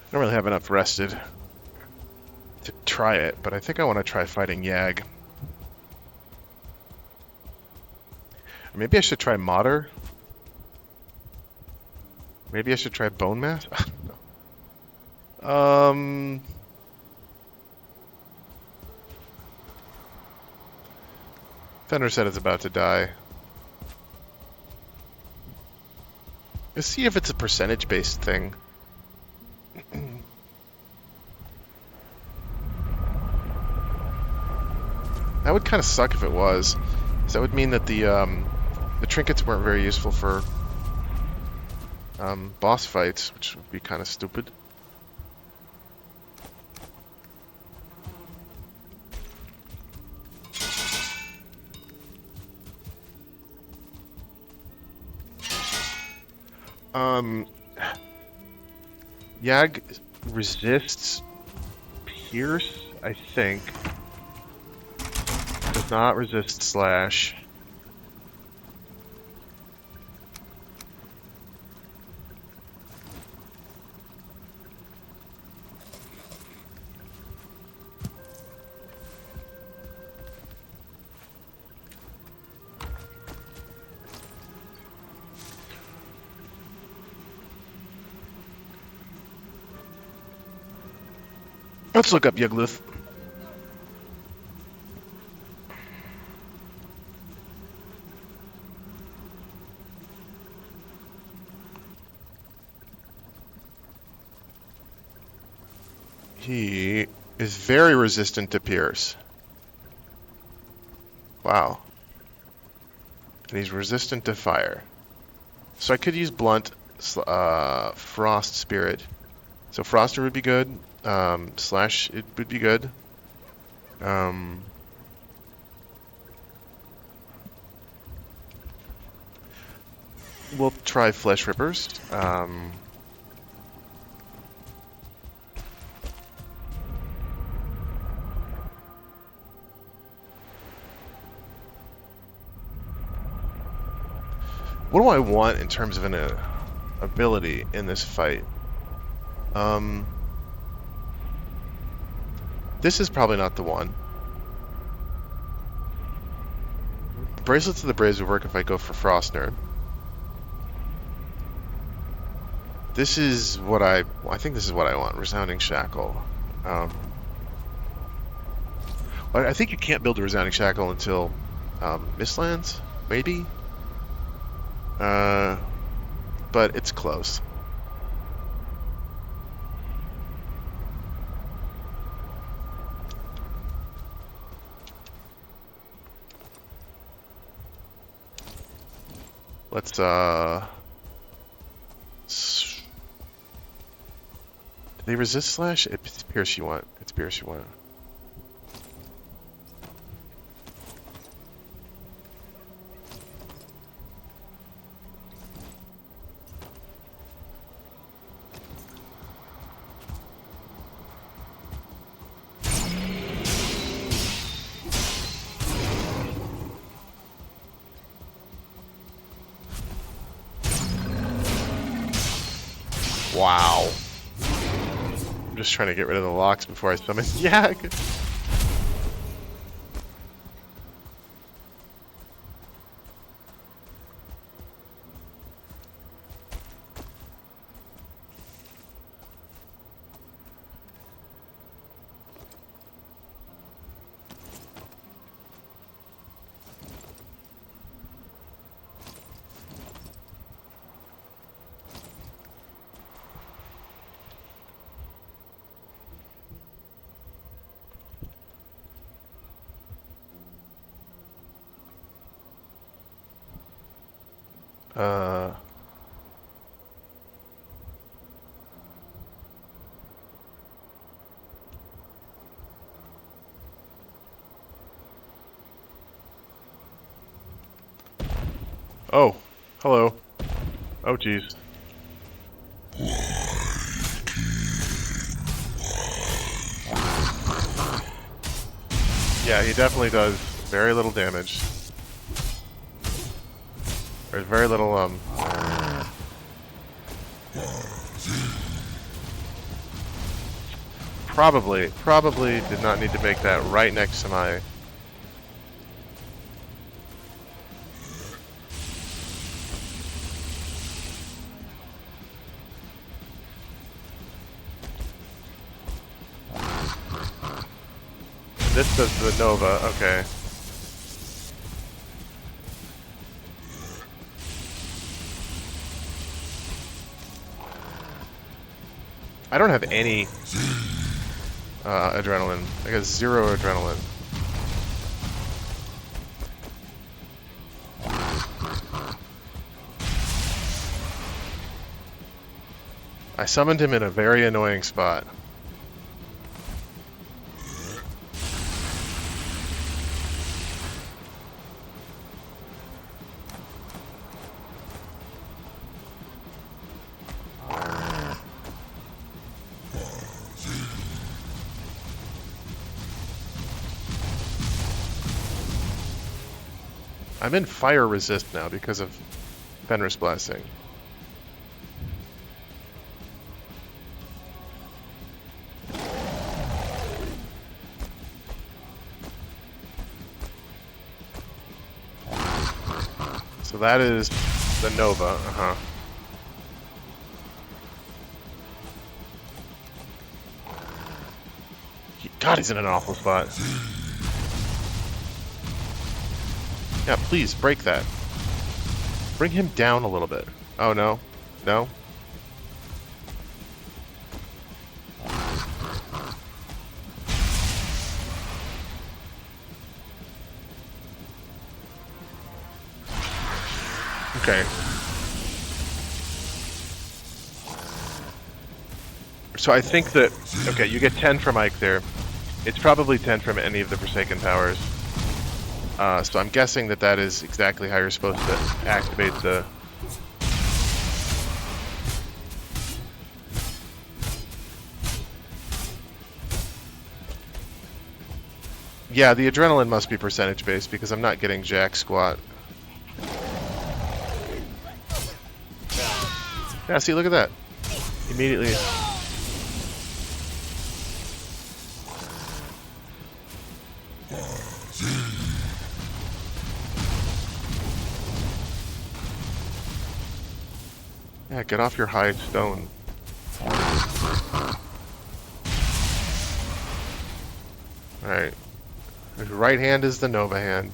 I don't really have enough rested to try it, but I think I want to try fighting Yag. Or maybe I should try Modder. Maybe I should try Bone Mass? Fender said it's about to die. Let's see if it's a percentage-based thing. That would kind of suck if it was. So that would mean that the trinkets weren't very useful for boss fights, which would be kind of stupid. Yag resists Pierce, I think. Does not resist Slash. Let's look up Yugluth. He is very resistant to Pierce. Wow. And he's resistant to fire. So I could use Blunt, Frost Spirit. So Froster would be good. Slash, it would be good. We'll try Flesh Rippers. What do I want in terms of an ability in this fight? This is probably not the one. Bracelets of the Braves would work if I go for Frostner. This is what I think this is what I want. Resounding Shackle. I think you can't build a Resounding Shackle until Mistlands, maybe? But it's close. Let's do they resist Slash? It's Pierce you want. It's Pierce you want. Wow. I'm just trying to get rid of the locks before I summon Yag. Uh, oh, hello. Oh, geez. Yeah, he definitely does very little damage. There's very little, Probably did not need to make that right next to my... This does the Nova, okay. I don't have any adrenaline. I got 0 adrenaline. I summoned him in a very annoying spot. I'm in fire resist now because of Fenris Blessing. So that is the Nova, God, he's in an awful spot. Yeah, please, break that. Bring him down a little bit. Oh, no. No? Okay. So I think that... Okay, you get 10 from Ike there. It's probably 10 from any of the Forsaken powers. So I'm guessing that that is exactly how you're supposed to activate the... Yeah, the adrenaline must be percentage based because I'm not getting jack squat. Yeah, see, look at that. Immediately... Yeah, get off your high stone. Alright. His right hand is the Nova hand.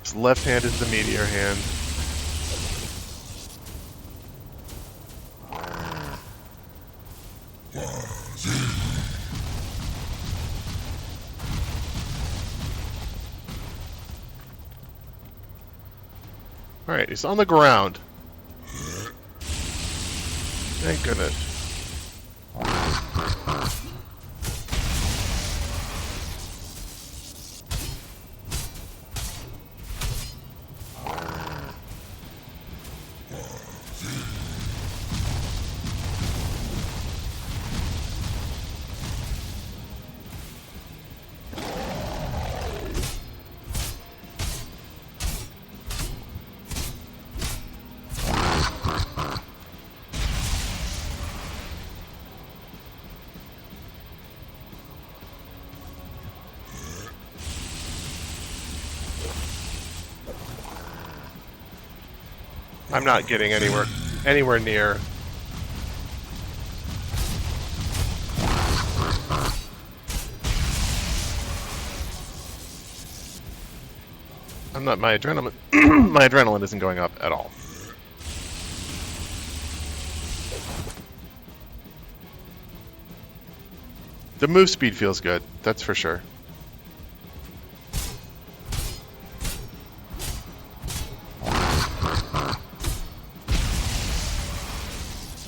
His left hand is the Meteor hand. Alright, he's on the ground. Thank goodness. I'm not getting anywhere near. I'm not, my adrenaline, my adrenaline isn't going up at all. The move speed feels good, that's for sure.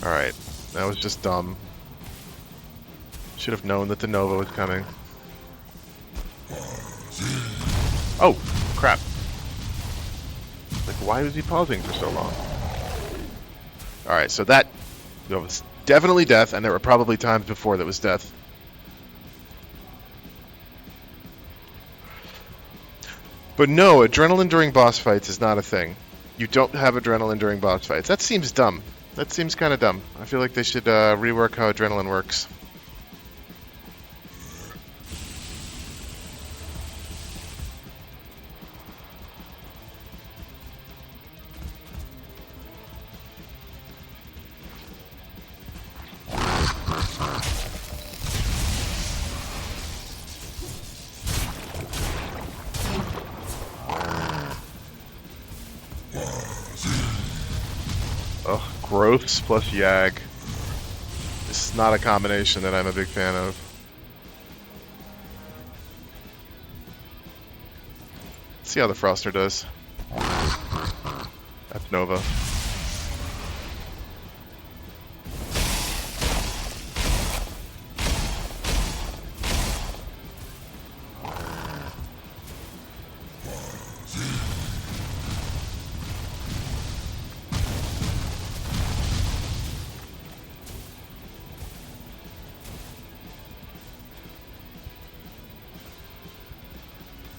Alright, that was just dumb. Should have known that the Nova was coming. Oh, crap. Like, why was he pausing for so long? Alright, so that was definitely death, and there were probably times before that was death. But no, adrenaline during boss fights is not a thing. You don't have adrenaline during boss fights. That seems dumb. That seems kind of dumb. I feel like they should rework how adrenaline works. Ugh, growths plus Yag. This is not a combination that I'm a big fan of. Let's see how the Froster does. That's Nova.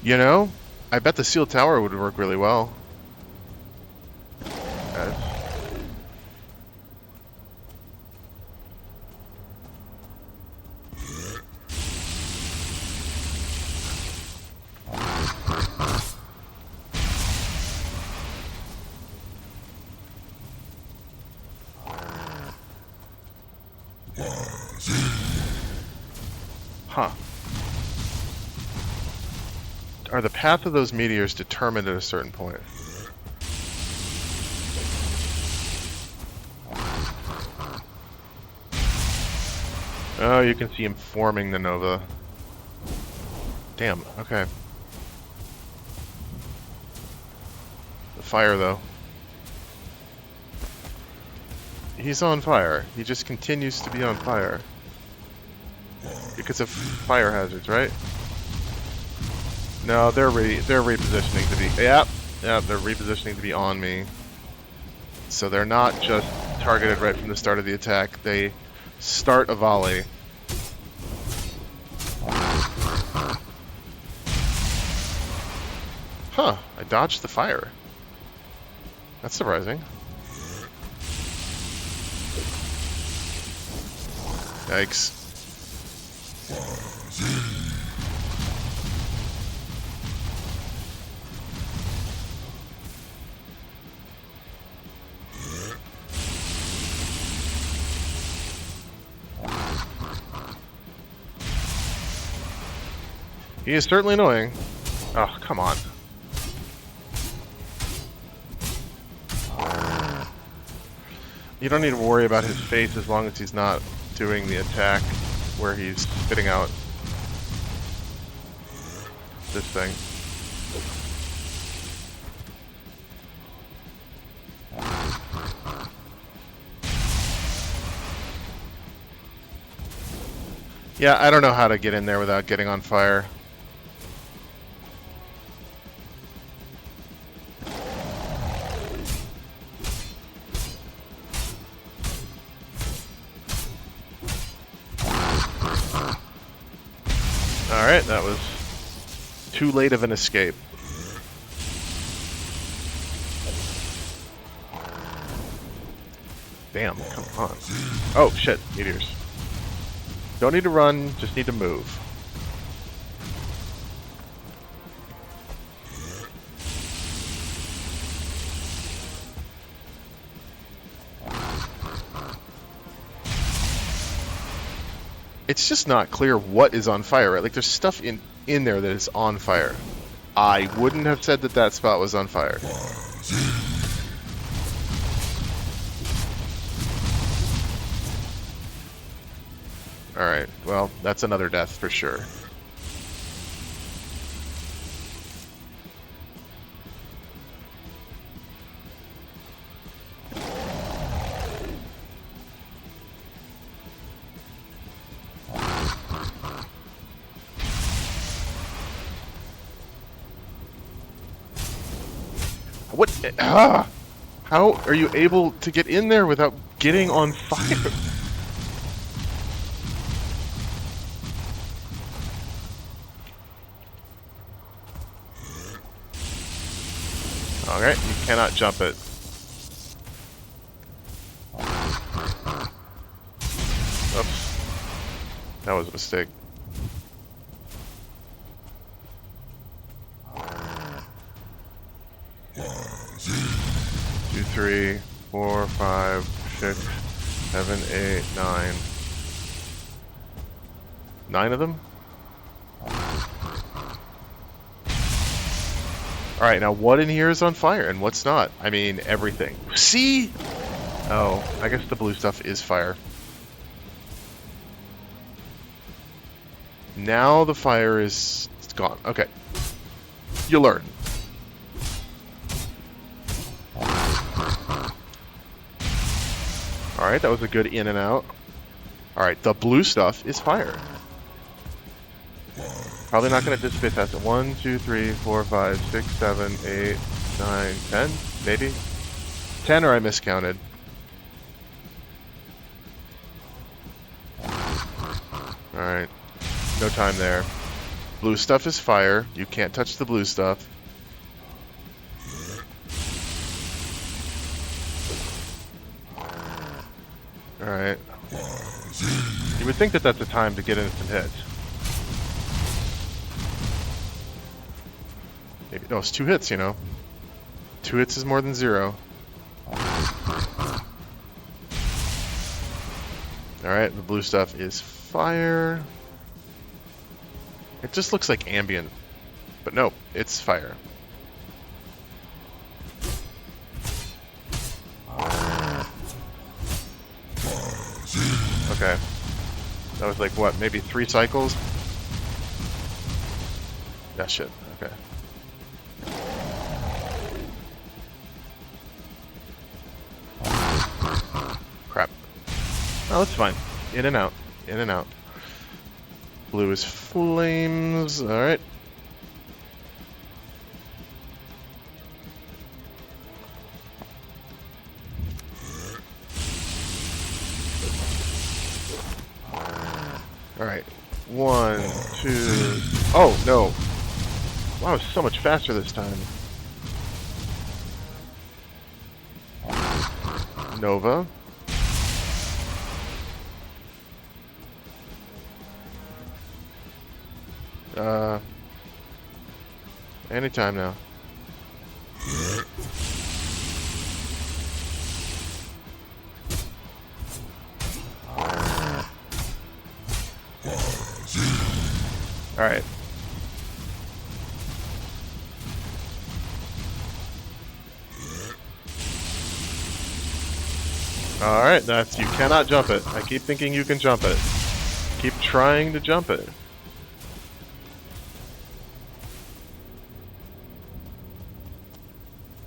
You know, I bet the Seal Tower would work really well. Huh. Are the path of those meteors determined at a certain point? Oh, you can see him forming the Nova. Damn, okay. The fire, though. He's on fire. He just continues to be on fire. Because of fire hazards, right? No, they're repositioning to be... Yeah, they're repositioning to be on me. So they're not just targeted right from the start of the attack. They start a volley. Huh, I dodged the fire. That's surprising. Yikes. He is certainly annoying. Oh, come on. You don't need to worry about his face as long as he's not doing the attack where he's spitting out this thing. Yeah, I don't know how to get in there without getting on fire. Alright, that was too late of an escape. Damn, come on. Oh, shit, meteors. Don't need to run, just need to move. It's just not clear what is on fire, right? Like, there's stuff in there that is on fire. I wouldn't have said that that spot was on fire. Alright, well, that's another death for sure. What? Ah! How are you able to get in there without getting on fire? Alright, you cannot jump it. Oops. That was a mistake. Two, 3, 4, 5, 6, 7, 8, 9. 9 of them? Alright, now what in here is on fire and what's not? I mean, everything. See? Oh, I guess the blue stuff is fire. Now the fire is gone. Okay. You learn. Alright, that was a good in and out. Alright, the blue stuff is fire. Probably not going to dissipate fast. 1, 2, 3, 4, 5, 6, 7, 8, 9, 10, maybe? 10 or I miscounted. Alright. No time there. Blue stuff is fire. You can't touch the blue stuff. Alright. You would think that that's a time to get instant hits. Maybe, no, it's 2 hits, you know. 2 hits is more than 0. Alright, the blue stuff is fire. It just looks like ambient. But no, it's fire. Okay. That was like, what, maybe 3 cycles? Yeah, shit. Okay. Crap. Oh, it's fine. In and out. In and out. Blue is flames. Alright. Alright. 1, 2. Oh, no. Wow, it's so much faster this time. Nova. Anytime now. Alright. Alright, that's, you cannot jump it. I keep thinking you can jump it. Keep trying to jump it.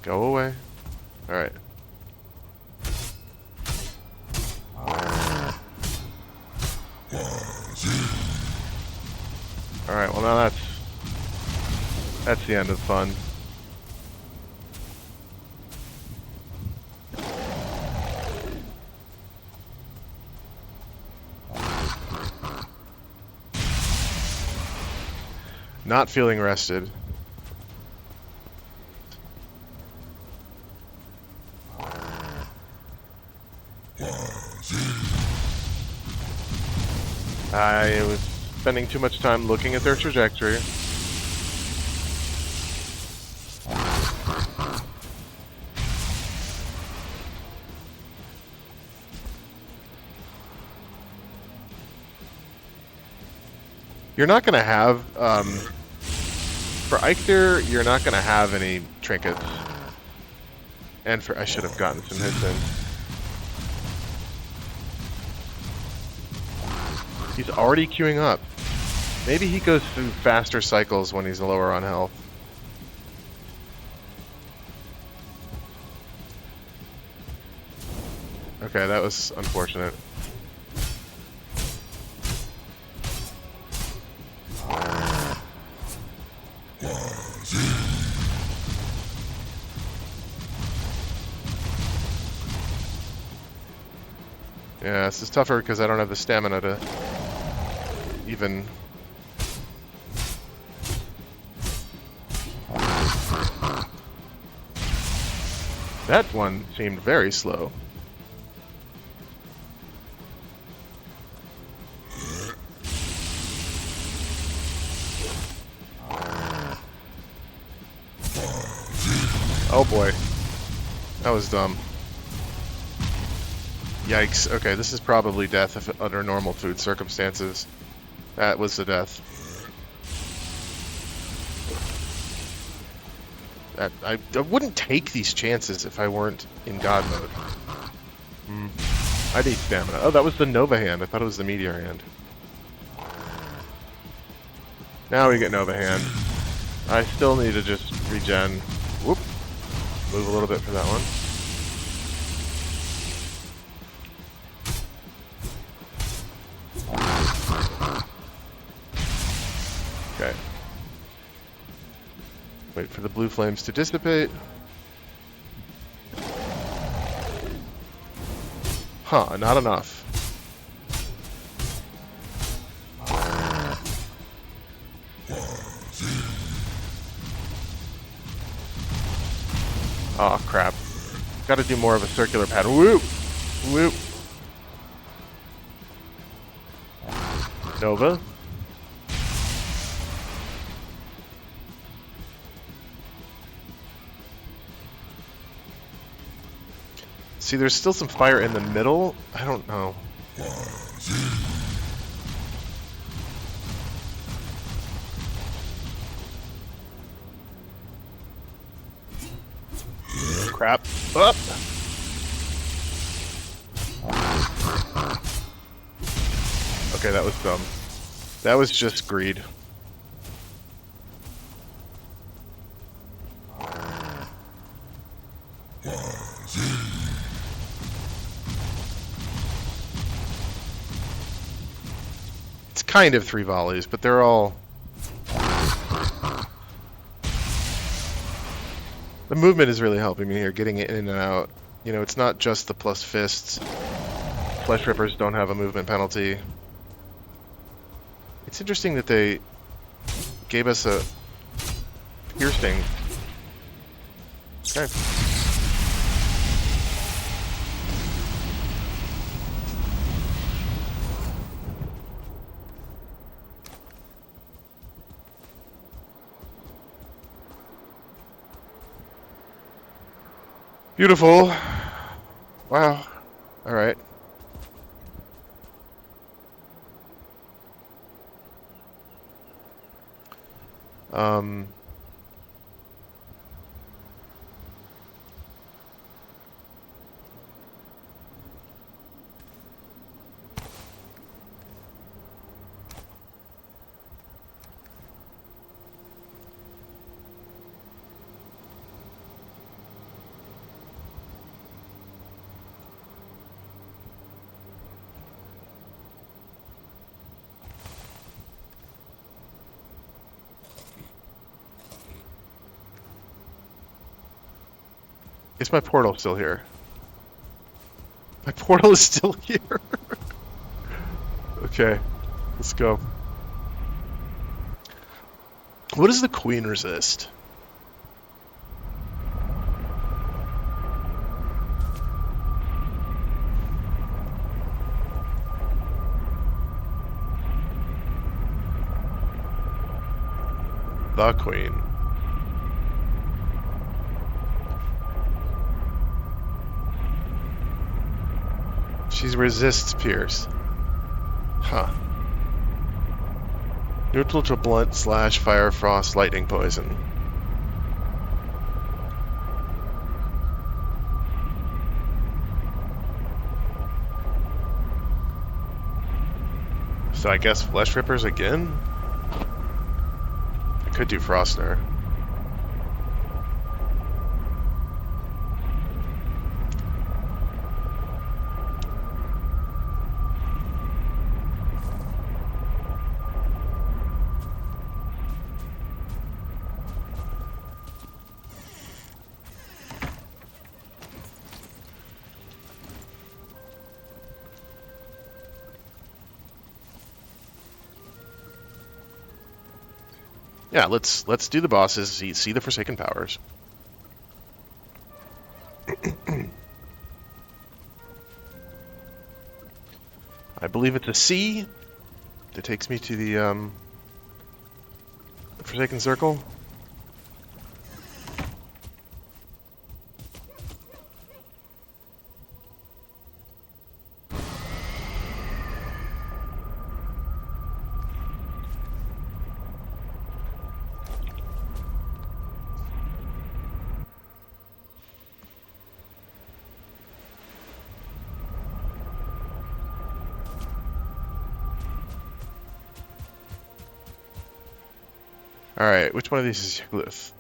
Go away. Alright. Alright, well now that's the end of fun. Not feeling rested. I was spending too much time looking at their trajectory. You're not going to have, for Eichter, you're not going to have any trinkets. And for, I should have gotten some hits in. He's already queuing up. Maybe he goes through faster cycles when he's lower on health. Okay, that was unfortunate. Yeah, this is tougher because I don't have the stamina to even... That one seemed very slow. Oh boy. That was dumb. Yikes. Okay, this is probably death if under normal food circumstances. That was the death. I wouldn't take these chances if I weren't in God mode. I need stamina. Oh, that was the Nova hand. I thought it was the Meteor hand. Now we get Nova hand. I still need to just regen. Whoop. Move a little bit for that one. Okay. Wait for the blue flames to dissipate. Huh, not enough. Oh crap. Gotta do more of a circular pattern. Whoop! Whoop! Nova. See, there's still some fire in the middle. I don't know. Crap. Up! Okay, that was dumb. That was just greed. It's kind of 3 volleys, but they're all... The movement is really helping me here, getting it in and out. You know, it's not just the plus fists. Flesh Rippers don't have a movement penalty. It's interesting that they gave us a piercing. Okay. Beautiful. Wow. All right. Is my portal still here? My portal is still here. Okay, let's go. What does the queen resist? The queen. She resists pierce. Huh. Neutral to blunt / fire, frost, lightning, poison. So I guess Flesh Rippers again? I could do Frostner. Yeah, let's do the bosses. See the Forsaken Powers. I believe it's a C that takes me to the Forsaken Circle. Alright, which one of these is Glyph?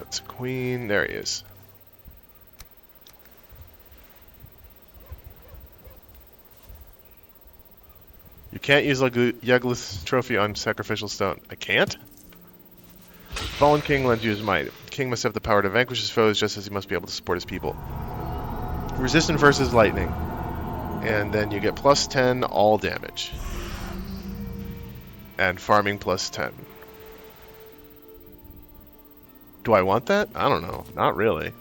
It's a queen. There he is. You can't use Yugglith's trophy on sacrificial stone. I can't? Fallen King lends you his might. The king must have the power to vanquish his foes just as he must be able to support his people. Resistant versus lightning. And then you get plus 10 all damage. And farming plus 10. Do I want that? I don't know. Not really.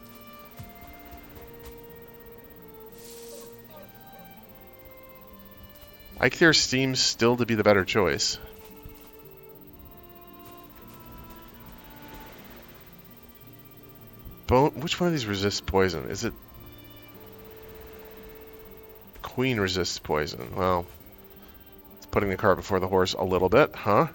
Eikthyr seems still to be the better choice. Which one of these resists poison? Is it... Queen resists poison. Well, it's putting the cart before the horse a little bit, huh?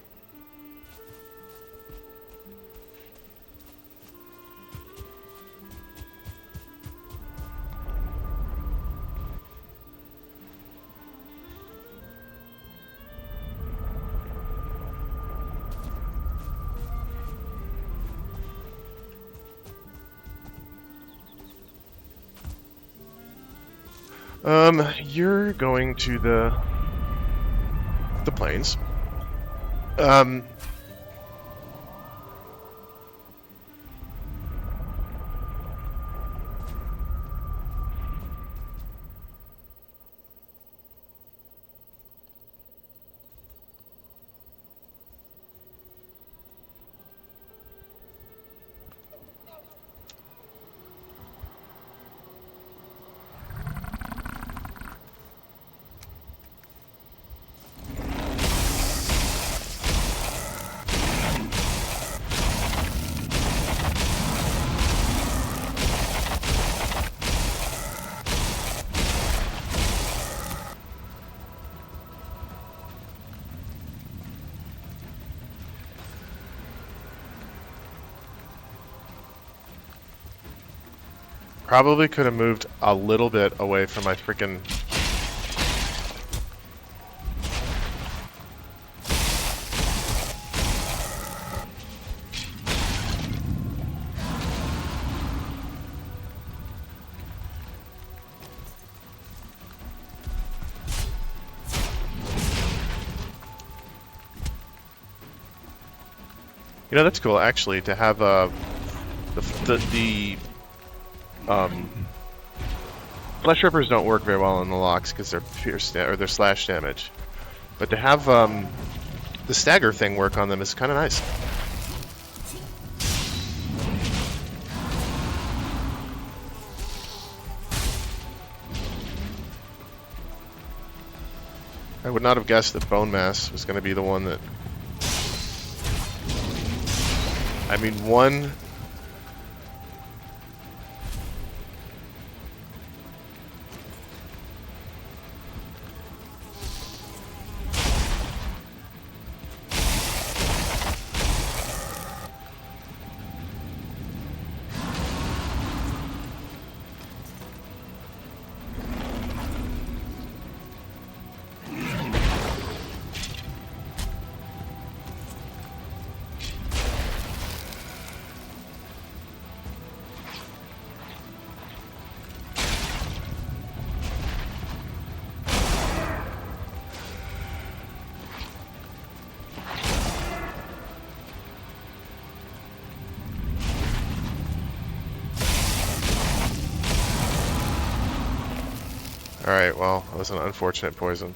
You're going to the plains. Probably could have moved a little bit away from my freaking... You know, that's cool, actually, to have Flesh Rippers don't work very well on the locks because they're pierce or they're slash damage, but to have the stagger thing work on them is kind of nice. I would not have guessed that Bone Mass was going to be the one that... I mean, one... Alright, well, that was an unfortunate poison.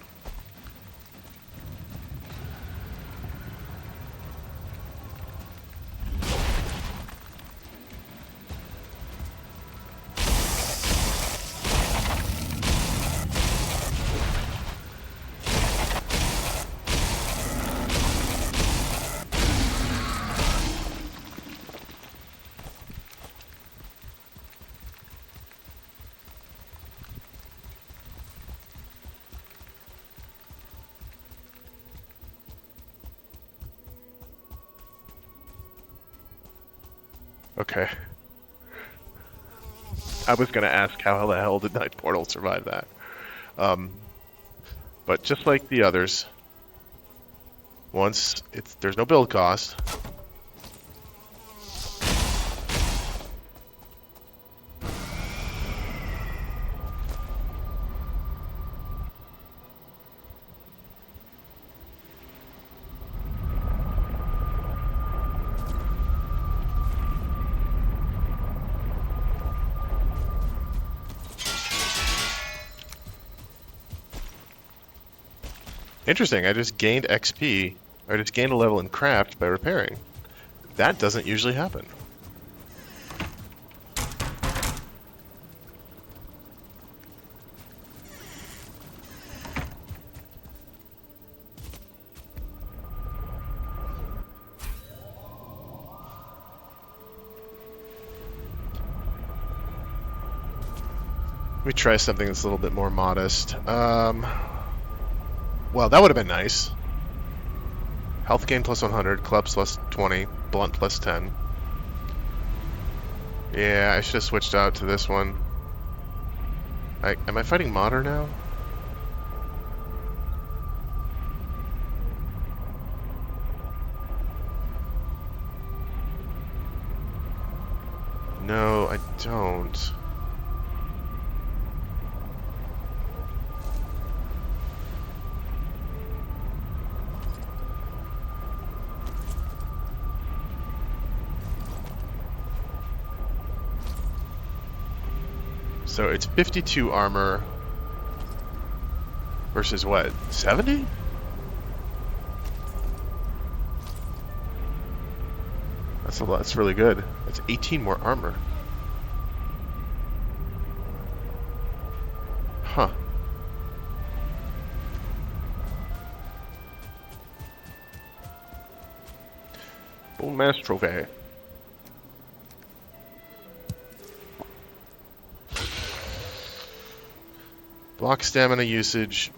Okay. I was gonna ask how the hell did Night Portal survive that? Um, but just like the others, once there's no build cost. Interesting, I just gained XP. I just gained a level in craft by repairing. That doesn't usually happen. Let me try something that's a little bit more modest. Well, that would have been nice. Health gain plus 100, clubs plus 20, blunt plus 10. Yeah, I should have switched out to this one. Am I fighting Modder now? No, I don't. So it's 52 armor versus what? 70? That's a lot. That's really good. That's 18 more armor. Huh. Bone mass trophy. Block stamina usage.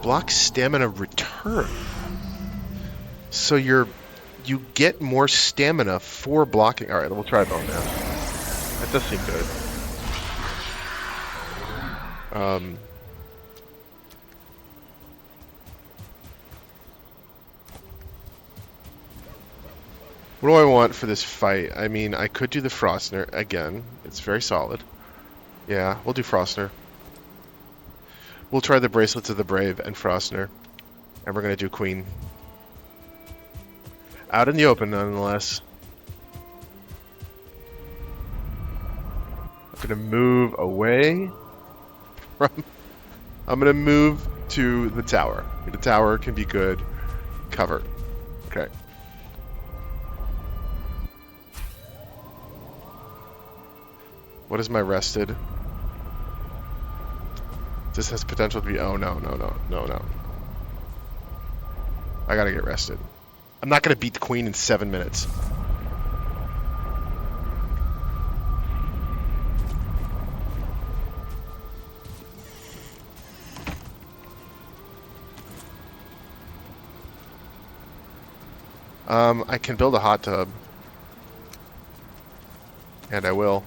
Block stamina return. So you get more stamina for blocking. All right, we'll try bone now. That does seem good. What do I want for this fight? I mean, I could do the Frostner again. It's very solid. Yeah, we'll do Frostner. We'll try the Bracelets of the Brave and Frostner. And we're going to do Queen. Out in the open, nonetheless. I'm going to move away from... I'm going to move to the tower. The tower can be good cover. Okay. What is my rested? This has potential to be... Oh, no. I gotta get rested. I'm not gonna beat the queen in 7 minutes. I can build a hot tub. And I will.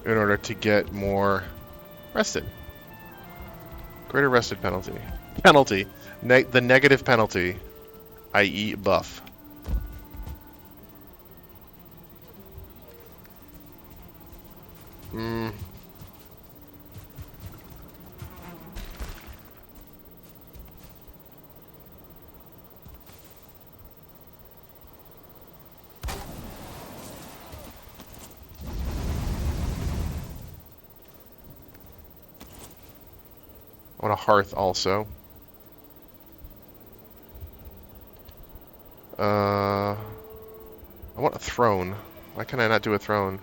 In order to get more rested. Greater rested penalty. Penalty. The negative penalty, i.e. buff. I want a hearth also. I want a throne. Why can I not do a throne?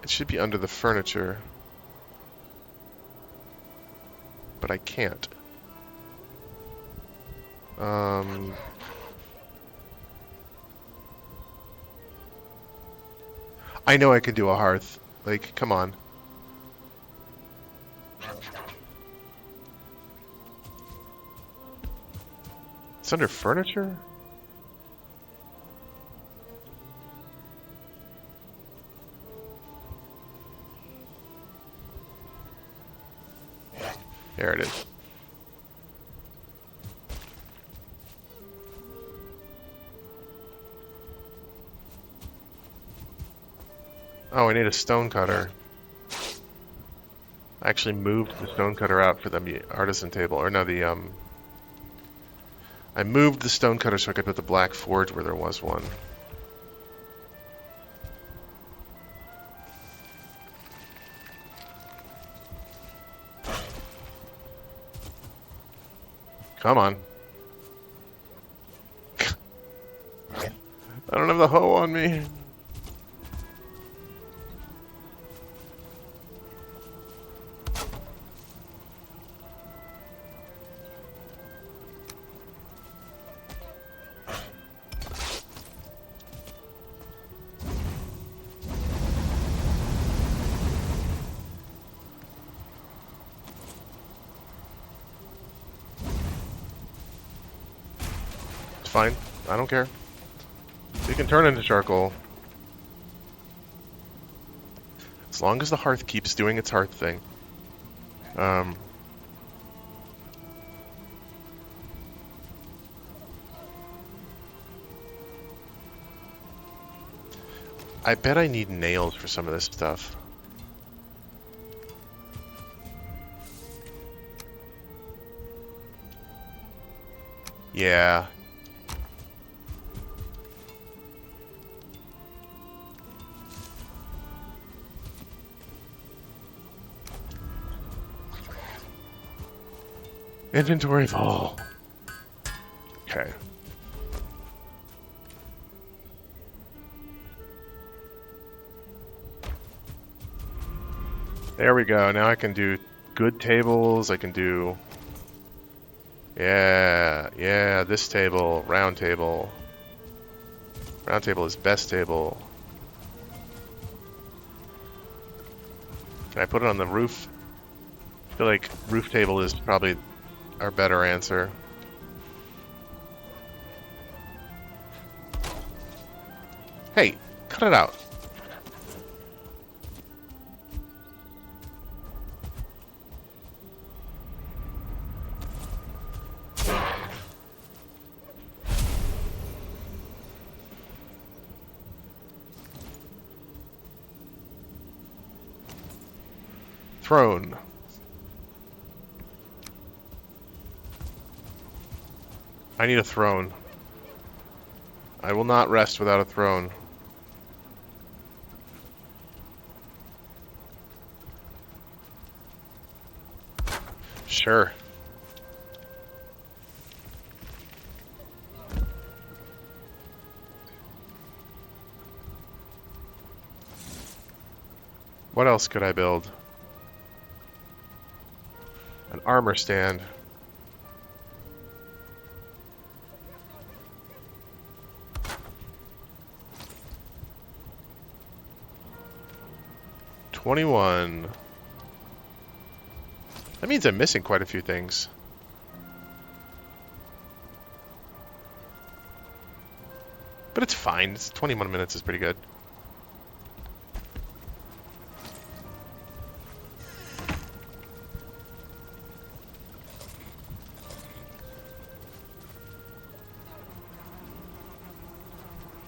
It should be under the furniture. But I can't. I know I can do a hearth. Like, come on. It's under furniture? There it is. Oh, I need a stone cutter. I actually moved the stone cutter out for the artisan table. Or no, I moved the stone cutter so I could put the black forge where there was one. Come on. I don't have the hoe on me. It's fine. I don't care. You can turn into charcoal. As long as the hearth keeps doing its hearth thing. I bet I need nails for some of this stuff. Yeah. Inventory full. Okay. There we go. Now I can do good tables. I can do... Yeah, this table. Round table. Round table is best table. Can I put it on the roof? I feel like roof table is probably our better answer. Hey, cut it out. Throne. I need a throne. I will not rest without a throne. Sure. What else could I build? An armor stand. $21. That means I'm missing quite a few things. But it's fine. It's 21 minutes is pretty good.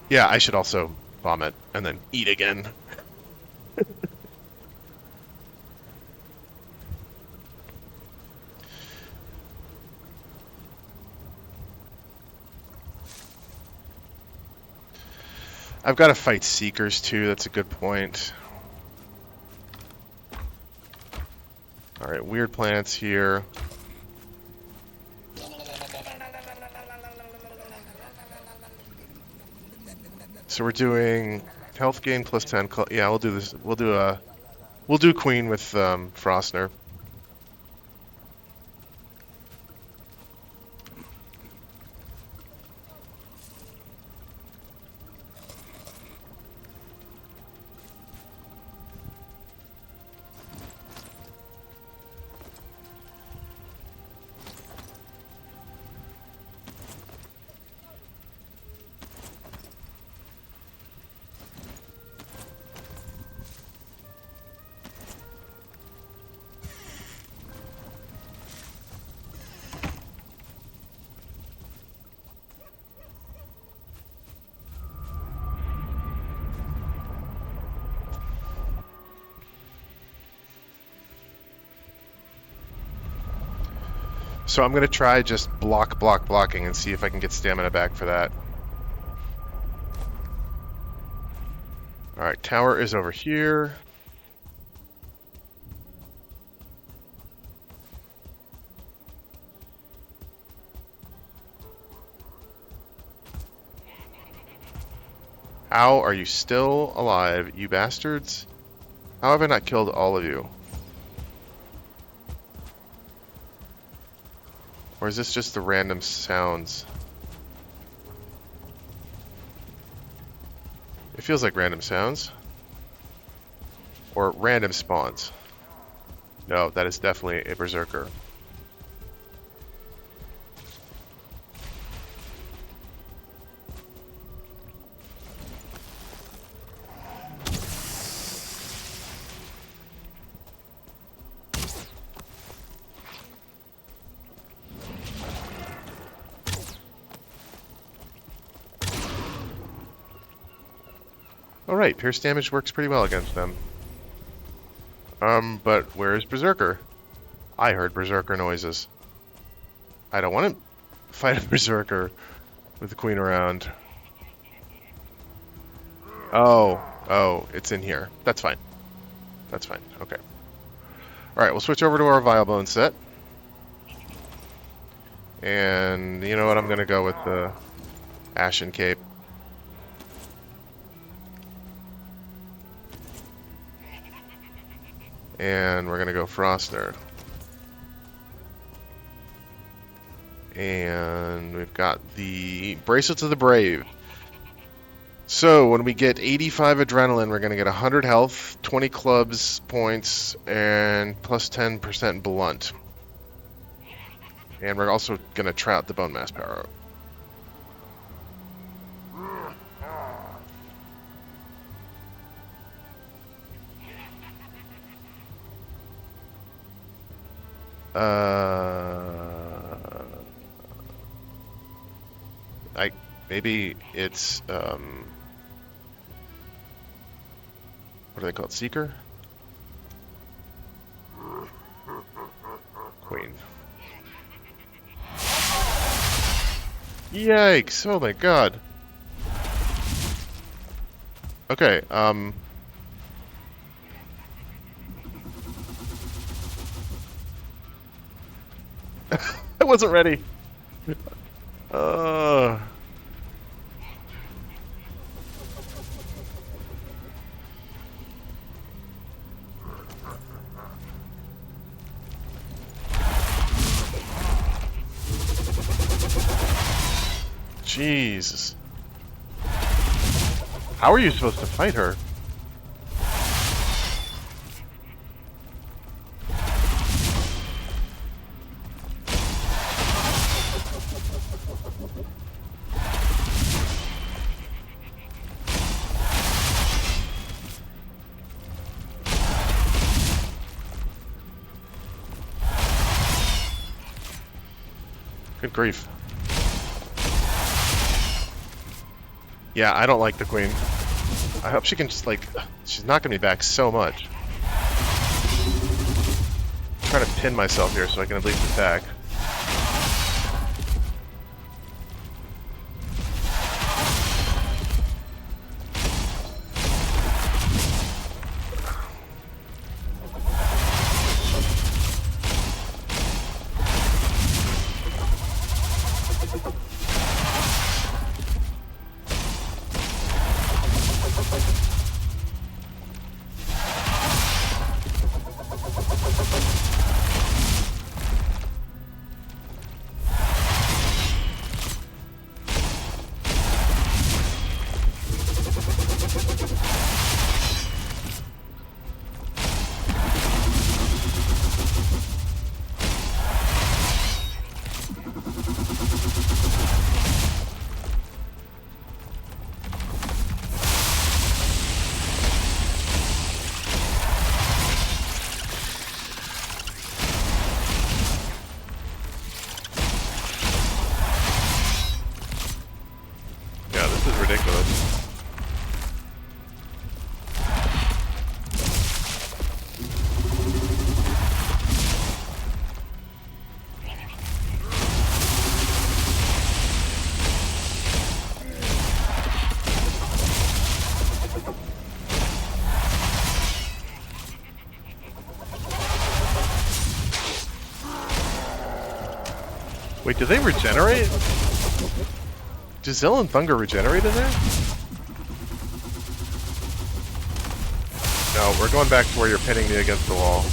Yeah, I should also vomit and then eat again. I've got to fight Seekers too, that's a good point. Alright, weird plants here. So we're doing health gain plus 10. Yeah, we'll do this. We'll do Queen with Frostner. So I'm going to try just blocking and see if I can get stamina back for that. Alright, tower is over here. How are you still alive, you bastards? How have I not killed all of you? Or is this just the random sounds? It feels like random sounds. Or random spawns. No, that is definitely a berserker. Alright, pierce damage works pretty well against them. But where is Berserker? I heard Berserker noises. I don't want to fight a Berserker with the Queen around. Oh, it's in here. That's fine. That's fine, okay. Alright, we'll switch over to our Vilebone set. And you know what, I'm gonna go with the Ashen Cape. And we're going to go Froster. And we've got the Bracelets of the Brave. So when we get 85 adrenaline, we're going to get 100 health, 20 clubs points, and plus 10% blunt. And we're also going to try out the Bone Mass power. Maybe it's, what are they called? Seeker? Queen. Yikes! Oh my god. Okay, I wasn't ready. Jesus. How are you supposed to fight her? Good grief. Yeah, I don't like the Queen. I hope she can just, like, she's knocking me back so much. I'm trying to pin myself here so I can at least attack. Wait, do they regenerate? Does Zill and Thunder regenerate in there? No, we're going back to where you're pinning me against the wall.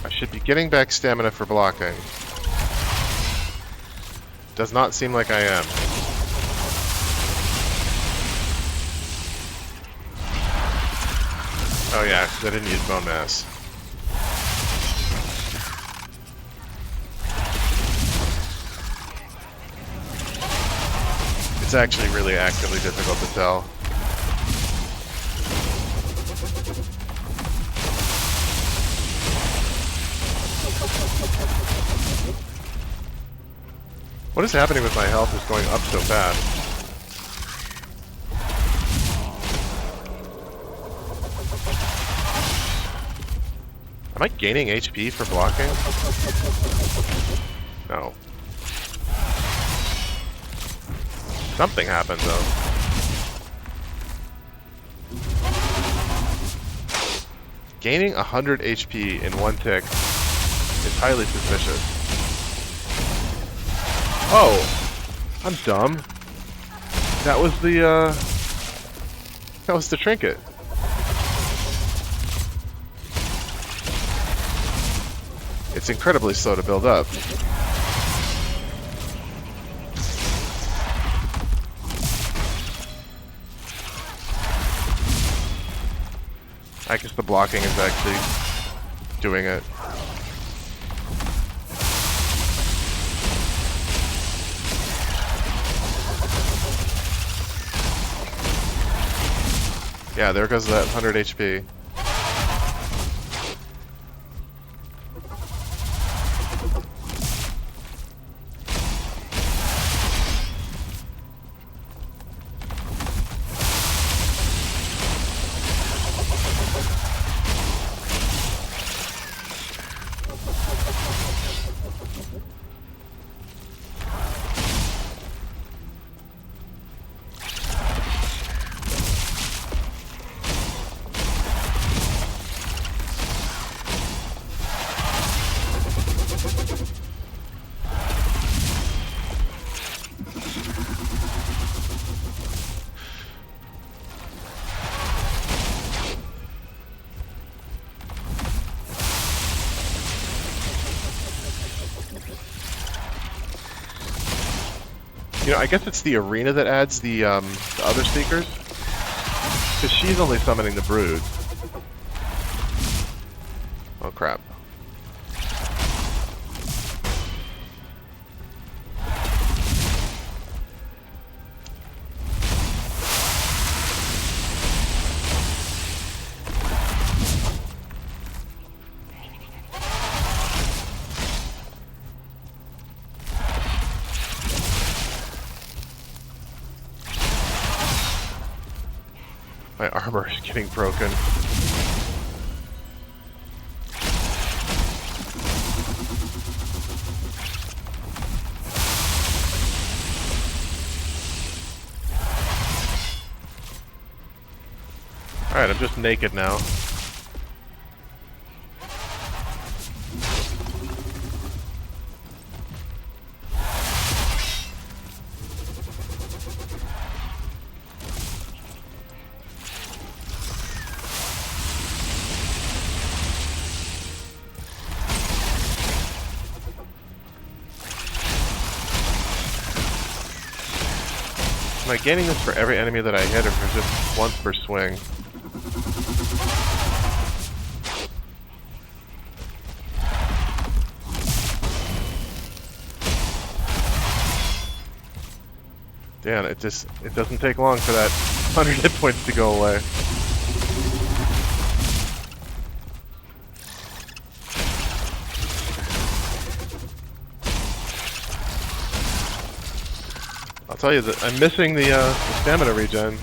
Should be getting back stamina for blocking. Does not seem like I am. Oh yeah, 'cause I didn't use bone mass. It's actually really actively difficult to tell. What is happening with my health is going up so fast? Am I gaining HP for blocking? No. Something happened though. Gaining 100 HP in one tick is highly suspicious. Oh, I'm dumb. That was the trinket. It's incredibly slow to build up. I guess the blocking is actually doing it. Yeah, there goes that 100 HP. You know, I guess it's the arena that adds the other Seekers. Because she's only summoning the Brood. Oh crap. My armor is getting broken. Alright, I'm just naked now. Am I gaining this for every enemy that I hit, or for just once per swing? Damn, it doesn't take long for that 100 hit points to go away. I'll tell you that I'm missing the stamina regen.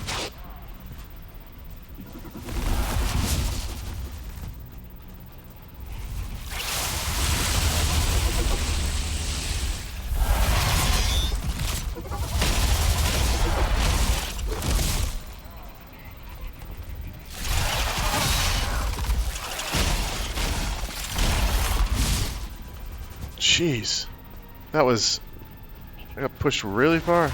Jeez. That was... I got pushed really far.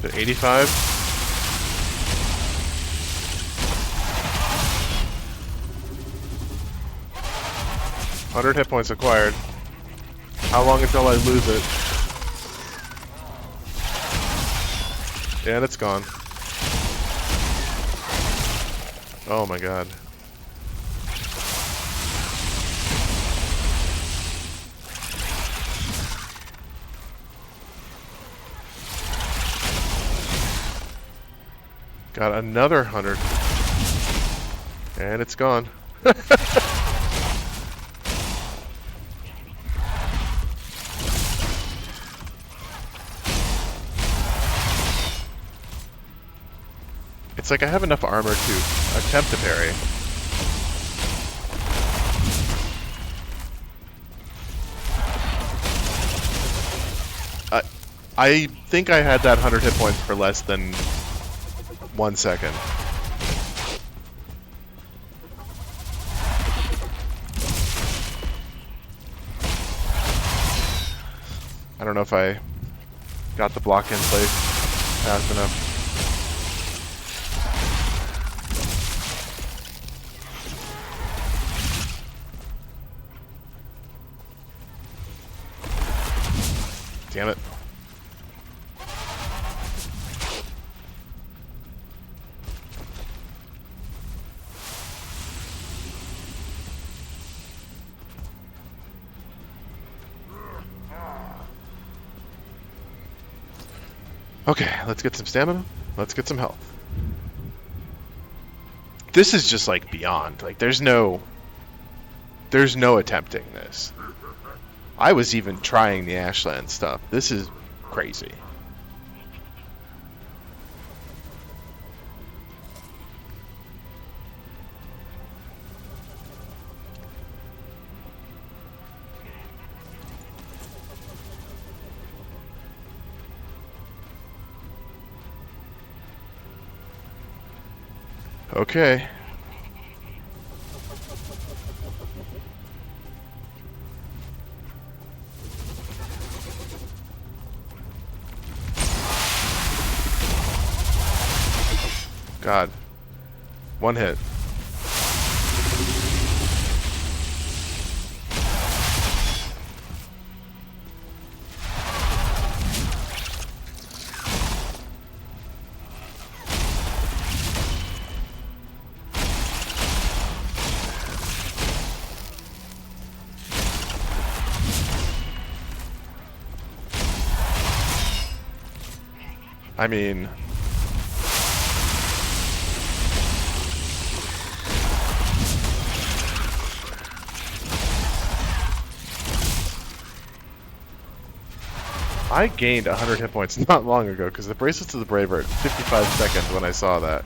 To 85. $100 hit points acquired. How long until I lose it? And it's gone. Oh my god. Got another 100. And it's gone. It's like I have enough armor to attempt to parry. I think I had that 100 hit points for less than 1 second. I don't know if I got the block in place fast enough. Damn it. Okay, let's get some stamina. Let's get some health. This is just like beyond. Like there's no attempting this. I was even trying the Ashlands stuff. This is crazy. Okay. God. One hit. I mean... I gained 100 hit points not long ago because the Bracelets of the Brave are at 55 seconds when I saw that.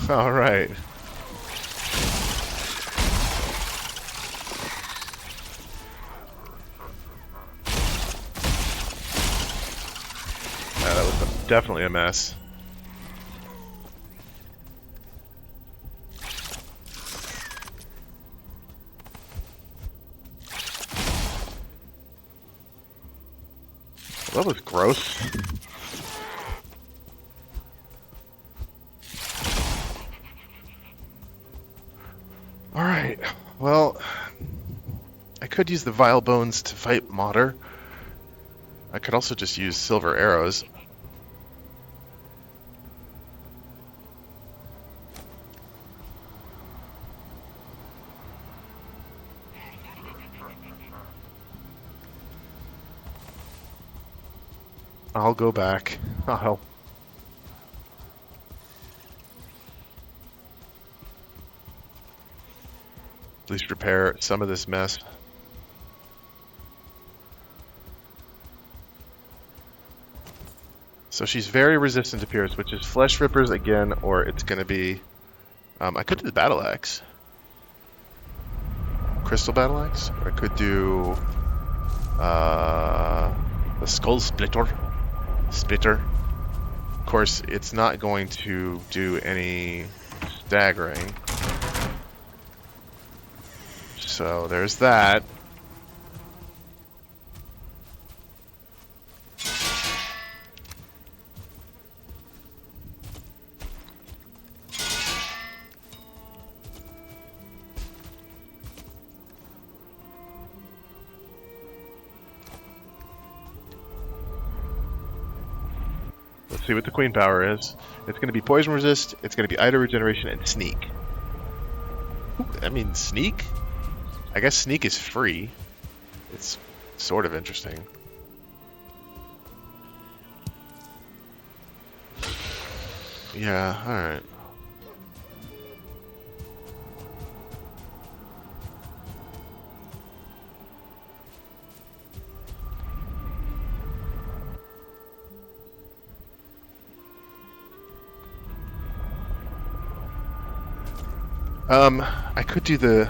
All right. Yeah, that was definitely a mess. That was gross. Alright, well, I could use the Vile Bones to fight Mater. I could also just use Silver Arrows. I'll go back. I'll help. At least repair some of this mess. So she's very resistant to pierce, which is Flesh Rippers again, or it's going to be... I could do the Battle Axe. Crystal Battle Axe. Or I could do... the Skull Splitter. Of course, it's not going to do any staggering. So there's that. Let's see what the Queen Power is. It's going to be Poison Resist, it's going to be Item Regeneration, and Sneak. Ooh, I mean, Sneak? I guess Sneak is free. It's sort of interesting. Yeah, alright. I could do the...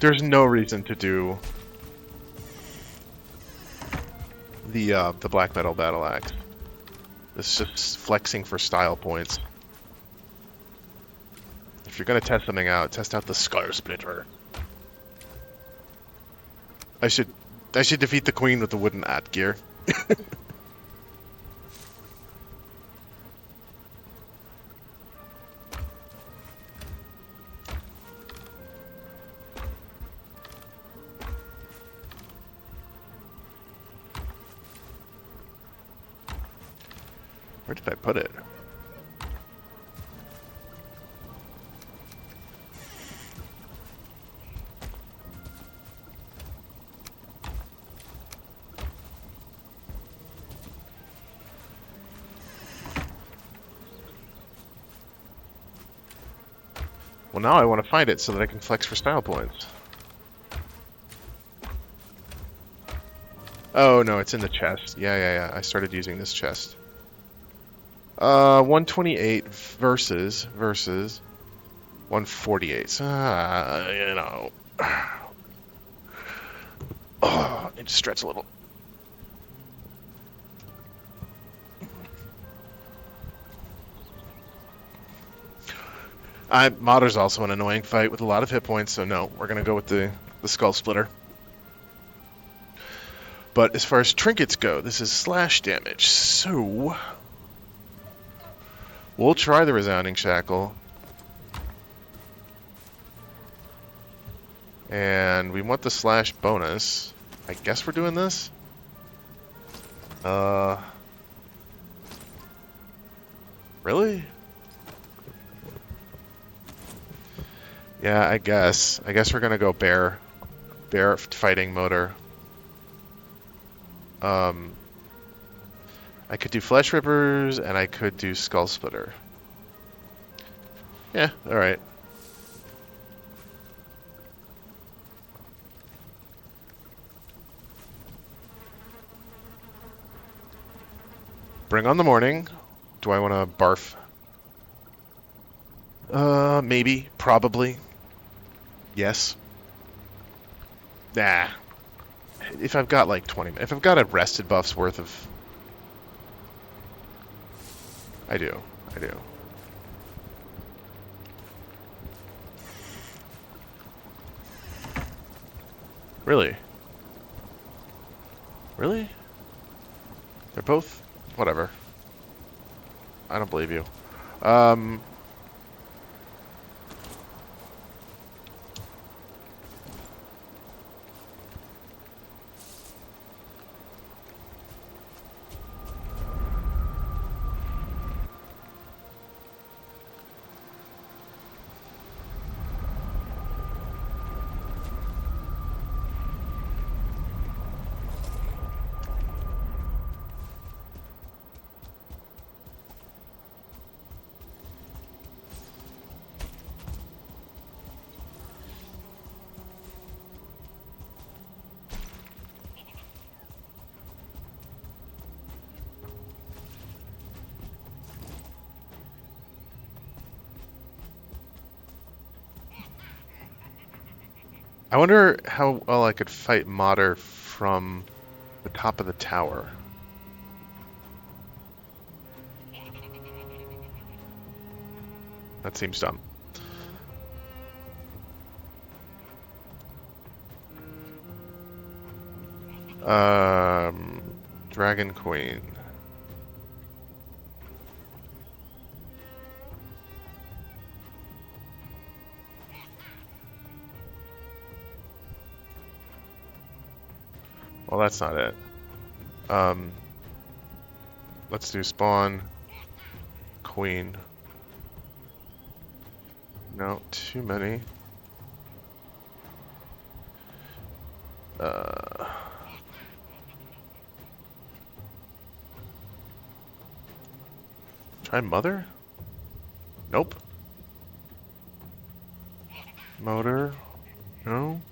There's no reason to do the Black Metal Battle Axe. It's just flexing for style points. If you're gonna test something out, test out the Skull Splitter. I should defeat the Queen with the wooden gear. Where did I put it? Well, now I want to find it so that I can flex for style points. Oh, no, it's in the chest. Yeah. I started using this chest. 128 versus 148. So, you know. Oh, I need to stretch a little. Mater's also an annoying fight with a lot of hit points, so no, we're gonna go with the Skull Splitter. But as far as trinkets go, this is slash damage, so we'll try the Resounding Shackle. And we want the slash bonus. I guess we're doing this. Really? Yeah, I guess. I guess we're gonna go bear fighting motor. I could do Flesh Rippers, and I could do Skull Splitter. Yeah, alright. Bring on the morning. Do I want to barf? Maybe. Probably. Yes. Nah. If I've got like 20 minutes. If I've got a rested buff's worth of... I do. Really? Really? They're both... Whatever. I don't believe you. I wonder how well I could fight Mater from the top of the tower. That seems dumb. Dragon Queen. Well, that's not it. Let's do spawn. Queen. No, too many. Try mother? Nope. Motor? No.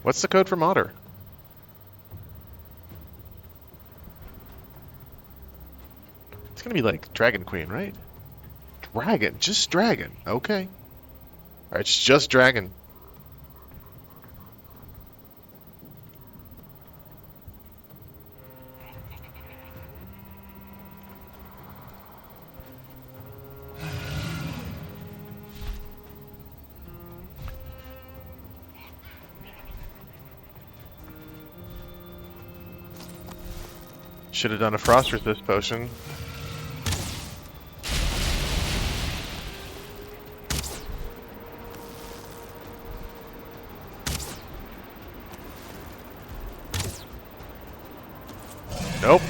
What's the code for Motor? It's gonna be like Dragon Queen, right? Dragon, just Dragon. Okay. Alright, it's just Dragon. Should have done a frost resist potion. Nope.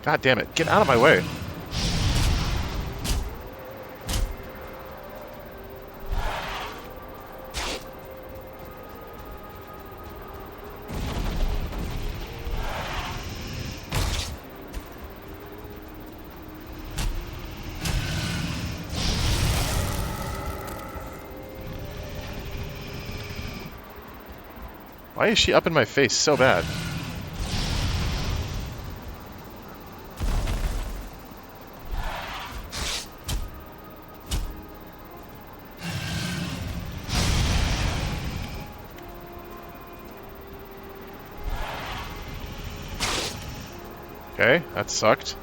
God damn it. Get out of my way. Why is she up in my face so bad? Okay, that sucked.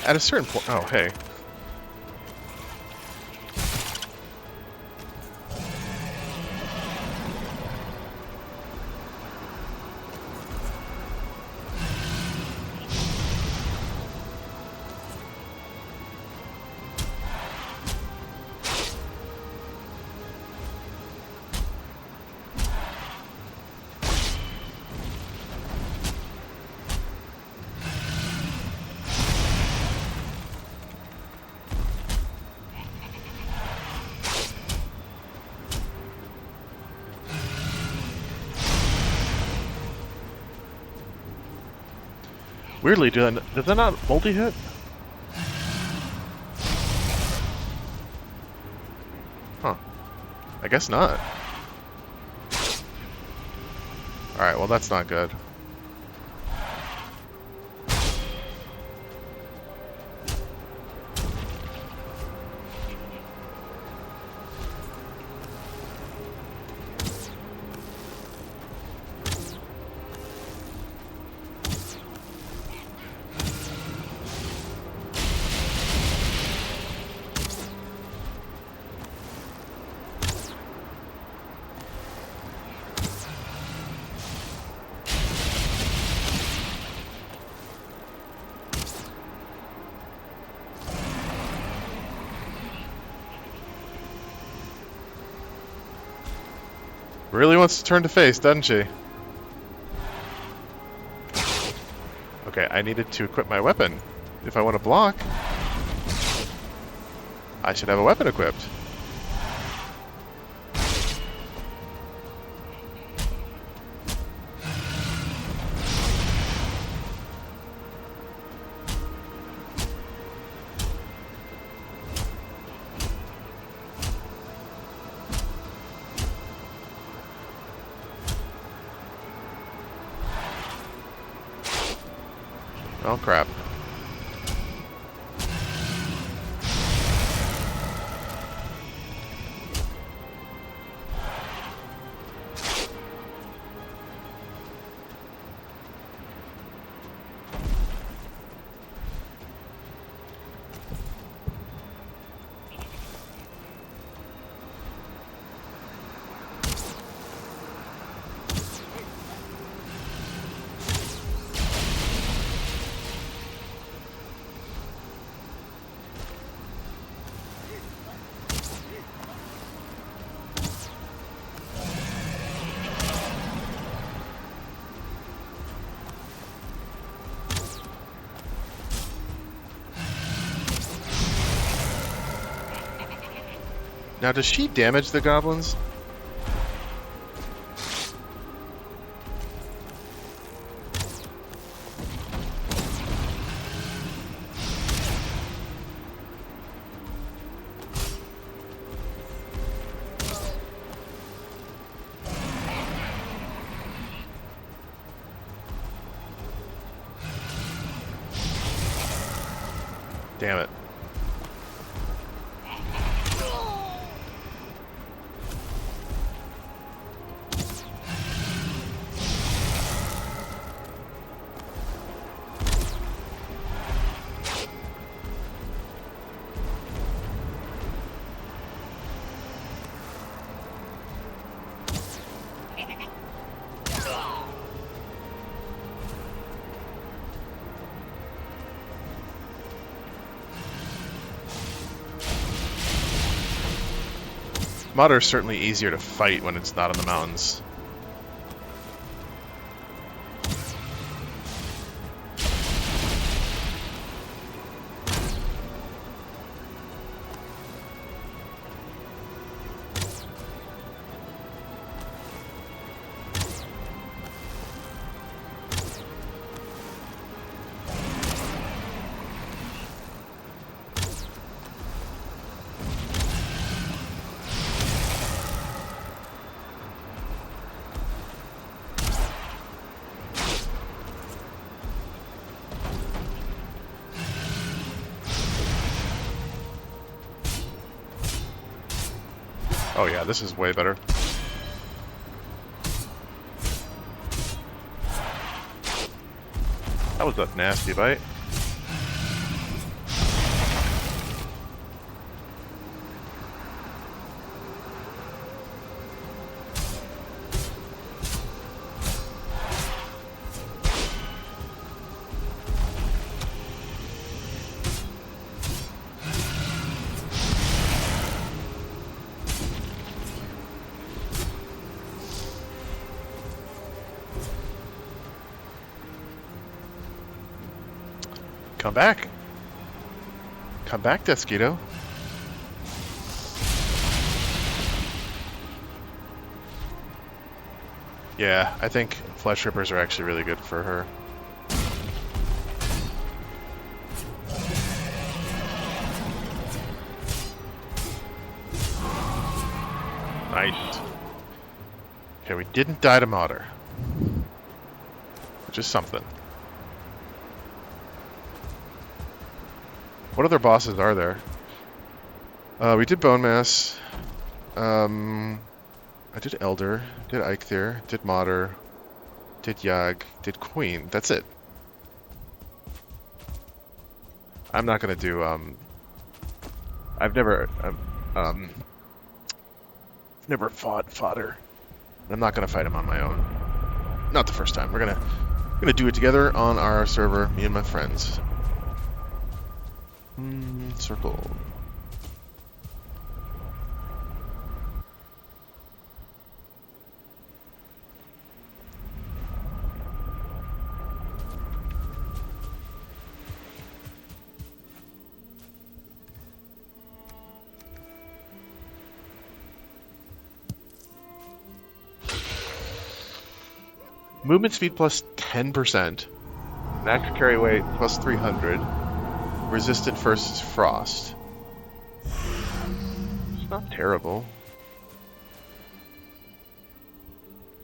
At a certain point... Oh, hey. Weirdly, does that not multi-hit? I guess not. Alright, well that's not good. Really wants to turn to face, doesn't she? Okay, I needed to equip my weapon. If I want to block, I should have a weapon equipped. Oh crap. Now, does she damage the goblins? Damn it. Mater is certainly easier to fight when it's not in the mountains. Oh yeah, this is way better. That was a nasty bite. Come back. Come back, Desquito. Yeah, I think flesh rippers are actually really good for her. Nice. Okay, we didn't die to Mater. Which is something. What other bosses are there? We did Bone Mass. I did Elder, did Eikthyr, did Mater, did Yag, did Queen. That's it. I'm not gonna do, I've never fought her. I'm not gonna fight him on my own. Not the first time. We're gonna do it together on our server, me and my friends. Circle. Movement speed plus 10%. Max carry weight plus 300. Resistant versus frost. It's not terrible.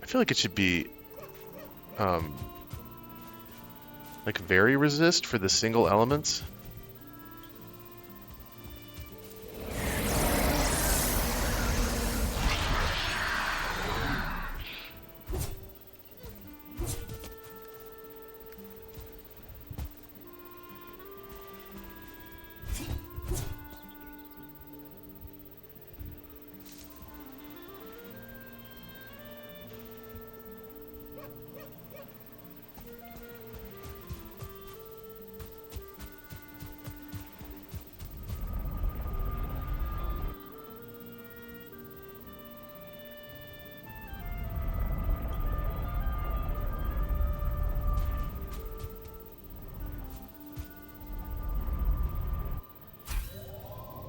I feel like it should be like very resist for the single elements.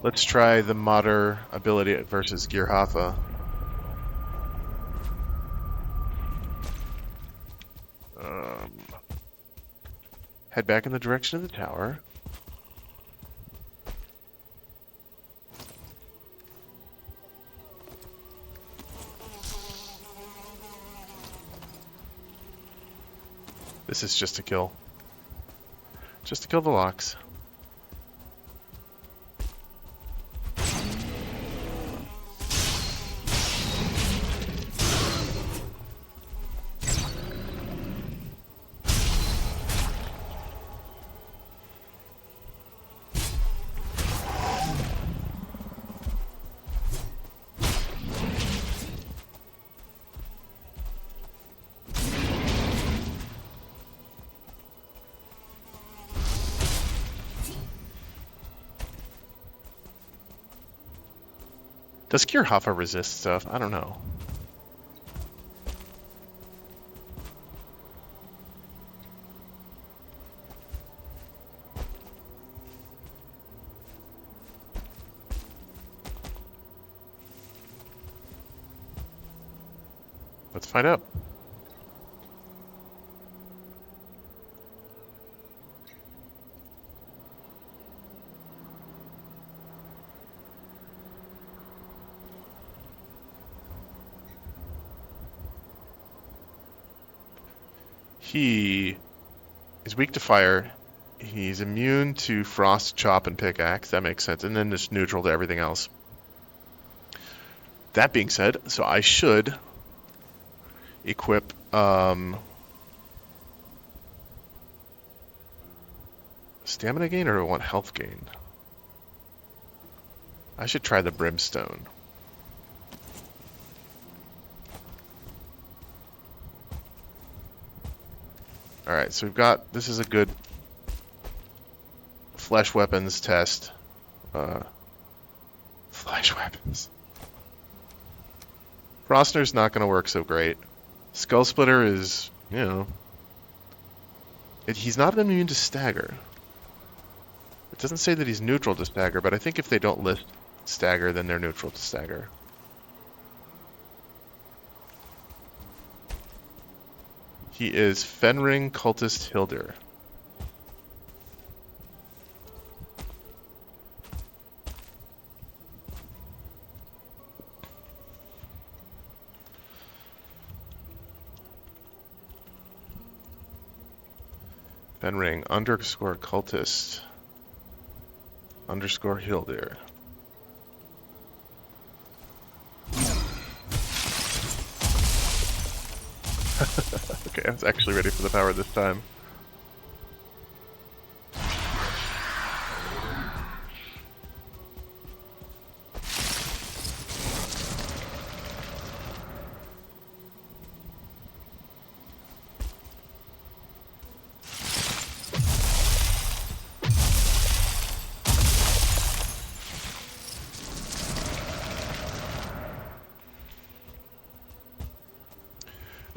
Let's try the Mater ability versus Gearhafa. Head back in the direction of the tower. This is just to kill. Just to kill the locks. Does Gearhafa resist stuff? I don't know. Let's find out. He is weak to fire. He's immune to frost, chop, and pickaxe. That makes sense. And then it's neutral to everything else. That being said, so I should equip stamina gain, or do I want health gain? I should try the brimstone. Alright, so we've got, this is a good flesh weapons test. Flesh weapons. Frostner's not going to work so great. Skull Splitter is, you know, he's not immune to stagger. It doesn't say that he's neutral to stagger, but I think if they don't list stagger, then they're neutral to stagger. He is Fenring Cultist Hilder. Ben Ring underscore cultist underscore Hildir. Okay, I was actually ready for the power this time.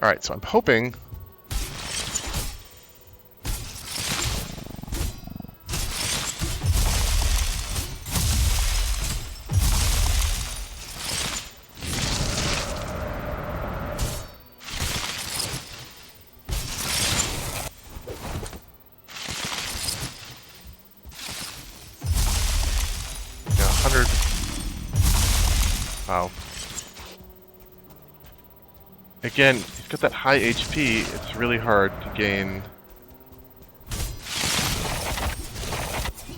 Alright, so I'm hoping... Yeah, 100... Wow. Again, he's got that high HP, it's really hard to gain...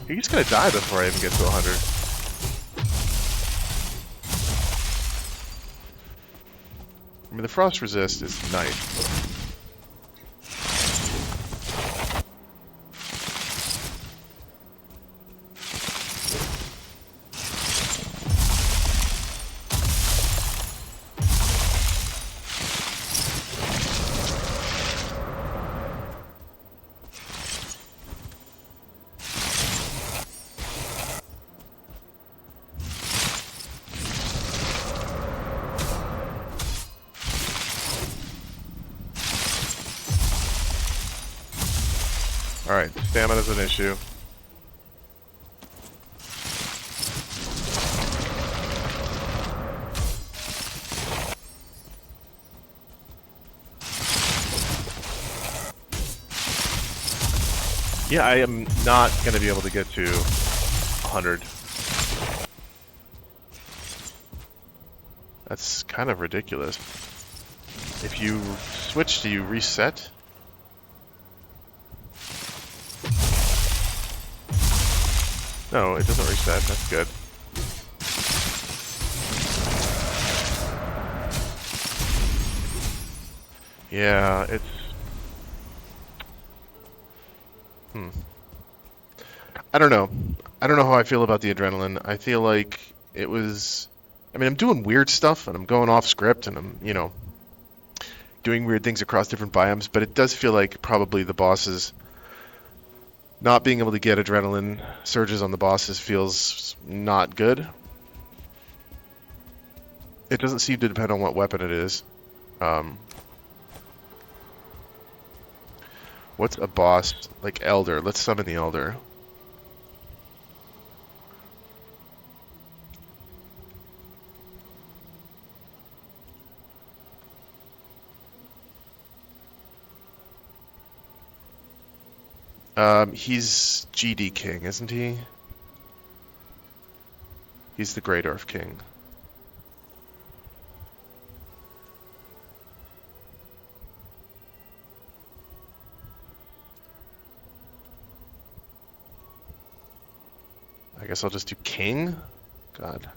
He's gonna die before I even get to 100. I mean, the frost resist is nice. Alright, stamina's an issue. Yeah, I am not going to be able to get to 100. That's kind of ridiculous. If you switch, do you reset? No, it doesn't reset. That's good. Yeah, it's... I don't know. I don't know how I feel about the adrenaline. I feel like it was... I mean, I'm doing weird stuff, and I'm going off script, and I'm, you know, doing weird things across different biomes, but it does feel like probably the bosses... Not being able to get adrenaline surges on the bosses feels not good. It doesn't seem to depend on what weapon it is. What's a boss? Like Elder. Let's summon the Elder. He's GD King, isn't he? He's the Great Earth King. I guess I'll just do King? God.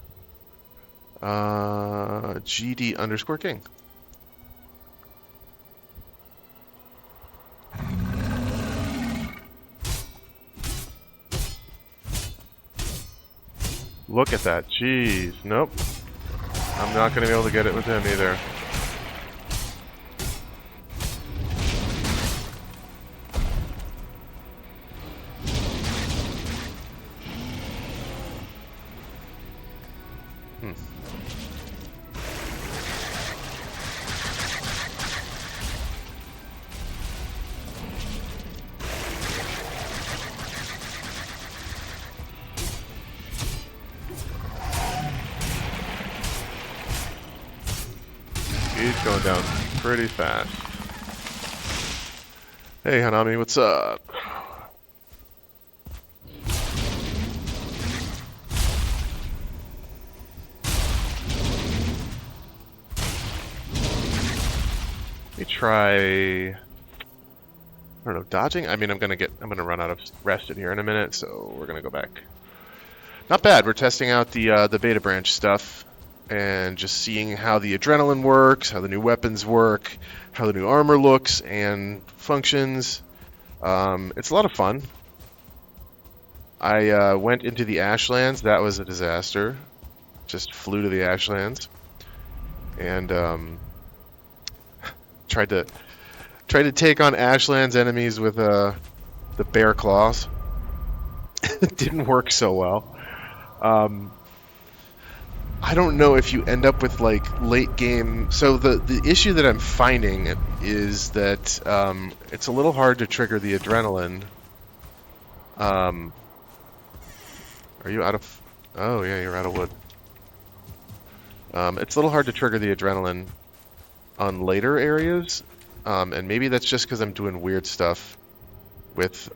GD underscore King. Look at that. Jeez. Nope. I'm not going to be able to get it with him either. He's going down pretty fast. Hey, Hanami, what's up? Let me try... I don't know, dodging? I mean, I'm gonna run out of rested here in a minute, so we're gonna go back. Not bad. We're testing out the beta branch stuff and just seeing how the adrenaline works, how the new weapons work, how the new armor looks and functions. It's a lot of fun. I went into the Ashlands. That was a disaster. Just flew to the Ashlands and tried to take on Ashlands enemies with the bear claws. It didn't work so well. I don't know if you end up with like late game. So the issue that I'm finding is that it's a little hard to trigger the adrenaline. Are you out of? Oh yeah, you're out of wood. It's a little hard to trigger the adrenaline on later areas, and maybe that's just because I'm doing weird stuff with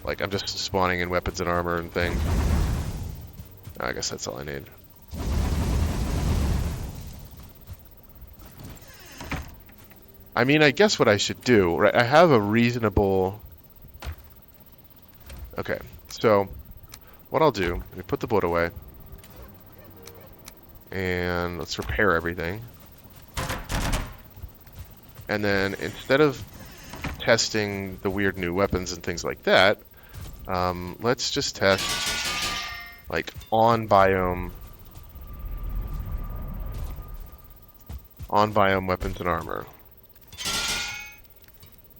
like I'm just spawning in weapons and armor and things. I guess that's all I need. I mean, I guess what I should do, right? I have a reasonable... Okay, so what I'll do, let me put the boat away. And let's repair everything. And then instead of testing the weird new weapons and things like that, let's just test like on biome weapons and armor.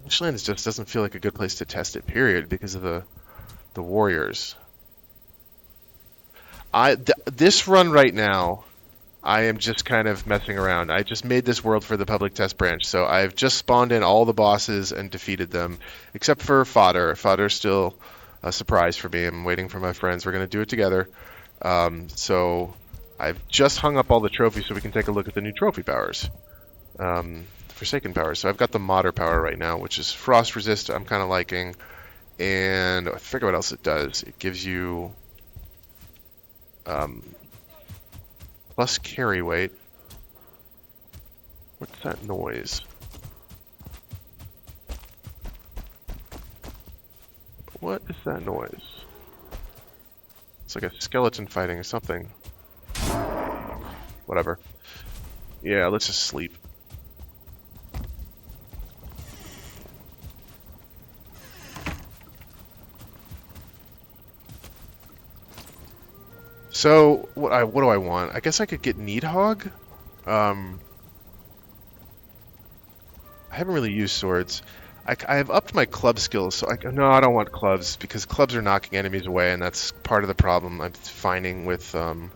Ashlands just doesn't feel like a good place to test it, period, because of the warriors. This run right now, I am just kind of messing around. I just made this world for the public test branch, so I've just spawned in all the bosses and defeated them, except for Fodder. Fodder's still a surprise for me. I'm waiting for my friends. We're going to do it together. So I've just hung up all the trophies so we can take a look at the new trophy powers. Forsaken power. So I've got the modder power right now, which is frost resist. I'm kind of liking, and I forget what else it does. It gives you plus carry weight. What's that noise? What is that noise? It's like a skeleton fighting or something. Whatever. Yeah, let's just sleep. So what do I want? I guess I could get Needhog. I haven't really used swords. I have upped my club skills, so no, I don't want clubs because clubs are knocking enemies away, and that's part of the problem I'm finding with the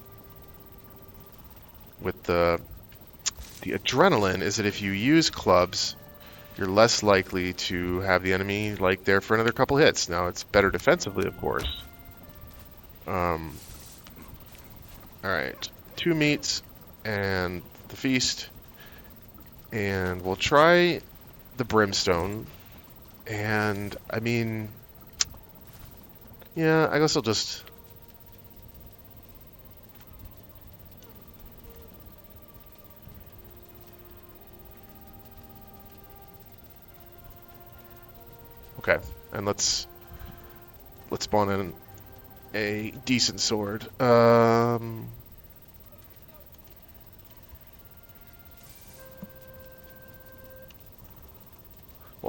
adrenaline is that if you use clubs, you're less likely to have the enemy like there for another couple hits. Now it's better defensively, of course. Alright, 2 meats and the feast. And we'll try the brimstone. And, I mean... Yeah, I guess I'll just... Okay, and let's spawn in a decent sword. Well,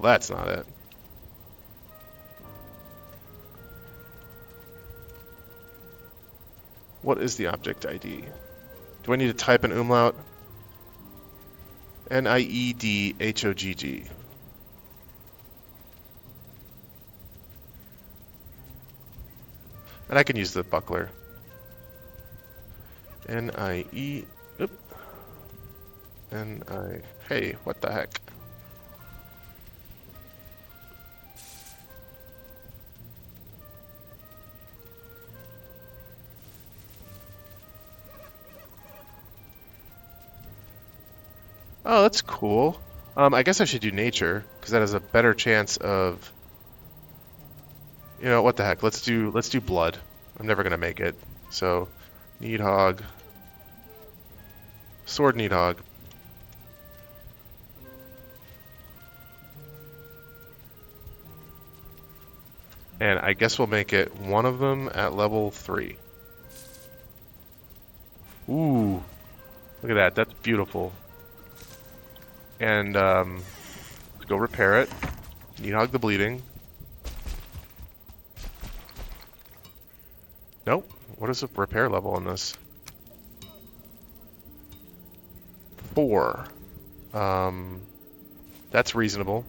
that's not it. What is the object ID? Do I need to type an umlaut? Niedhogg. And I can use the buckler. N-I-E... Oop. N-I... Hey, what the heck? Oh, that's cool. I guess I should do nature, because that has a better chance of... You know, what the heck? Let's do blood. I'm never gonna make it. So, Needhog. Sword Needhog. And I guess we'll make it one of them at level 3. Ooh, look at that. That's beautiful. And let's go repair it. Needhog the bleeding. Nope. What is the repair level on this? 4. That's reasonable.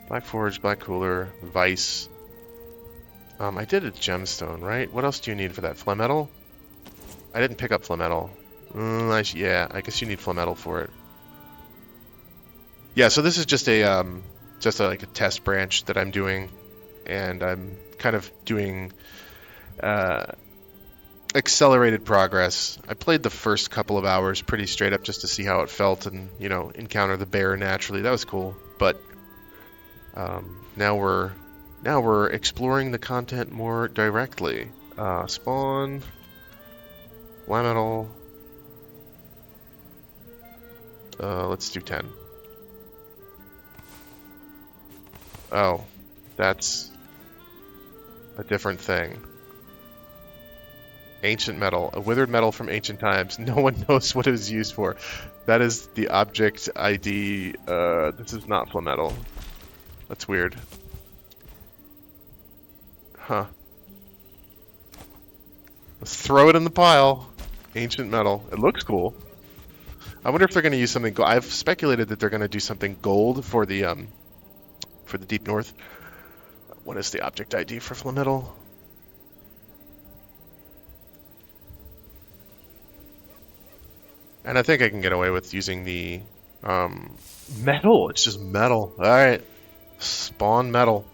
Black Forge, Black Cooler, Vice. I did a gemstone, right? What else do you need for that? Flame metal? I didn't pick up flame metal. Yeah, I guess you need flame metal for it. Yeah, so this is just a like a test branch that I'm doing, and I'm kind of doing accelerated progress. I played the first couple of hours pretty straight up just to see how it felt, and encounter the bear naturally. That was cool, but now we're exploring the content more directly. Spawn, Lametal. Let's do 10. Oh, that's a different thing. Ancient metal, a withered metal from ancient times. No one knows what it was used for. That is the object ID. This is not flame metal. That's weird. Huh. Let's throw it in the pile. Ancient metal. It looks cool. I wonder if they're going to use something. I've speculated that they're going to do something gold for the Deep North. What is the object ID for flame metal? And I think I can get away with using the metal. It's just metal. All right. Spawn metal.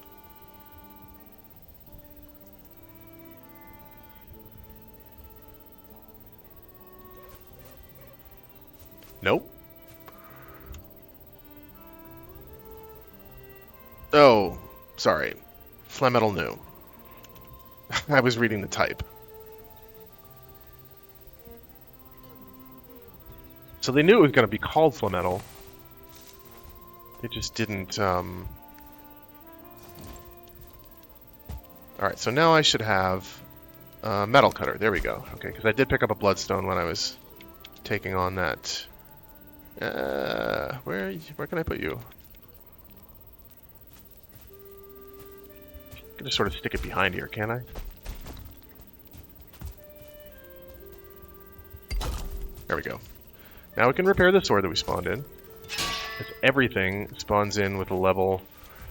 Nope. Oh, sorry. Flame metal new. I was reading the type. So they knew it was going to be called flame metal. They just didn't. Alright, so now I should have metal cutter. There we go. Okay, because I did pick up a bloodstone when I was taking on that. Where can I put you? I can just sort of stick it behind here, can I? There we go. Now we can repair the sword that we spawned in. Because everything spawns in with a level.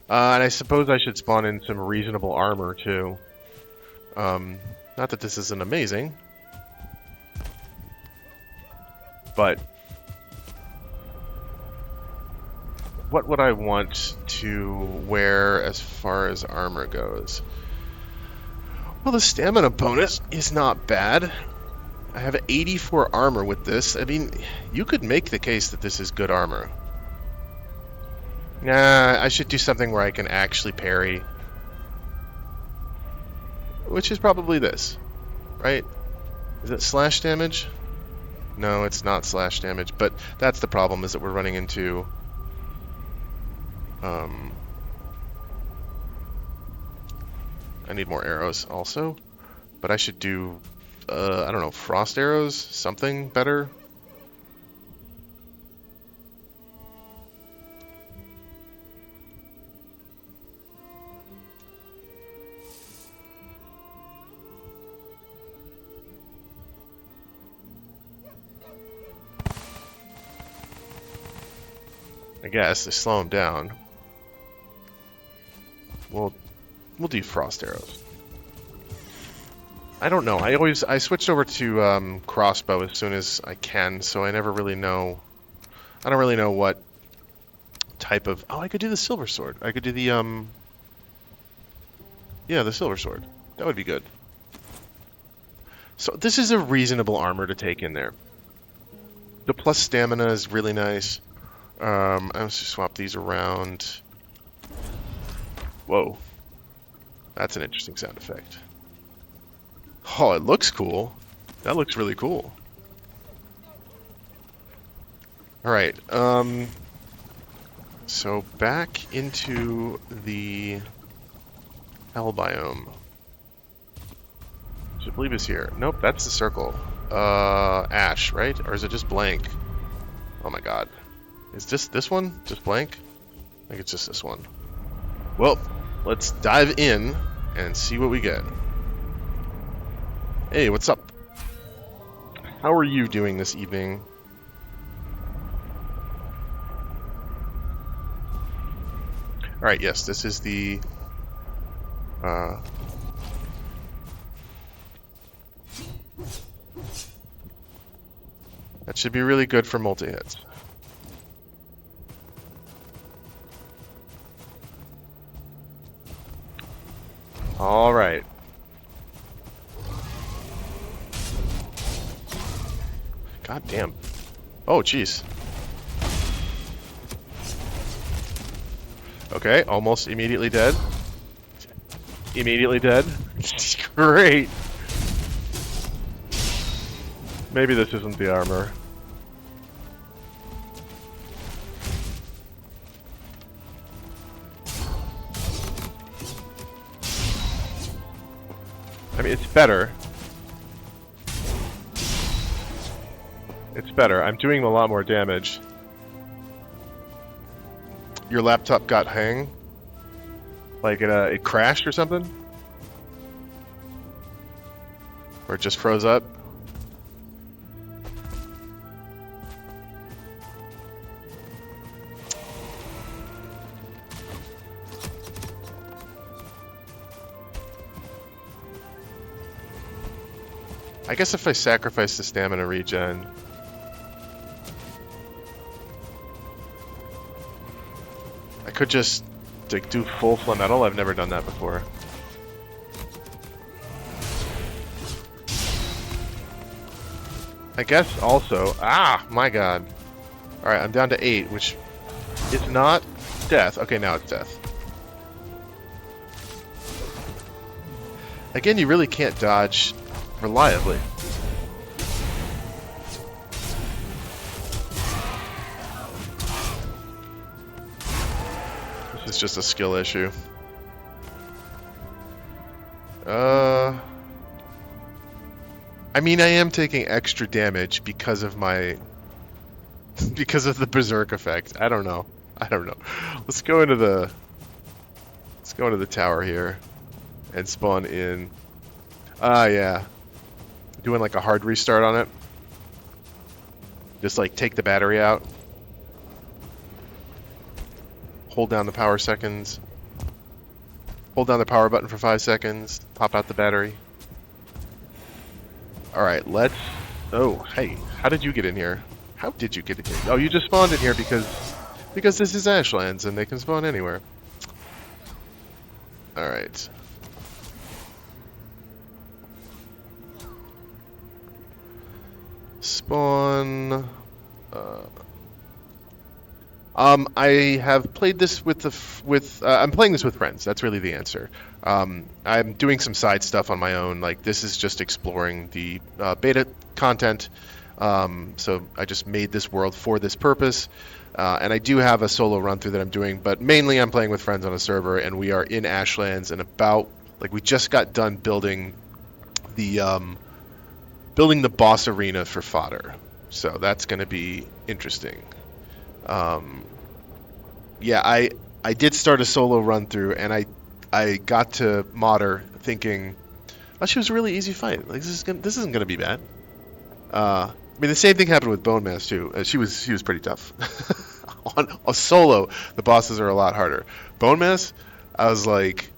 And I suppose I should spawn in some reasonable armor, too. Not that this isn't amazing. But what would I want to wear as far as armor goes? Well, the stamina bonus is not bad. I have 84 armor with this. I mean, you could make the case that this is good armor. Nah, I should do something where I can actually parry. Which is probably this, right? Is it slash damage? No, it's not slash damage, but that's the problem, is that we're running into... I need more arrows also, but I should do, I don't know, frost arrows? Something better? I guess, they slow them down. We'll do frost arrows. I don't know. I switched over to crossbow as soon as I can, so I never really know. I don't really know what type of. Oh, I could do the silver sword. I could do the yeah, the silver sword. That would be good. So this is a reasonable armor to take in there. The plus stamina is really nice. Let's just swap these around. Whoa. That's an interesting sound effect. Oh, it looks cool. That looks really cool. Alright, so back into the hell biome. Which I believe is here. Nope, that's the circle. Ash, right? Or is it just blank? Oh my god. Is this one just blank? I think it's just this one. Well, let's dive in and see what we get. Hey, what's up? How are you doing this evening? Alright, yes, this is the... that should be really good for multi-hits. Alright. God damn. Oh, jeez. Okay, almost immediately dead. Immediately dead. Great. Maybe this isn't the armor. I mean, it's better. It's better. I'm doing a lot more damage. Your laptop got hang? Like it crashed or something? Or it just froze up? I guess if I sacrifice the stamina regen... I could just like, do full flame metal. I've never done that before. I guess also... Ah! My god. Alright, I'm down to 8, which is not death. Okay, now it's death. Again, you really can't dodge reliably. This is just a skill issue. I mean, I am taking extra damage because of my... because of the berserk effect. I don't know. I don't know. Let's go into the... Let's go into the tower here. And spawn in... Ah, yeah. Doing like a hard restart on it. Just like take the battery out. Hold down the power seconds. Hold down the power button for 5 seconds. Pop out the battery. Alright, let's... Oh, hey. How did you get in here? How did you get in here? Oh, you just spawned in here because this is Ashlands and they can spawn anywhere. Alright. Spawn... I have played this I'm playing this with friends. That's really the answer. I'm doing some side stuff on my own. Like, this is just exploring the beta content. So I just made this world for this purpose. And I do have a solo run through that I'm doing, but mainly I'm playing with friends on a server, and we are in Ashlands and we just got done building the boss arena for fodder. So that's going to be interesting. Yeah, I did start a solo run through, and I got to Modder thinking, oh, she was a really easy fight. Like, this isn't gonna be bad. I mean, the same thing happened with Bone Mass too. She was pretty tough. On a solo, the bosses are a lot harder. Bone Mass, I was like,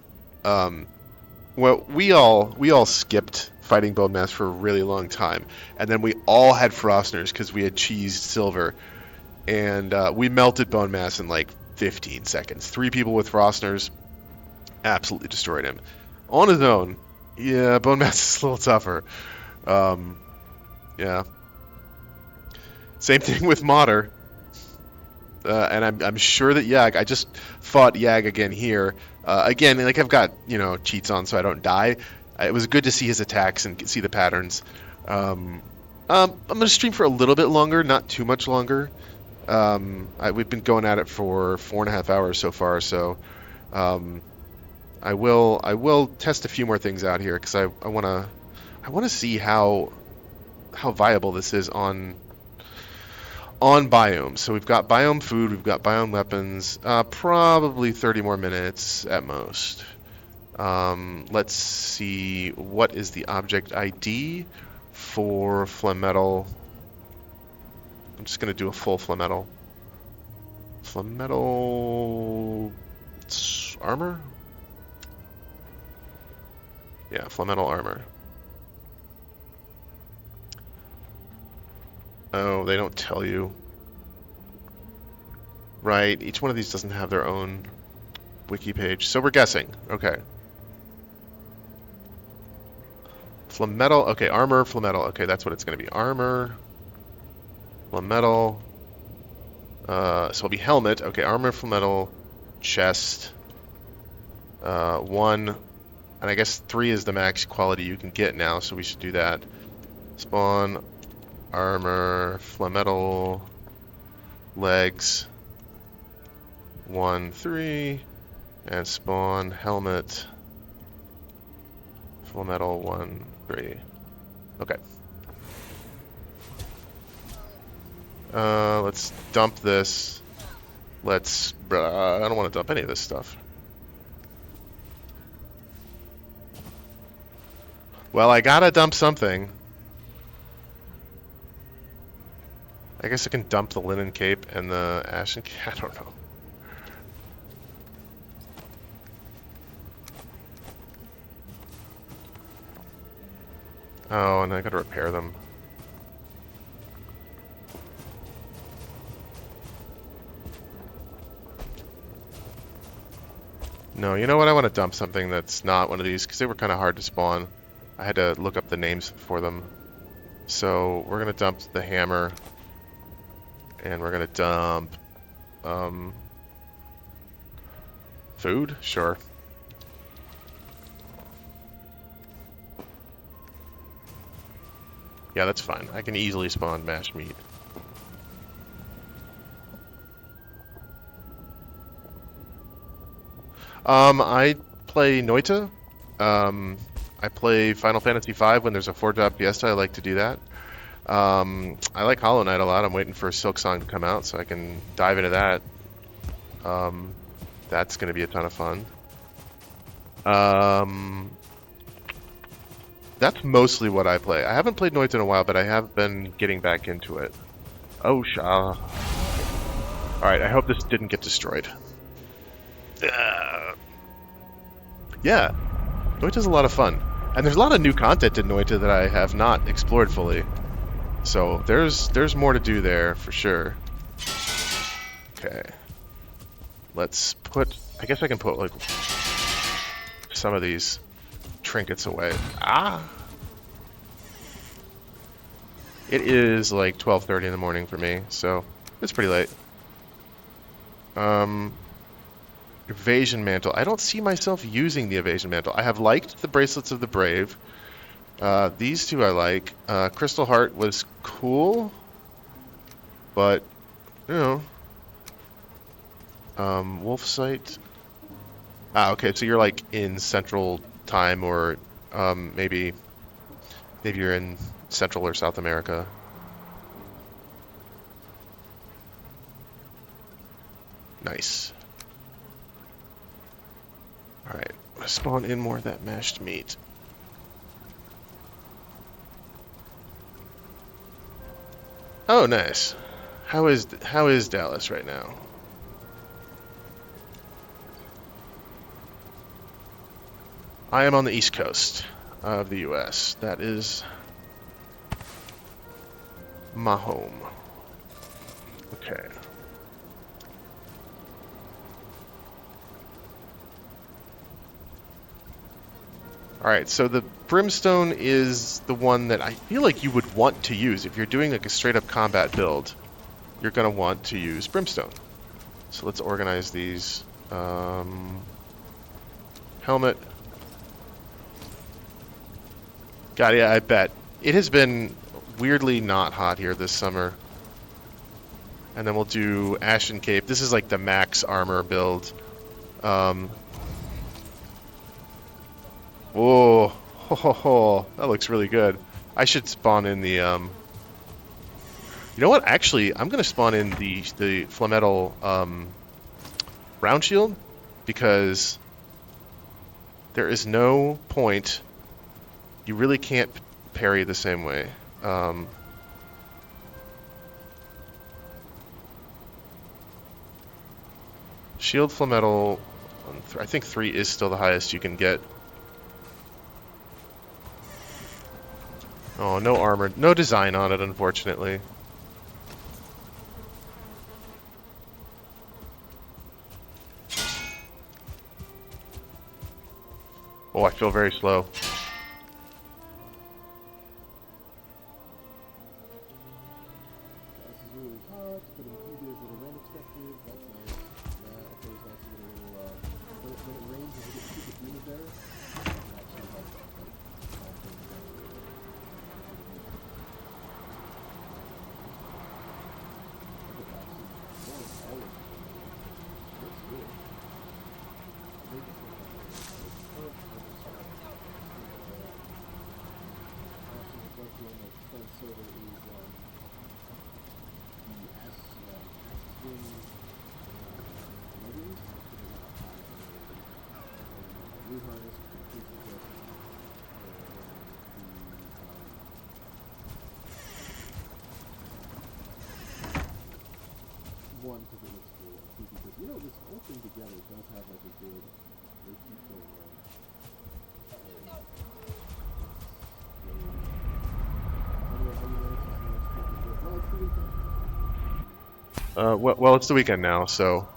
well, we all skipped fighting Bone Mass for a really long time, and then we all had Frostners because we had cheesed silver. And we melted Bone Mass in like 15 seconds. 3 people with Frostners absolutely destroyed him. On his own, yeah, Bone Mass is a little tougher. Yeah. Same thing with Modder. And I'm sure that Yag, I just fought Yag again here. Again, like I've got, cheats on so I don't die. It was good to see his attacks and see the patterns. I'm gonna stream for a little bit longer, not too much longer. We've been going at it for 4.5 hours so far, so I will test a few more things out here because I wanna see how viable this is on biomes. So we've got biome food, we've got biome weapons, probably 30 more minutes at most. Let's see, what is the object ID for Flametal? I'm just going to do a full Flametal. Flametal armor? Yeah, Flametal armor. Oh, they don't tell you. Right, each one of these doesn't have their own wiki page, so we're guessing. Okay. Flametal, okay, armor, Flametal. Okay, that's what it's going to be. Armor, Flametal. So it'll be helmet. Okay, armor, Flametal, chest. 1, and I guess 3 is the max quality you can get now, so we should do that. Spawn, armor, Flametal, legs. 1, 3, and spawn, helmet, Flametal, 1, 3. Okay. Let's dump this. I don't want to dump any of this stuff. Well, I gotta dump something. I guess I can dump the linen cape and the ashen cape. I don't know. Oh, and I gotta repair them. No, you know what? I want to dump something that's not one of these because they were kind of hard to spawn. I had to look up the names for them. So we're gonna dump the hammer, and we're gonna dump food. Sure. Yeah, that's fine. I can easily spawn mashed meat. I play Noita. I play Final Fantasy V when there's a 4-job fiesta. I like to do that. I like Hollow Knight a lot. I'm waiting for Silk Song to come out so I can dive into that. That's going to be a ton of fun. That's mostly what I play. I haven't played Noita in a while, but I have been getting back into it. Oh, alright, I hope this didn't get destroyed. Yeah, Noita's a lot of fun. And there's a lot of new content in Noita that I have not explored fully. So there's more to do there for sure. Okay. Let's put... I guess I can put, like, some of these trinkets away. It is like 12:30 in the morning for me, so it's pretty late. Evasion mantle. I don't see myself using the evasion mantle. I have liked the bracelets of the brave. These two I like. Crystal Heart was cool, but Wolf Sight. Okay, so you're like in Central Time, or maybe you're in Central or South America. Nice. Alright, let's spawn in more of that mashed meat. Oh, nice. How is Dallas right now? I am on the East Coast of the U.S. That is my home. Okay. Alright, so the Brimstone is the one that I feel like you would want to use. If you're doing like a straight up combat build, you're going to want to use Brimstone. So let's organize these. Helmet. God, yeah, I bet. It has been weirdly not hot here this summer. And then we'll do Ashen Cape. This is like the max armor build. Whoa. Ho, ho, ho. That looks really good. I should spawn in the, You know what? Actually, I'm going to spawn in the Flametal, round shield. Because there is no point. You really can't parry the same way. Shield Flametal, I think 3 is still the highest you can get. Oh, no armor, no design on it, unfortunately. Oh, I feel very slow.
One, because it looks cool, and two, because, you know, this whole thing together does have, like, a good repeat going on.
Well, it's the weekend now, so...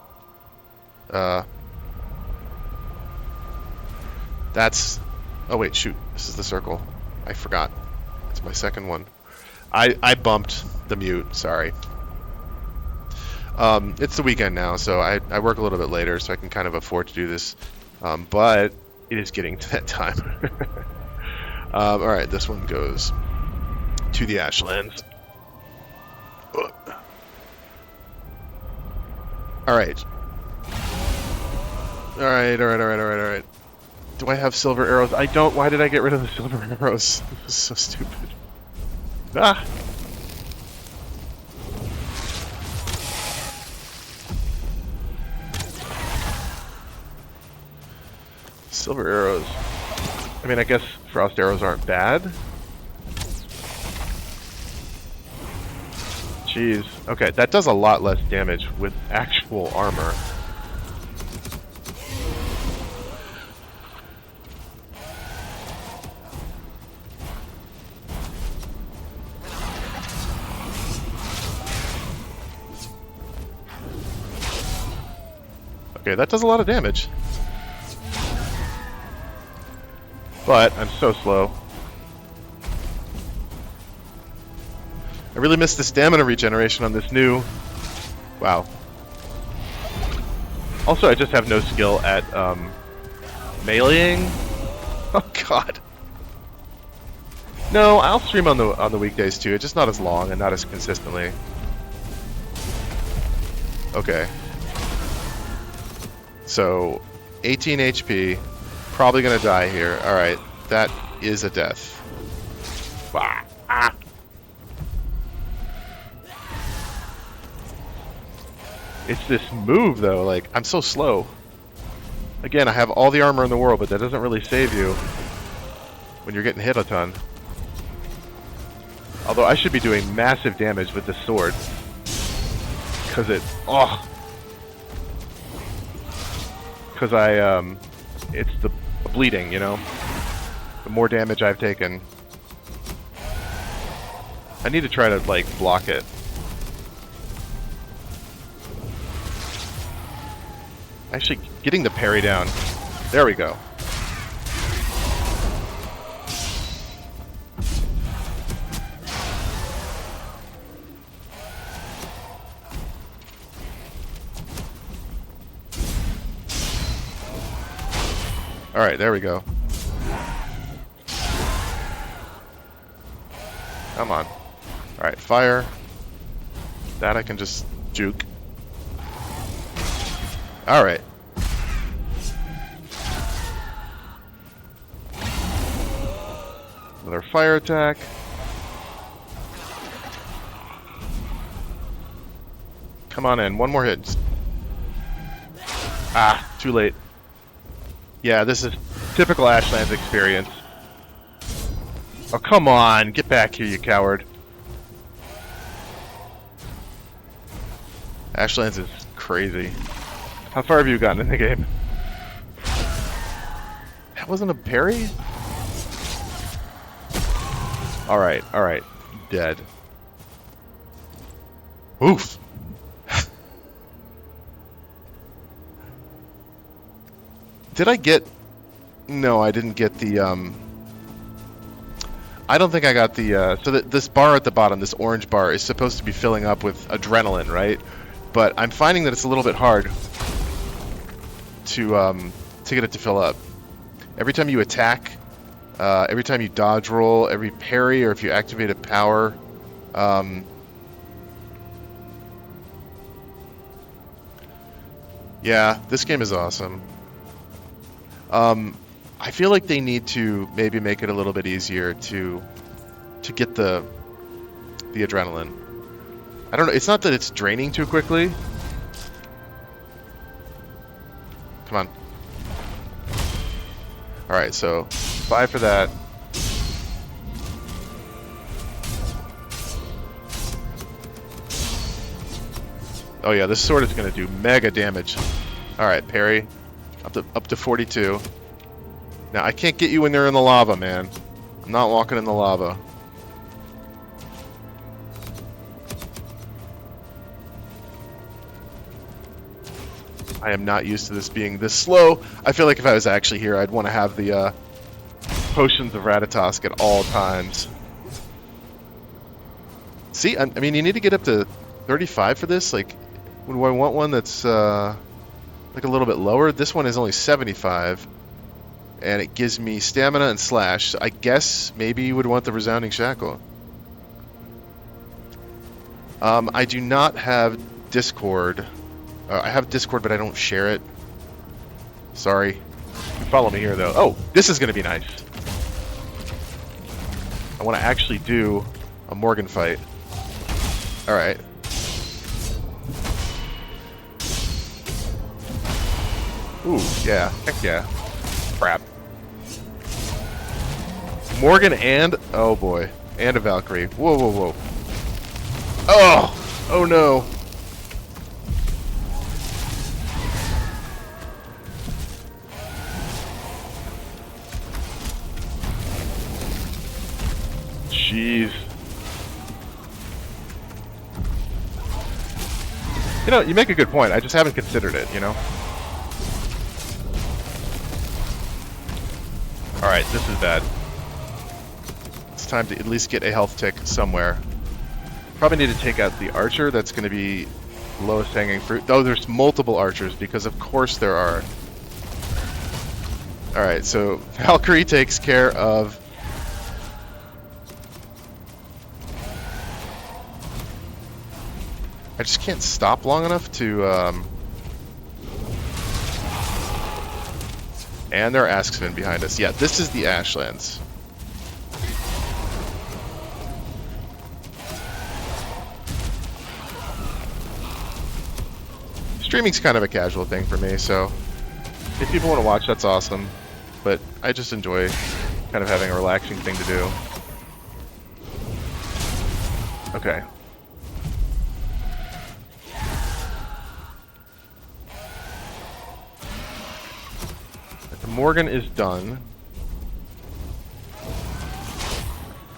That's... Oh, wait, shoot. This is the circle. I forgot. It's my second one. I bumped the mute, sorry. It's the weekend now, so I work a little bit later, so I can kind of afford to do this. But it is getting to that time. Alright, this one goes to the Ashlands. Alright. Alright. Do I have silver arrows? I don't. Why did I get rid of the silver arrows? This is so stupid. Ah! Silver arrows. I mean, I guess frost arrows aren't bad. Jeez. Okay, that does a lot less damage with actual armor. Okay, that does a lot of damage. But I'm so slow. I really missed the stamina regeneration on this new... Wow. Also, I just have no skill at meleeing. Oh god. No, I'll stream on the weekdays too. It's just not as long and not as consistently. Okay. So, 18 HP. Probably gonna die here. Alright, that is a death. Ah. Ah. It's this move though, like, I'm so slow. Again, I have all the armor in the world, but that doesn't really save you when you're getting hit a ton. Although I should be doing massive damage with this sword. Because it... Oh! Because it's the bleeding, you know? The more damage I've taken. I need to try to, like, block it. Actually, getting the parry down. There we go. Alright, there we go. Come on. Alright, fire. That I can just juke. Alright. Another fire attack. Come on in. One more hit. Ah, too late. Yeah, this is typical Ashlands experience. Oh, come on. Get back here, you coward. Ashlands is crazy. How far have you gotten in the game? That wasn't a parry? Alright, alright. Dead. Oof! Did I get... No, I didn't get the, I don't think I got the, so that this bar at the bottom, this orange bar, is supposed to be filling up with adrenaline, right? But I'm finding that it's a little bit hard to get it to fill up. Every time you attack, every time you dodge roll, every parry, or if you activate a power, yeah, this game is awesome. I feel like they need to maybe make it a little bit easier to get the adrenaline. I don't know. It's not that it's draining too quickly. Come on. All right, so 5 for that. Oh yeah, this sword is going to do mega damage. All right, parry. Up to 42. Now I can't get you when they're in the lava, man. I'm not walking in the lava. I am not used to this being this slow. I feel like if I was actually here, I'd want to have the potions of Ratatosk at all times. See, I mean, you need to get up to 35 for this. Like, would I want one that's like a little bit lower? This one is only 75, and it gives me stamina and slash. So I guess maybe you would want the Resounding Shackle. I do not have Discord. I have Discord, but I don't share it. Sorry. You can follow me here, though. Oh, this is going to be nice. I want to actually do a Morgan fight. Alright. Ooh, yeah. Heck yeah. Crap. Morgan and... Oh, boy. And a Valkyrie. Whoa, whoa, whoa. Oh! Oh, no. Jeez. You know, you make a good point. I just haven't considered it, you know? Alright, this is bad. It's time to at least get a health tick somewhere. Probably need to take out the archer. That's going to be lowest hanging fruit. Though there's multiple archers, because of course there are. Alright, so Valkyrie takes care of... I just can't stop long enough to, And there are Askfin behind us. Yeah, this is the Ashlands. Streaming's kind of a casual thing for me, so if people want to watch, that's awesome. But I just enjoy kind of having a relaxing thing to do. Okay. Morgan is done.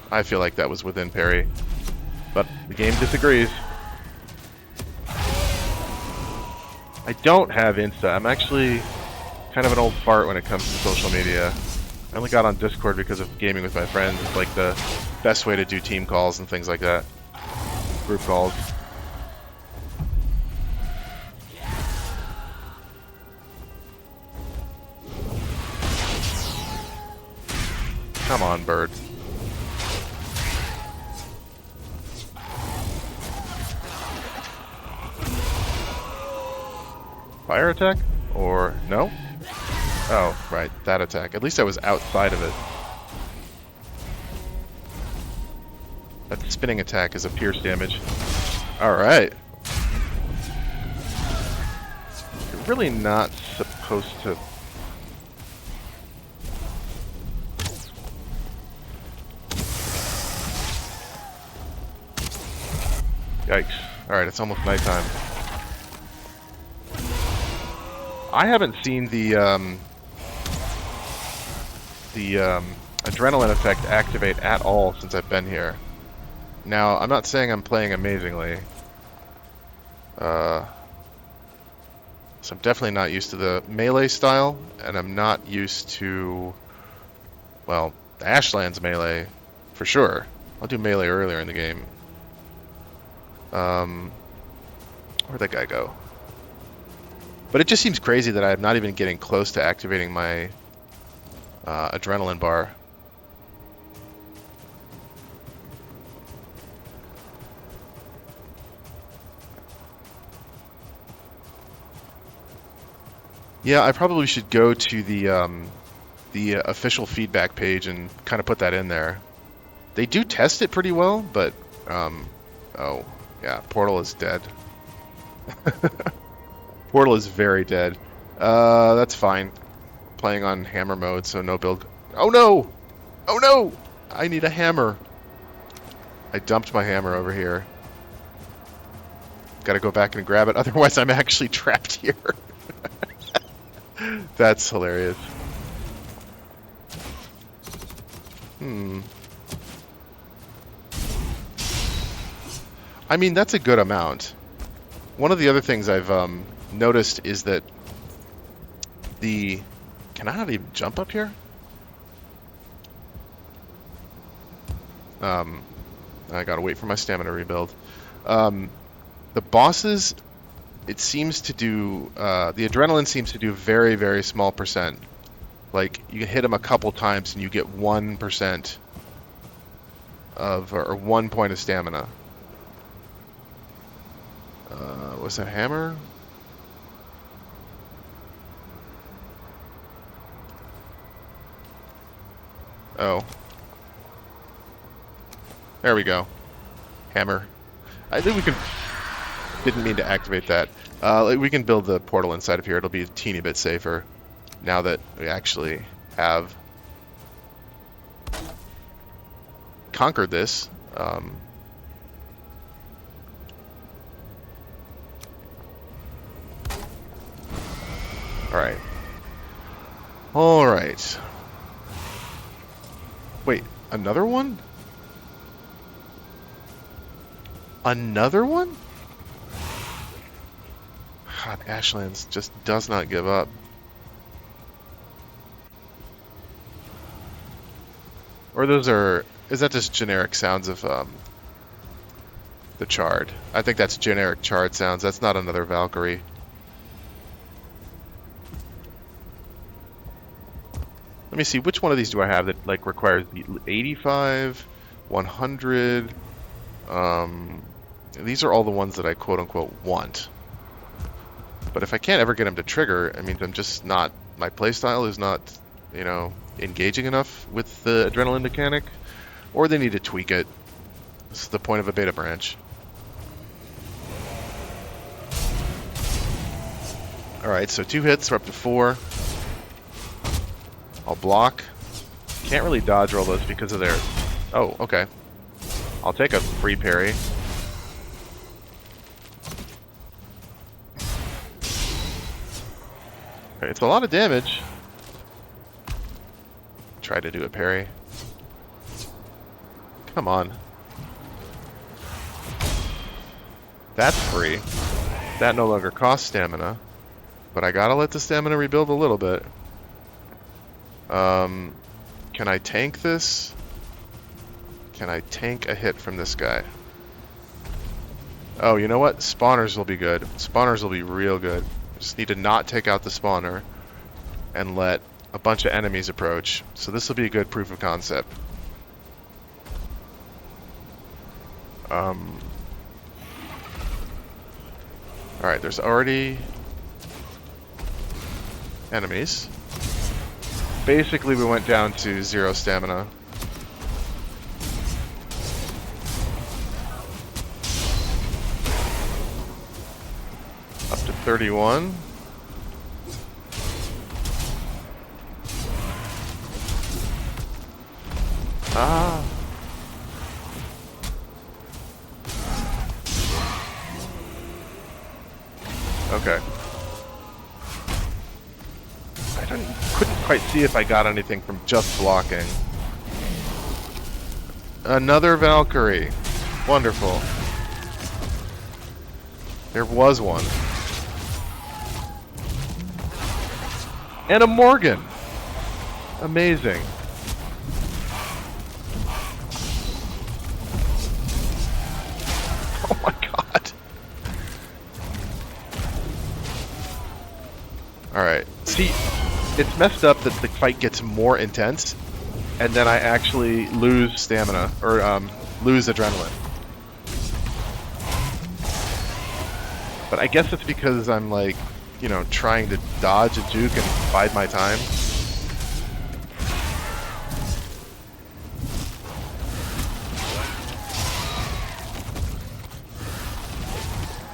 I feel like that was within parry, but the game disagrees. I don't have Insta. I'm actually kind of an old fart when it comes to social media. I only got on Discord because of gaming with my friends. It's like the best way to do team calls and things like that. Group calls. Come on, bird. Fire attack? Or no? Oh, right, that attack. At least I was outside of it. That spinning attack is a pierce damage. Alright. You're really not supposed to... Yikes. Alright, it's almost nighttime. I haven't seen the adrenaline effect activate at all since I've been here. Now, I'm not saying I'm playing amazingly. So I'm definitely not used to the melee style, and I'm not used to, well, the Ashlands melee, for sure. I'll do melee earlier in the game. Where'd that guy go? But it just seems crazy that I'm not even getting close to activating my adrenaline bar. Yeah, I probably should go to the official feedback page and kind of put that in there. They do test it pretty well, but oh yeah, Portal is dead. Portal is very dead. That's fine. Playing on hammer mode, so no build. Oh no! Oh no! I need a hammer. I dumped my hammer over here. Gotta go back and grab it, otherwise I'm actually trapped here. That's hilarious. I mean, that's a good amount. One of the other things I've noticed is that the... Can I not even jump up here? I gotta wait for my stamina rebuild. The bosses, it seems to do... the adrenaline seems to do very, very small percent. Like, you hit them a couple times and you get 1% of... or 1 point of stamina. Was that hammer? Oh. There we go. Hammer. I think we can... Didn't mean to activate that. We can build the portal inside of here. It'll be a teeny bit safer now that we actually have conquered this. Alright. Alright. Wait, another one? Another one? God, Ashlands just does not give up. Or those are... Is that just generic sounds of the Chard? I think that's generic Chard sounds. That's not another Valkyrie. Let me see, which one of these do I have that like requires the 85, 100? These are all the ones that I quote-unquote want. But if I can't ever get them to trigger, I mean, I'm just not... My playstyle is not, you know, engaging enough with the adrenaline mechanic. Or they need to tweak it. This is the point of a beta branch. Alright, so 2 hits, we're up to 4. I'll block. Can't really dodge roll those because of their... Oh, okay. I'll take a free parry. Okay, it's a lot of damage. Try to do a parry. Come on. That's free. That no longer costs stamina. But I gotta let the stamina rebuild a little bit. Can I tank this? Can I tank a hit from this guy? Oh, you know what? Spawners will be good. Spawners will be real good. I just need to not take out the spawner and let a bunch of enemies approach. So this will be a good proof of concept. Alright, there's already enemies. Basically, we went down to 0 stamina. Up to 31. Ah. Okay. Couldn't quite see if I got anything from just blocking. Another Valkyrie. Wonderful. There was one. And a Morgan. Amazing. Oh my god. Alright. See, it's messed up that the fight gets more intense, and then I actually lose stamina, or lose adrenaline. But I guess it's because I'm like, you know, trying to dodge a juke and bide my time.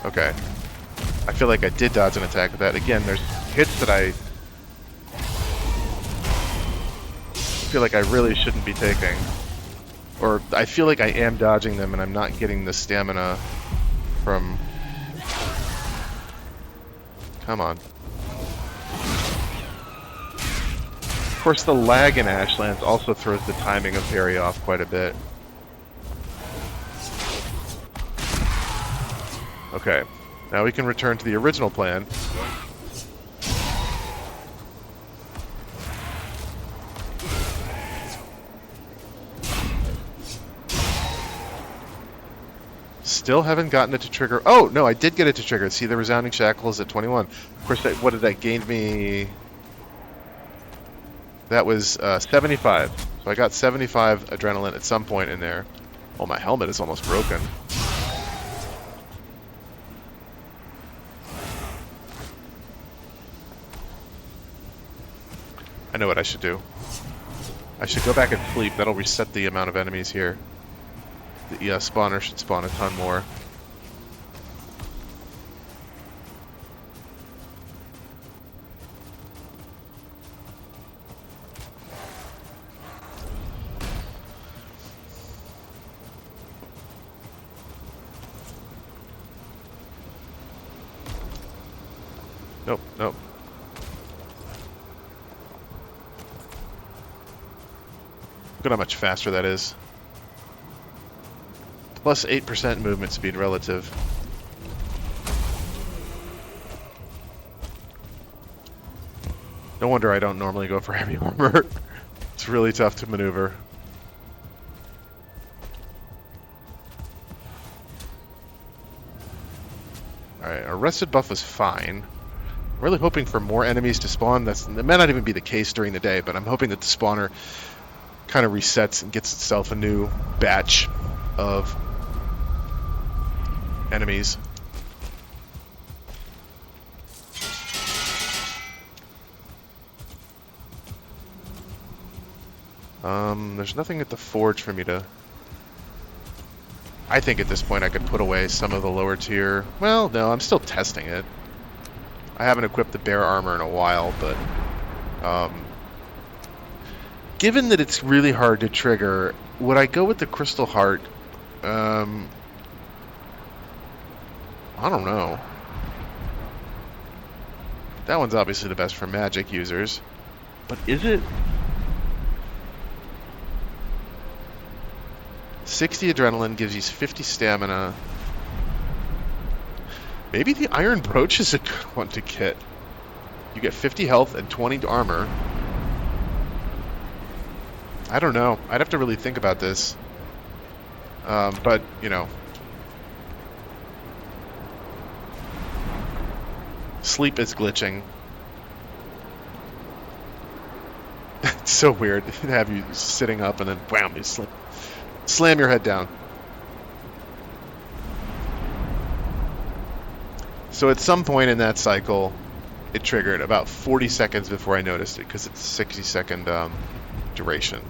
Okay. I feel like I did dodge an attack with that. Again, there's hits that I feel like I really shouldn't be taking. Or I feel like I am dodging them and I'm not getting the stamina from... Come on. Of course, the lag in Ashlands also throws the timing of parry off quite a bit. Okay, now we can return to the original plan. Still haven't gotten it to trigger. Oh, no, I did get it to trigger. See, the resounding shackles at 21. Of course, what did that gain me? That was 75. So I got 75 adrenaline at some point in there. Oh, my helmet is almost broken. I know what I should do. I should go back and sleep. That'll reset the amount of enemies here. The spawner should spawn a ton more. Nope, nope. Look at how much faster that is. Plus 8% movement speed relative. No wonder I don't normally go for heavy armor. It's really tough to maneuver. Alright, our rested buff is fine. I'm really hoping for more enemies to spawn. That may not even be the case during the day, but I'm hoping that the spawner kind of resets and gets itself a new batch of enemies. There's nothing at the forge for me to... I think at this point I could put away some of the lower tier... Well, no, I'm still testing it. I haven't equipped the bear armor in a while, but... given that it's really hard to trigger, would I go with the Crystal Heart? I don't know. That one's obviously the best for magic users. But is it? 60 adrenaline gives you 50 stamina. Maybe the Iron Brooch is a good one to get. You get 50 health and 20 armor. I don't know. I'd have to really think about this. But, you know. Sleep is glitching. It's so weird to have you sitting up and then wham, you slam your head down. So at some point in that cycle, it triggered about 40 seconds before I noticed it, because it's 60-second duration.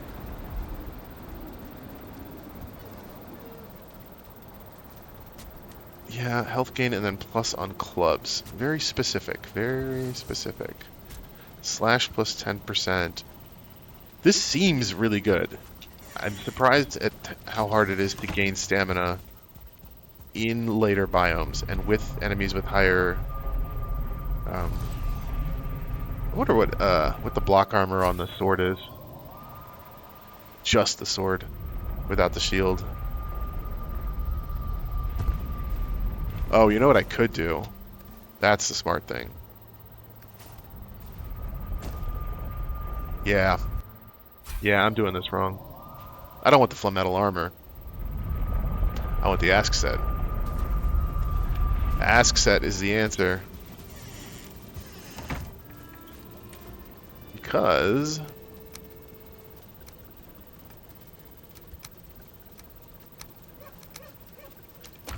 Yeah, health gain and then plus on clubs. Very specific, very specific. Slash plus 10%. This seems really good. I'm surprised at how hard it is to gain stamina in later biomes and with enemies with higher... I wonder what the block armor on the sword is. Just the sword, without the shield. Oh, you know what I could do? That's the smart thing. Yeah. Yeah, I'm doing this wrong. I don't want the Flametal armor. I want the Ask set. Ask set is the answer. Because...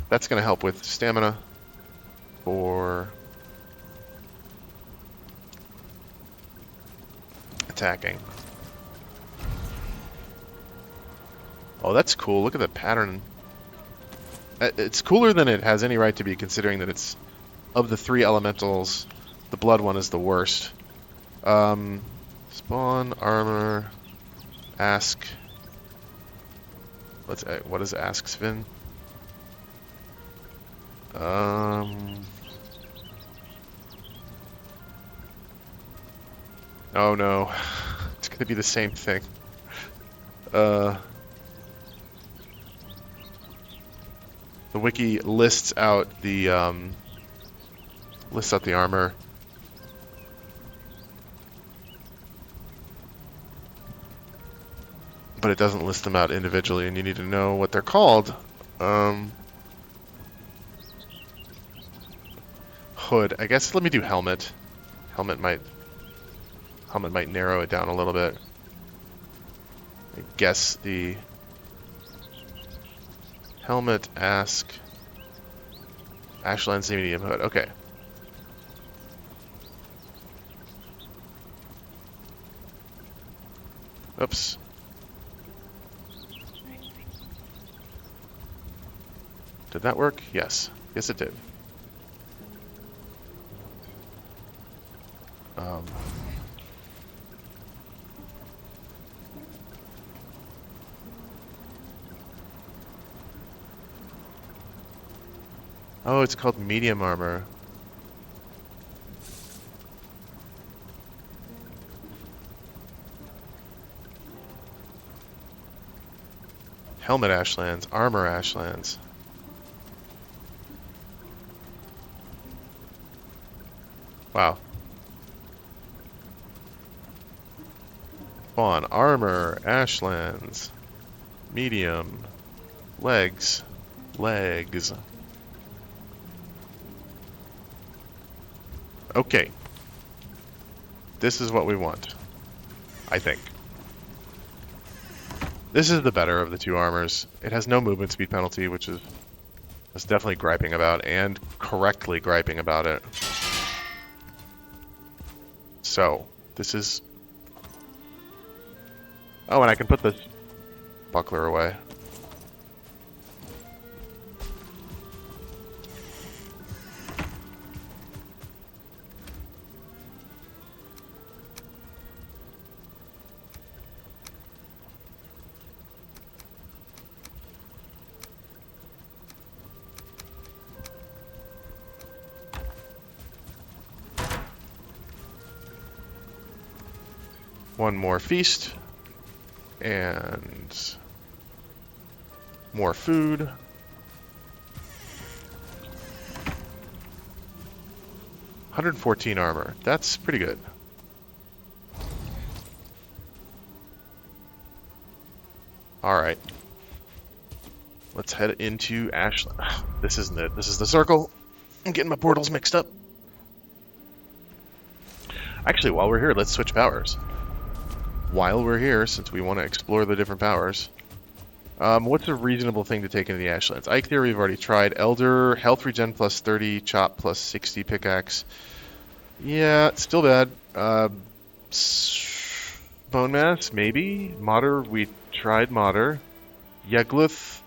that's going to help with stamina for attacking. Oh, that's cool. Look at the pattern. It's cooler than it has any right to be, considering that it's, of the three elementals, the blood one is the worst. Spawn, armor, ask. What is ask, Sven? Oh no, it's gonna be the same thing. The wiki lists out the armor. But it doesn't list them out individually, and you need to know what they're called. Hood. I guess let me do helmet. Helmet might narrow it down a little bit. I guess the helmet, ask, Ashlands medium hood. Okay. Oops. Did that work? Yes. Yes, it did. Oh, it's called medium armor. Helmet Ashlands, armor Ashlands. Wow. On armor, Ashlands, medium, legs. Okay. This is what we want, I think. This is the better of the two armors. It has no movement speed penalty, which is definitely griping about, and correctly griping about it. So, this is... oh, and I can put this buckler away. One more feast, and more food. 114 armor. That's pretty good. All right. Let's head into Ashland. This isn't it. This is the circle. I'm getting my portals mixed up. Actually, while we're here, let's switch powers. while we're here, since we want to explore the different powers. What's a reasonable thing to take into the Ashlands? Ike Theory we've already tried. Elder, health regen plus 30, chop plus 60, pickaxe. Yeah, it's still bad. Bone mass, maybe. Modder, we tried modder. Yagluth,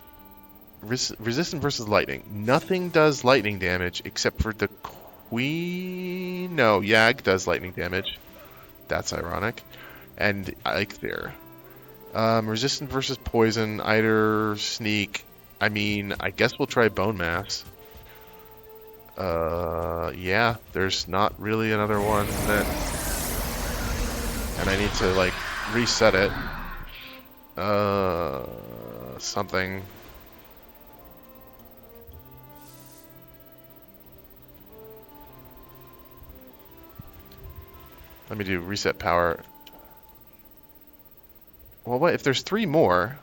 resistant versus lightning. Nothing does lightning damage except for the queen. No, Yag does lightning damage. That's ironic. And Ike there. Resistant versus poison, Eider, sneak. I mean, I guess we'll try bone mass. Yeah, there's not really another one that... And I need to, like, reset it. Something. Let me do reset power. Well, what if there's 3 more?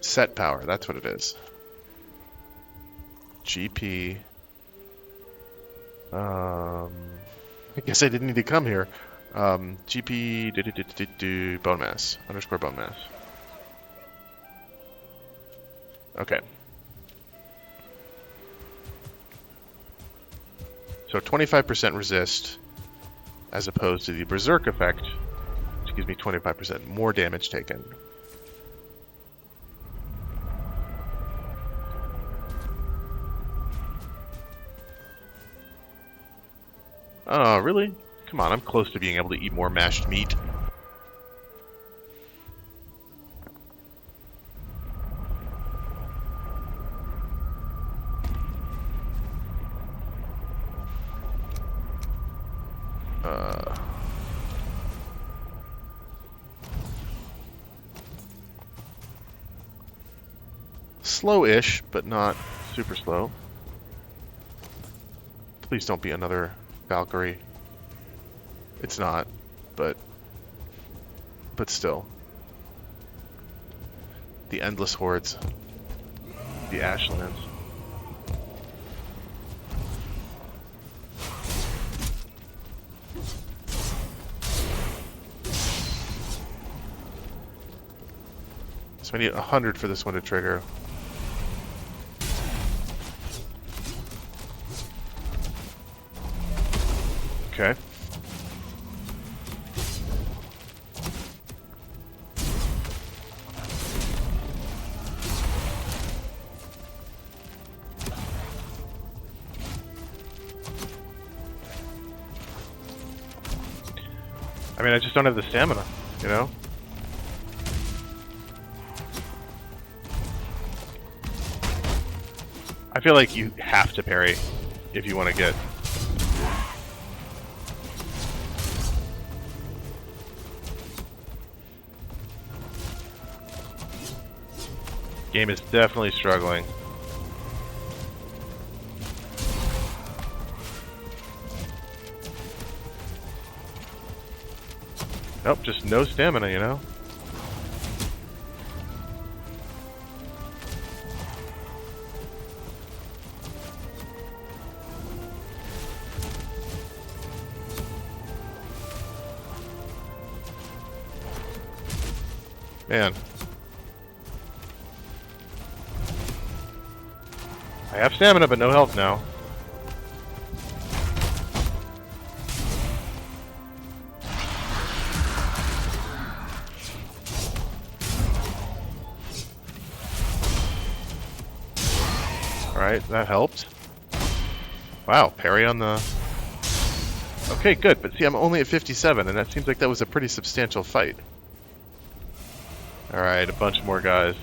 Set power, that's what it is. GP. I guess I didn't need to come here. GP bone mass underscore bone mass. Okay. So 25% resist, as opposed to the berserk effect, which gives me 25% more damage taken. Oh, really? Come on, I'm close to being able to eat more mashed meat. Slow-ish, but not super slow. Please don't be another Valkyrie. It's not, but still. The endless hordes. The Ashlands. So I need 100 for this one to trigger. Okay. I mean, I just don't have the stamina, you know? I feel like you have to parry if you want to get... Game is definitely struggling. Nope, just no stamina, you know? Man. I have stamina, but no health now. Alright, that helped. Wow, parry on the... Okay, good, but see, I'm only at 57, and that seems like that was a pretty substantial fight. Alright, a bunch more guys.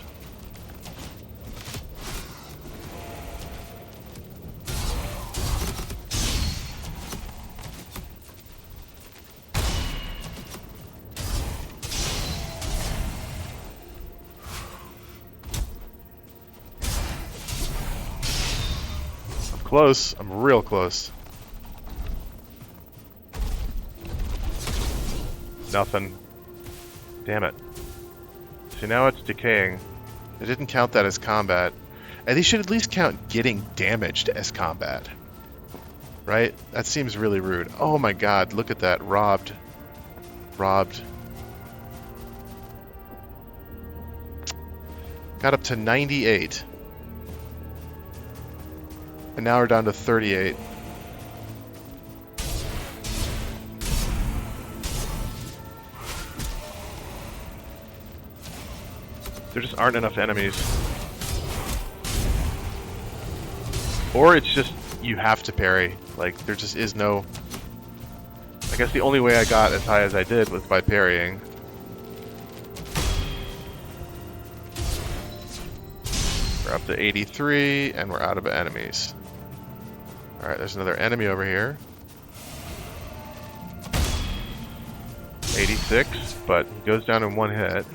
Close. I'm real close. Nothing. Damn it. See, now it's decaying. They didn't count that as combat. And they should at least count getting damaged as combat. Right? That seems really rude. Oh my god, look at that. Robbed. Robbed. Got up to 98. And now we're down to 38. There just aren't enough enemies. Or it's just, you have to parry. Like, there just is no... I guess the only way I got as high as I did was by parrying. We're up to 83, and we're out of enemies. Alright, there's another enemy over here. 86, but he goes down in one hit.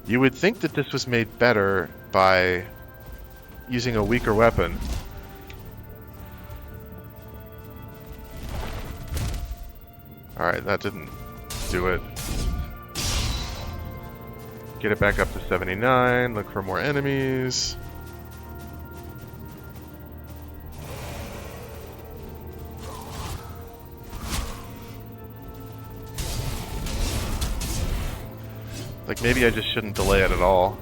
You would think that this was made better by using a weaker weapon. Alright, that didn't do it. Get it back up to 79, look for more enemies. Like, maybe I just shouldn't delay it at all.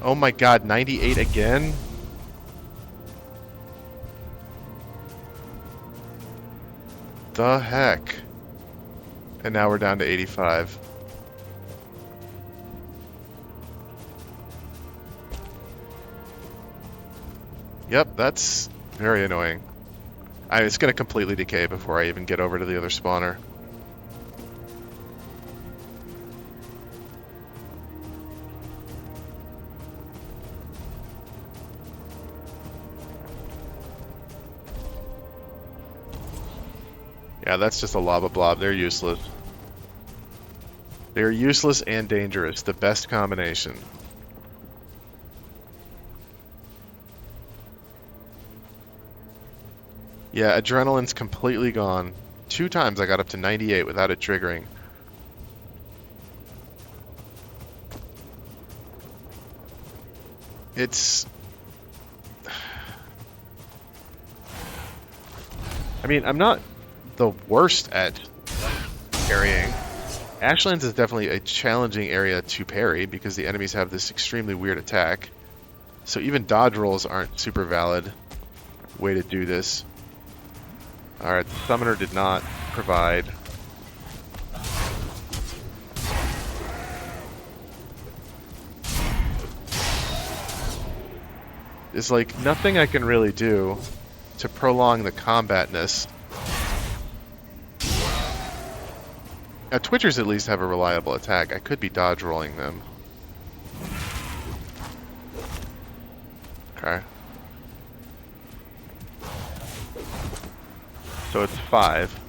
Oh my god, 98 again? The heck? And now we're down to 85. Yep, that's very annoying. It's going to completely decay before I even get over to the other spawner. Yeah, that's just a lava blob. They're useless. They're useless and dangerous. The best combination. Yeah, adrenaline's completely gone. 2 times I got up to 98 without it triggering. It's... I mean, I'm not the worst at parrying. Ashlands is definitely a challenging area to parry because the enemies have this extremely weird attack. So even dodge rolls aren't super valid way to do this. Alright, the summoner did not provide. There's like nothing I can really do to prolong the combatness. Now, Twitchers at least have a reliable attack. I could be dodge rolling them. Okay. So it's 5.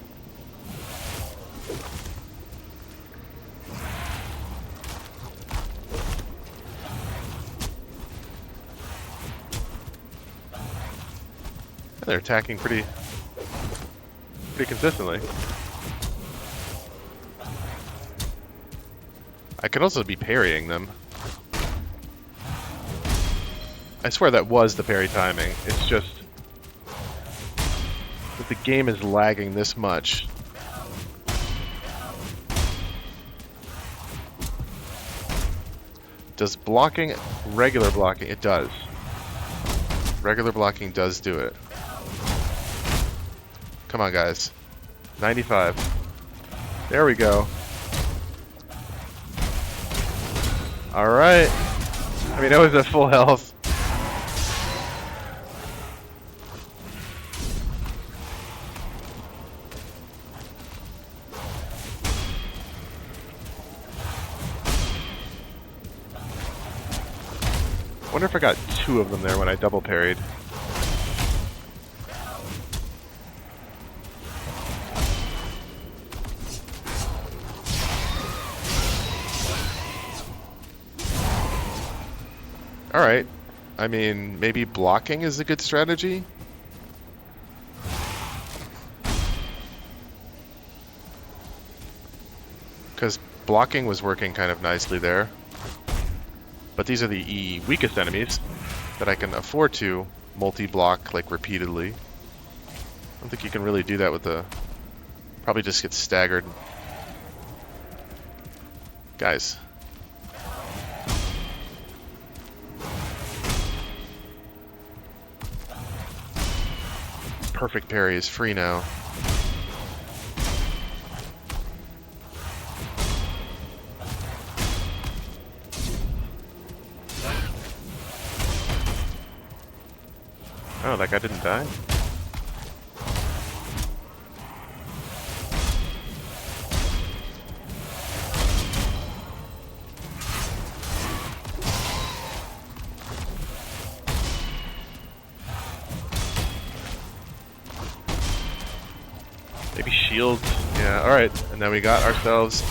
They're attacking pretty consistently. I could also be parrying them. I swear that was the parry timing. It's just that the game is lagging this much. Does blocking, regular blocking, it does. Regular blocking does do it. Come on, guys. 95. There we go. Alright. I mean, it was at full health. Wonder if I got 2 of them there when I double parried. Alright. I mean, maybe blocking is a good strategy? Because blocking was working kind of nicely there. But these are the weakest enemies that I can afford to multi-block like repeatedly. I don't think you can really do that with the... Probably just get staggered. Guys. Perfect parry is free now. Oh, that guy didn't die? Maybe shield. Yeah, alright. And then we got ourselves...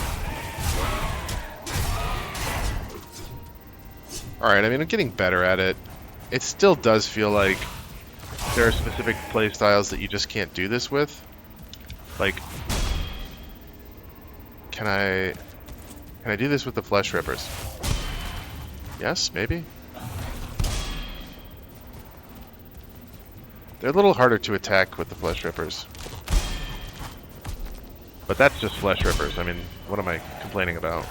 Alright, I mean, I'm getting better at it. It still does feel like there are specific playstyles that you just can't do this with. Like, can I do this with the Flesh Rippers? Yes, maybe? They're a little harder to attack with the Flesh Rippers. But that's just Flesh Rippers. I mean, what am I complaining about?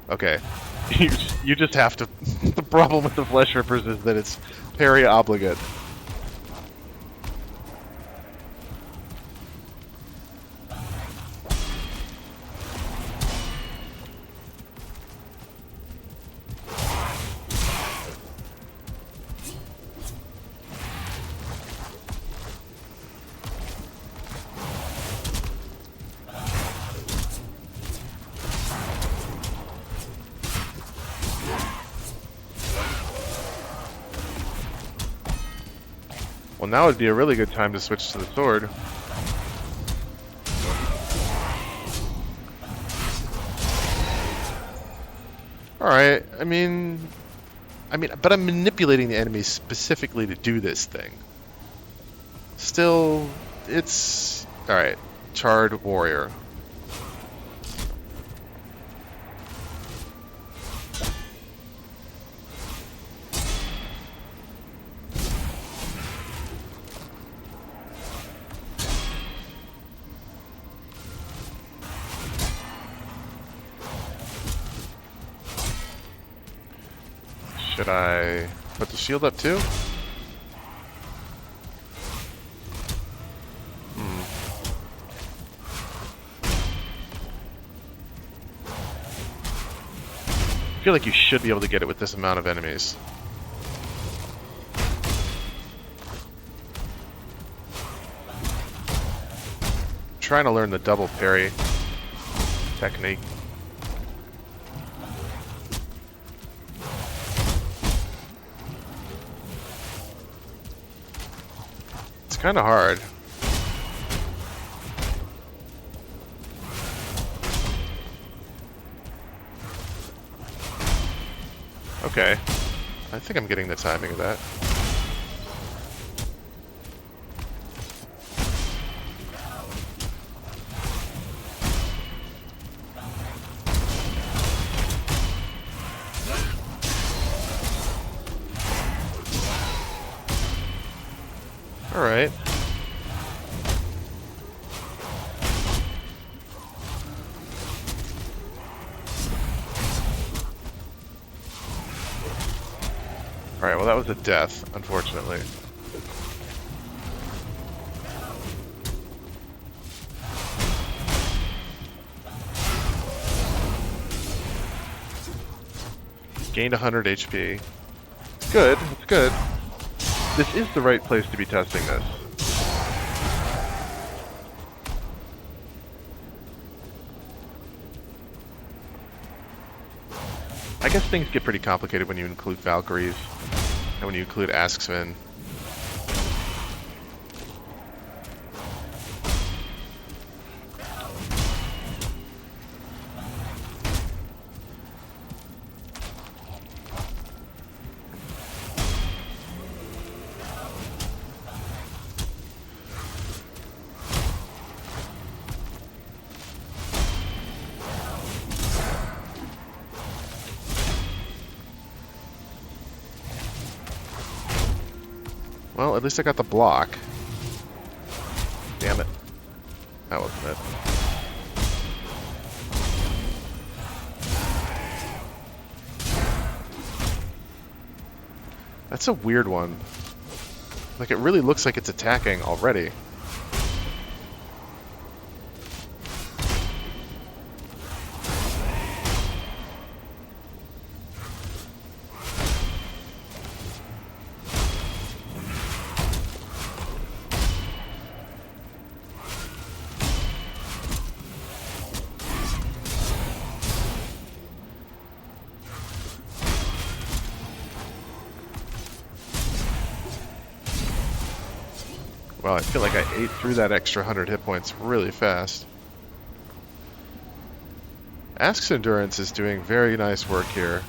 Okay. You just have to... The problem with the Flesh Rippers is that it's parry obligate. Well, now would be a really good time to switch to the sword. Alright, I mean, but I'm manipulating the enemies specifically to do this thing. Still, it's... Alright, Charred Warrior. Should I put the shield up too? I feel like you should be able to get it with this amount of enemies. I'm trying to learn the double parry technique. Kind of hard. Okay. I think I'm getting the timing of that. Alright. Alright, well that was a death, unfortunately. Gained 100 HP. It's good, it's good. This is the right place to be testing this. I guess things get pretty complicated when you include Valkyries and when you include Asksven. Well, at least I got the block. Damn it. That wasn't it. That's a weird one. Like, it really looks like it's attacking already. Well, I feel like I ate through that extra 100 hit points really fast. Ask's Endurance is doing very nice work here.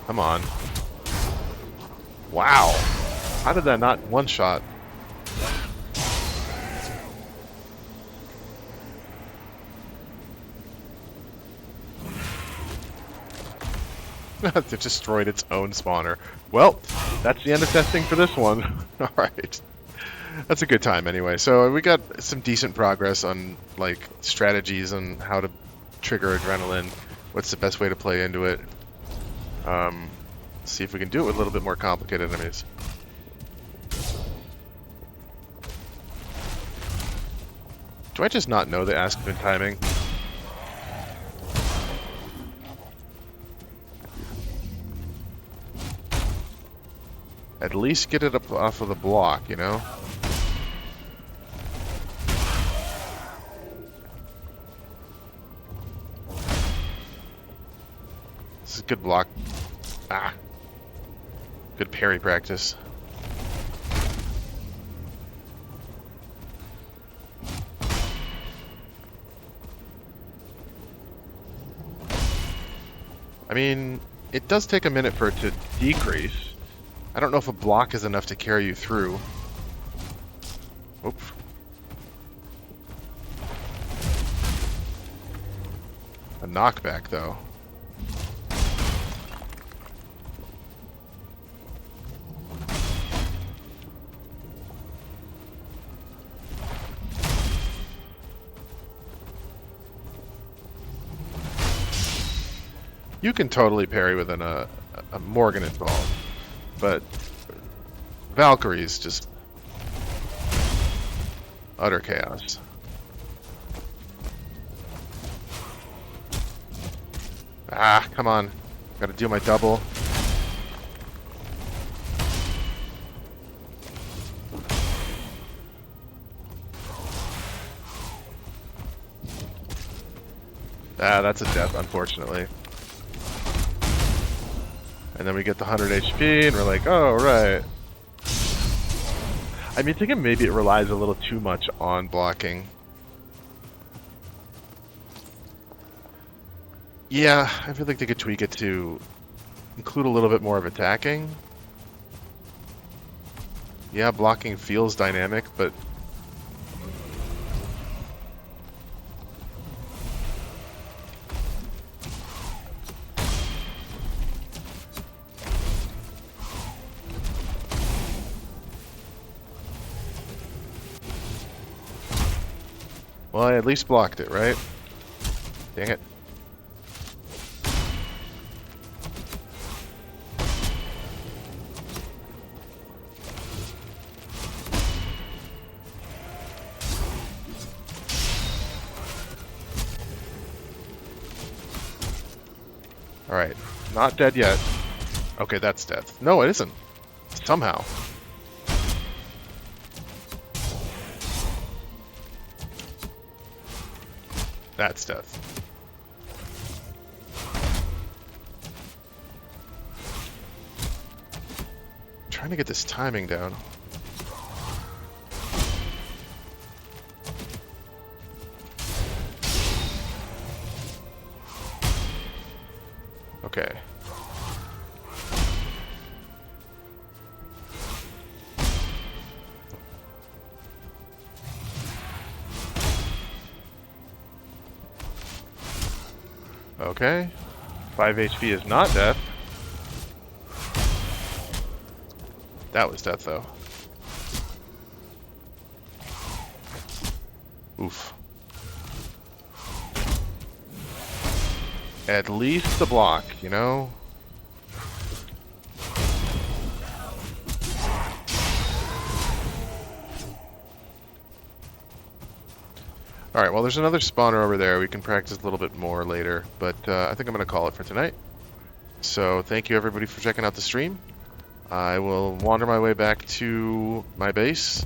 Come on. Wow. How did that not one-shot? It destroyed its own spawner. Well, that's the end of testing for this one. Alright. That's a good time anyway. So we got some decent progress on like strategies on how to trigger adrenaline. What's the best way to play into it. See if we can do it with a little bit more complicated enemies. Do I just not know the Aspen timing? At least get it up off of the block, you know? This is good block. Ah. Good parry practice. I mean, it does take a minute for it to decrease. I don't know if a block is enough to carry you through. Oop. A knockback, though. You can totally parry with a Morgan involved, but Valkyrie's just utter chaos. Ah, come on. Gotta do my double. Ah, that's a death, unfortunately. And then we get the 100 HP, and we're like, oh, right. I mean, thinking maybe it relies a little too much on blocking. Yeah, I feel like they could tweak it to include a little bit more of attacking. Yeah, blocking feels dynamic, but... Well, I at least blocked it, right? Dang it. Alright, not dead yet. Okay, that's death. No, it isn't. Somehow. That's death. I'm trying to get this timing down. Okay. 5 HP is not death. That was death, though. Oof. At least the block, you know? Alright, well, there's another spawner over there. We can practice a little bit more later, but I think I'm going to call it for tonight. So, thank you everybody for checking out the stream. I will wander my way back to my base.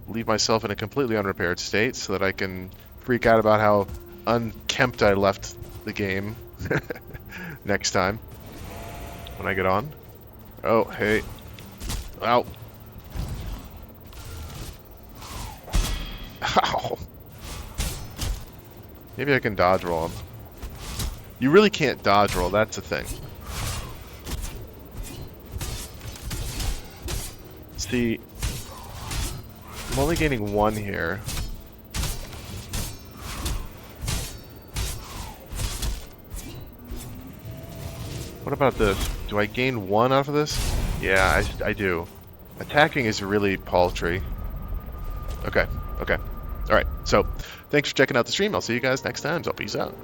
Leave myself in a completely unrepaired state so that I can freak out about how unkempt I left the game next time when I get on. Oh, hey. Ow. Ow. Maybe I can dodge roll him. You really can't dodge roll, that's the thing. See, I'm only gaining 1 here. What about this? Do I gain 1 off of this? Yeah, I do. Attacking is really paltry. Okay, okay. Alright, so thanks for checking out the stream. I'll see you guys next time, so peace out.